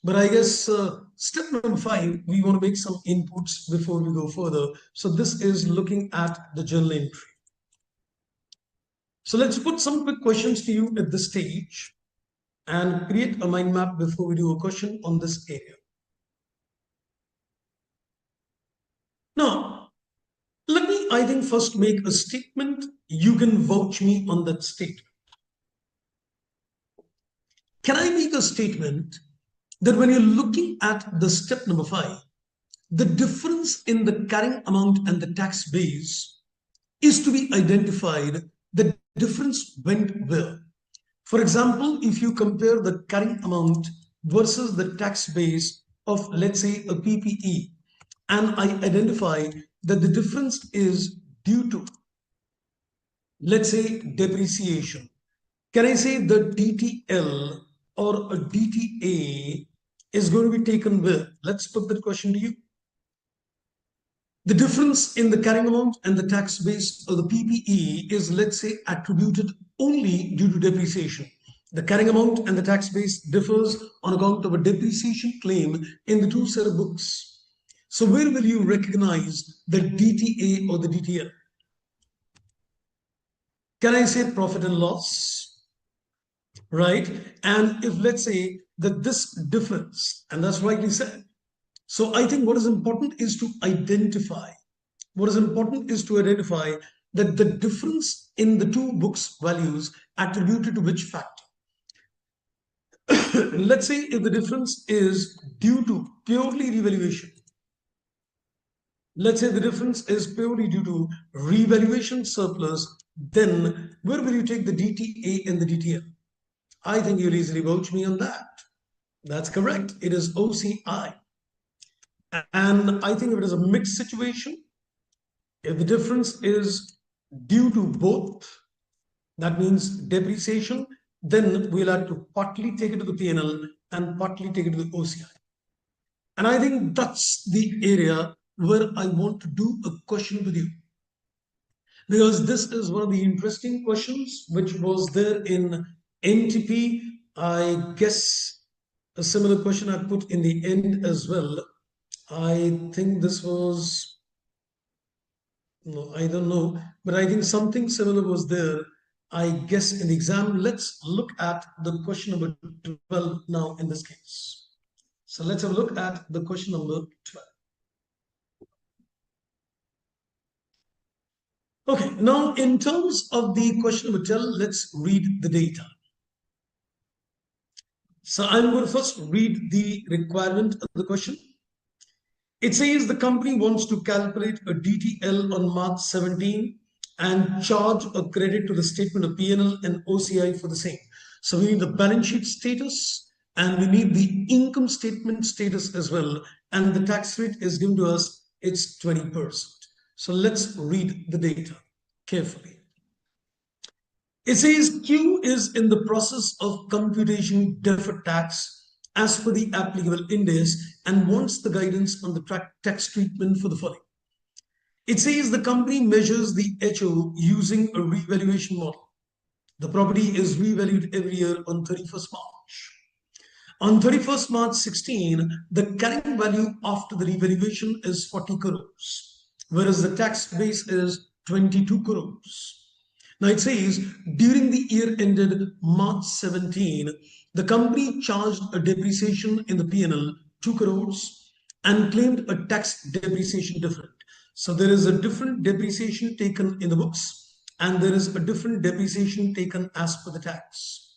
But I guess step number 5, we want to make some inputs before we go further. So this is looking at the journal entry. So let's put some quick questions to you at this stage and create a mind map before we do a question on this area. Now, let me, I think, first make a statement. You can vouch me on that statement. Can I make a statement that when you're looking at the step number 5, the difference in the carrying amount and the tax base is to be identified, the difference went where? For example, if you compare the carrying amount versus the tax base of, let's say, a PPE, and I identify that the difference is due to, let's say, depreciation. Can I say the DTL or a DTA is going to be taken with? Let's put that question to you. The difference in the carrying amount and the tax base of the PPE is, let's say, attributed only due to depreciation. The carrying amount and the tax base differs on account of a depreciation claim in the two set of books. So where will you recognize the DTA or the DTL? Can I say profit and loss? Right? And if let's say that this difference, and that's rightly said. So I think what is important is to identify. What is important is to identify that the difference in the two books values attributed to which factor. let's say if the difference is due to purely revaluation, let's say the difference is purely due to revaluation surplus, then where will you take the DTA and the DTL? I think you'll easily vouch me on that. That's correct. It is OCI. And I think if it is a mixed situation, if the difference is due to both, that means depreciation, then we'll have to partly take it to the P&L and partly take it to the OCI. And I think that's the area where I want to do a question with you. Because this is one of the interesting questions which was there in NTP. I guess a similar question I put in the end as well. I think this was, no, I don't know, but I think something similar was there, I guess, in the exam. Let's look at the question number 12 now in this case. So let's have a look at the question number 12. Okay, now in terms of the question number 12, let's read the data. So I'm going to first read the requirement of the question. It says the company wants to calculate a DTL on March 17 and charge a credit to the statement of P&L and OCI for the same. So we need the balance sheet status and we need the income statement status as well. And the tax rate is given to us, it's 20%. So let's read the data carefully. It says Q is in the process of computation deferred tax as per the applicable index and wants the guidance on the tax treatment for the following. It says the company measures the HO using a revaluation model. The property is revalued every year on 31st March. On 31st March 16, the carrying value after the revaluation is 40 crores, whereas the tax base is 22 crores. Now it says during the year ended March 17, the company charged a depreciation in the P&L 2 crores and claimed a tax depreciation different. So there is a different depreciation taken in the books and there is a different depreciation taken as per the tax.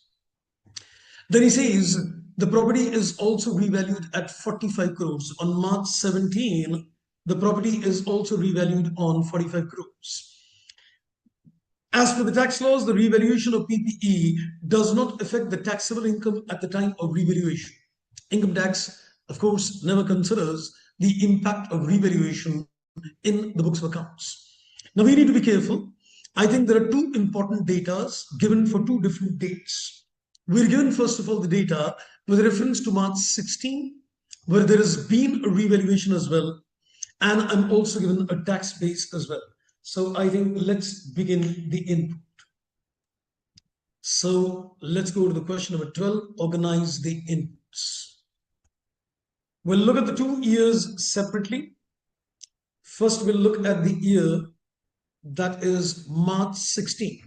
Then he says the property is also revalued at 45 crores. On March 17, the property is also revalued on 45 crores. As per the tax laws, the revaluation of PPE does not affect the taxable income at the time of revaluation. Income tax, of course, never considers the impact of revaluation in the books of accounts. Now we need to be careful. I think there are two important data given for two different dates. We're given, first of all, the data with reference to March 16, where there has been a revaluation as well. And I'm also given a tax base as well. So I think let's begin the input. So let's go to the question number 12, organize the inputs. We'll look at the 2 years separately. First, we'll look at the year that is March 16.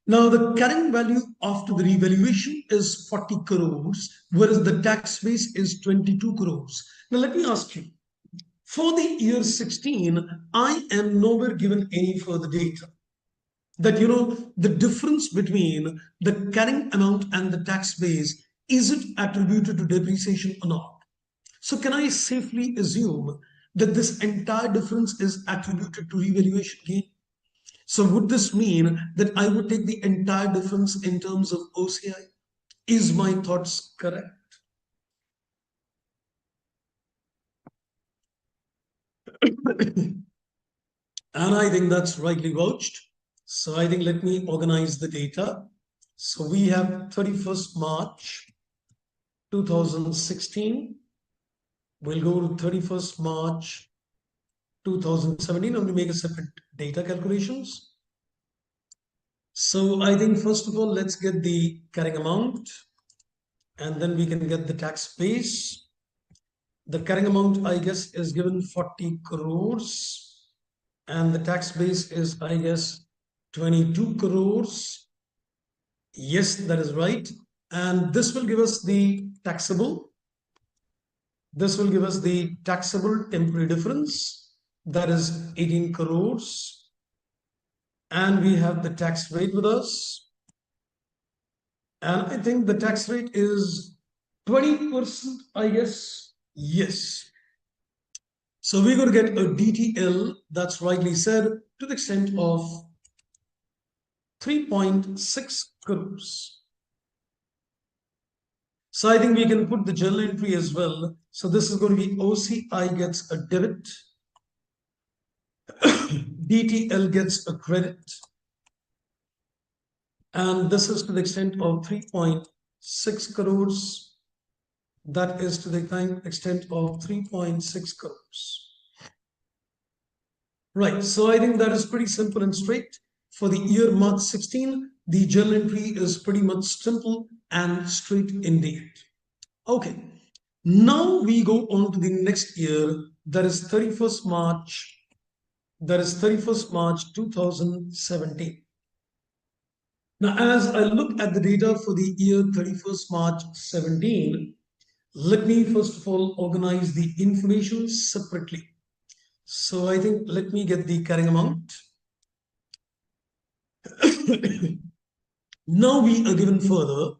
Now, the carrying value after the revaluation is 40 crores, whereas the tax base is 22 crores. Now, let me ask you, for the year 16, I am nowhere given any further data. That, the difference between the carrying amount and the tax base, is it attributed to depreciation or not? So can I safely assume that this entire difference is attributed to revaluation gain? So would this mean that I would take the entire difference in terms of OCI? Is my thoughts correct? And I think that's rightly vouched. So I think let me organize the data. So we have 31st March 2016. We'll go to 31st March 2017 and we make a separate data calculations. So I think first of all, let's get the carrying amount and then we can get the tax base. The carrying amount, I guess, is given 40 crores and the tax base is, I guess, 22 crores. Yes, that is right. And this will give us the taxable. This will give us the taxable temporary difference. That is 18 crores. And we have the tax rate with us. And I think the tax rate is 20%, I guess. Yes. So we're going to get a DTL, that's rightly said, to the extent of 3.6 crores. So I think we can put the journal entry as well. So this is going to be OCI gets a debit, DTL gets a credit, and this is to the extent of 3.6 crores. That is to the extent of 3.6 crores. Right, so I think that is pretty simple and straight. For the year March 16, the journal entry is pretty much simple and straight indeed. Okay, now we go on to the next year, that is 31st March, 2017. Now, as I look at the data for the year 31st March 17, let me first of all organize the information separately. So I think let me get the carrying amount. Now we are given further.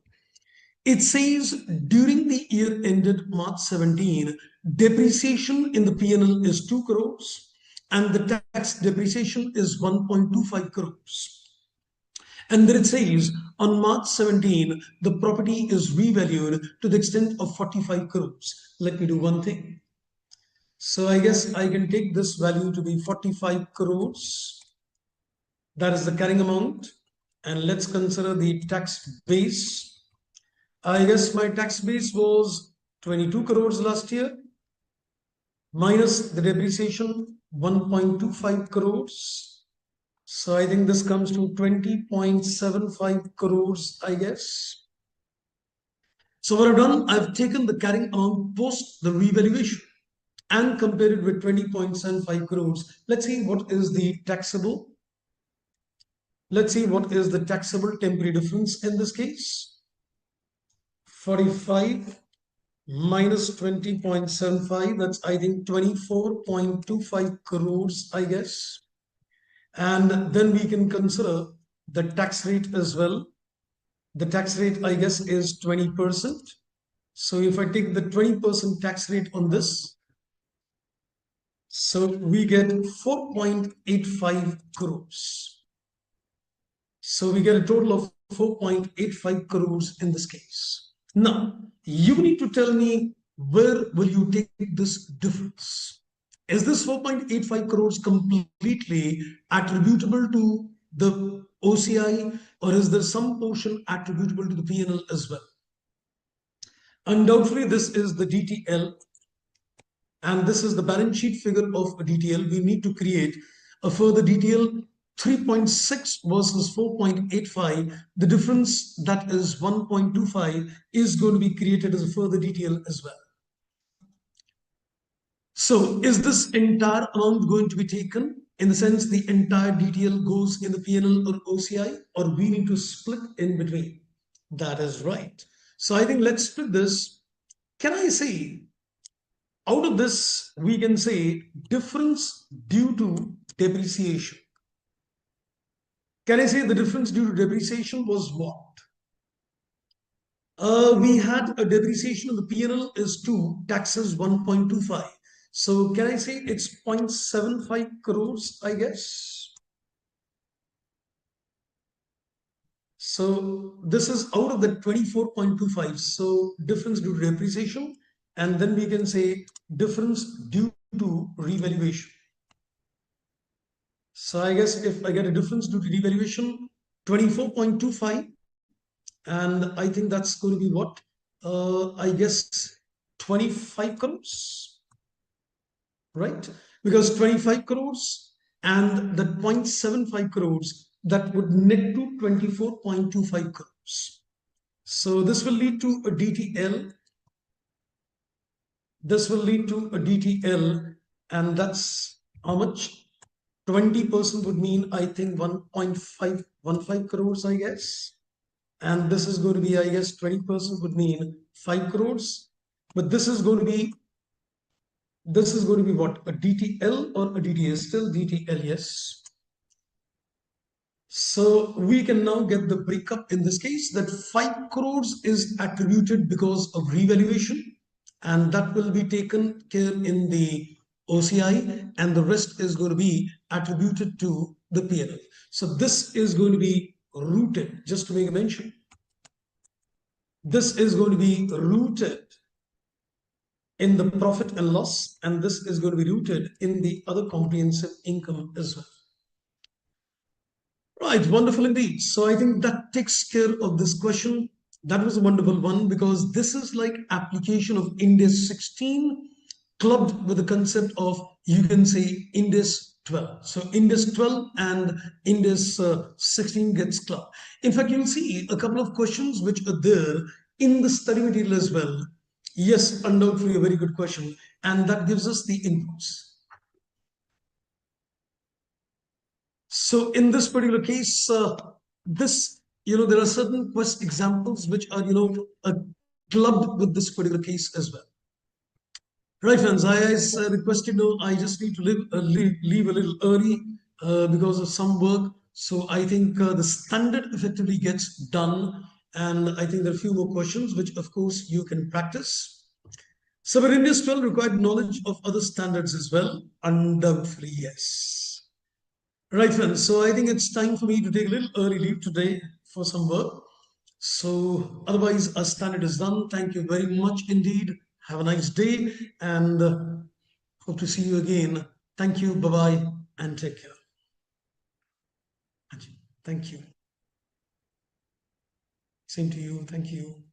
It says during the year ended March 17, depreciation in the P&L is 2 crores and the tax depreciation is 1.25 crores. And then it says on March 17, the property is revalued to the extent of 45 crores. Let me do one thing. So I guess I can take this value to be 45 crores. That is the carrying amount. And let's consider the tax base. I guess my tax base was 22 crores last year, minus the depreciation 1.25 crores. So I think this comes to 20.75 crores, I guess. So what I've done, I've taken the carrying amount post the revaluation and compared it with 20.75 crores. Let's see what is the taxable. Let's see what is the taxable temporary difference in this case. 45 minus 20.75, that's I think 24.25 crores, I guess. And then we can consider the tax rate as well. The tax rate, I guess, is 20%. So if I take the 20% tax rate on this, so we get 4.85 crores. So we get a total of 4.85 crores in this case. Now, you need to tell me where will you take this difference? Is this 4.85 crores completely attributable to the OCI, or is there some portion attributable to the P&L as well? Undoubtedly, this is the DTL, and this is the balance sheet figure of a DTL. We need to create a further DTL. 3.6 versus 4.85, the difference that is 1.25 is going to be created as a further DTL as well. So is this entire amount going to be taken, in the sense the entire DTL goes in the P&L or OCI, or we need to split in between? That is right. So I think let's split this. Can I say out of this, we can say difference due to depreciation? Can I say the difference due to depreciation was what? We had a depreciation of the P&L is 2, taxes 1.25. So can I say it's 0.75 crores, I guess? So this is out of the 24.25. So difference due to depreciation, and then we can say difference due to revaluation. So I guess if I get a difference due to revaluation, 24.25, and I think that's going to be what? I guess 25 crores, right? Because 25 crores and the 0.75 crores, that would net to 24.25 crores. So this will lead to a DTL. This will lead to a DTL, and that's how much? 20% would mean, I think, 1.515 crores, I guess. And this is going to be, I guess, 20% would mean 5 crores. But this is going to be what? A DTL or a DTA? Still DTL, yes. So we can now get the breakup in this case that 5 crores is attributed because of revaluation, and that will be taken care in the OCI, and the rest is going to be attributed to the P&L. So this is going to be rooted, just to make a mention, this is going to be rooted in the profit and loss, and this is going to be rooted in the other comprehensive income as well. Right, wonderful indeed. So I think that takes care of this question. That was a wonderful one because this is like application of Index 16 clubbed with the concept of, you can say, Index 12. So Index 12 and Index 16 gets clubbed. In fact, you'll see a couple of questions which are there in the study material as well. Yes, undoubtedly a very good question. And that gives us the inputs. So in this particular case, there are certain quest examples which are, clubbed with this particular case as well. Right, friends, as requested, no, I just need to leave a little early because of some work. So I think the standard effectively gets done. And I think there are a few more questions, which of course you can practice. So in India 12 required knowledge of other standards as well. Undoubtedly, yes. Right, friends. So I think it's time for me to take a little early leave today for some work. So otherwise, our standard is done. Thank you very much indeed. Have a nice day and hope to see you again. Thank you. Bye-bye and take care. Thank you. Same to you. Thank you.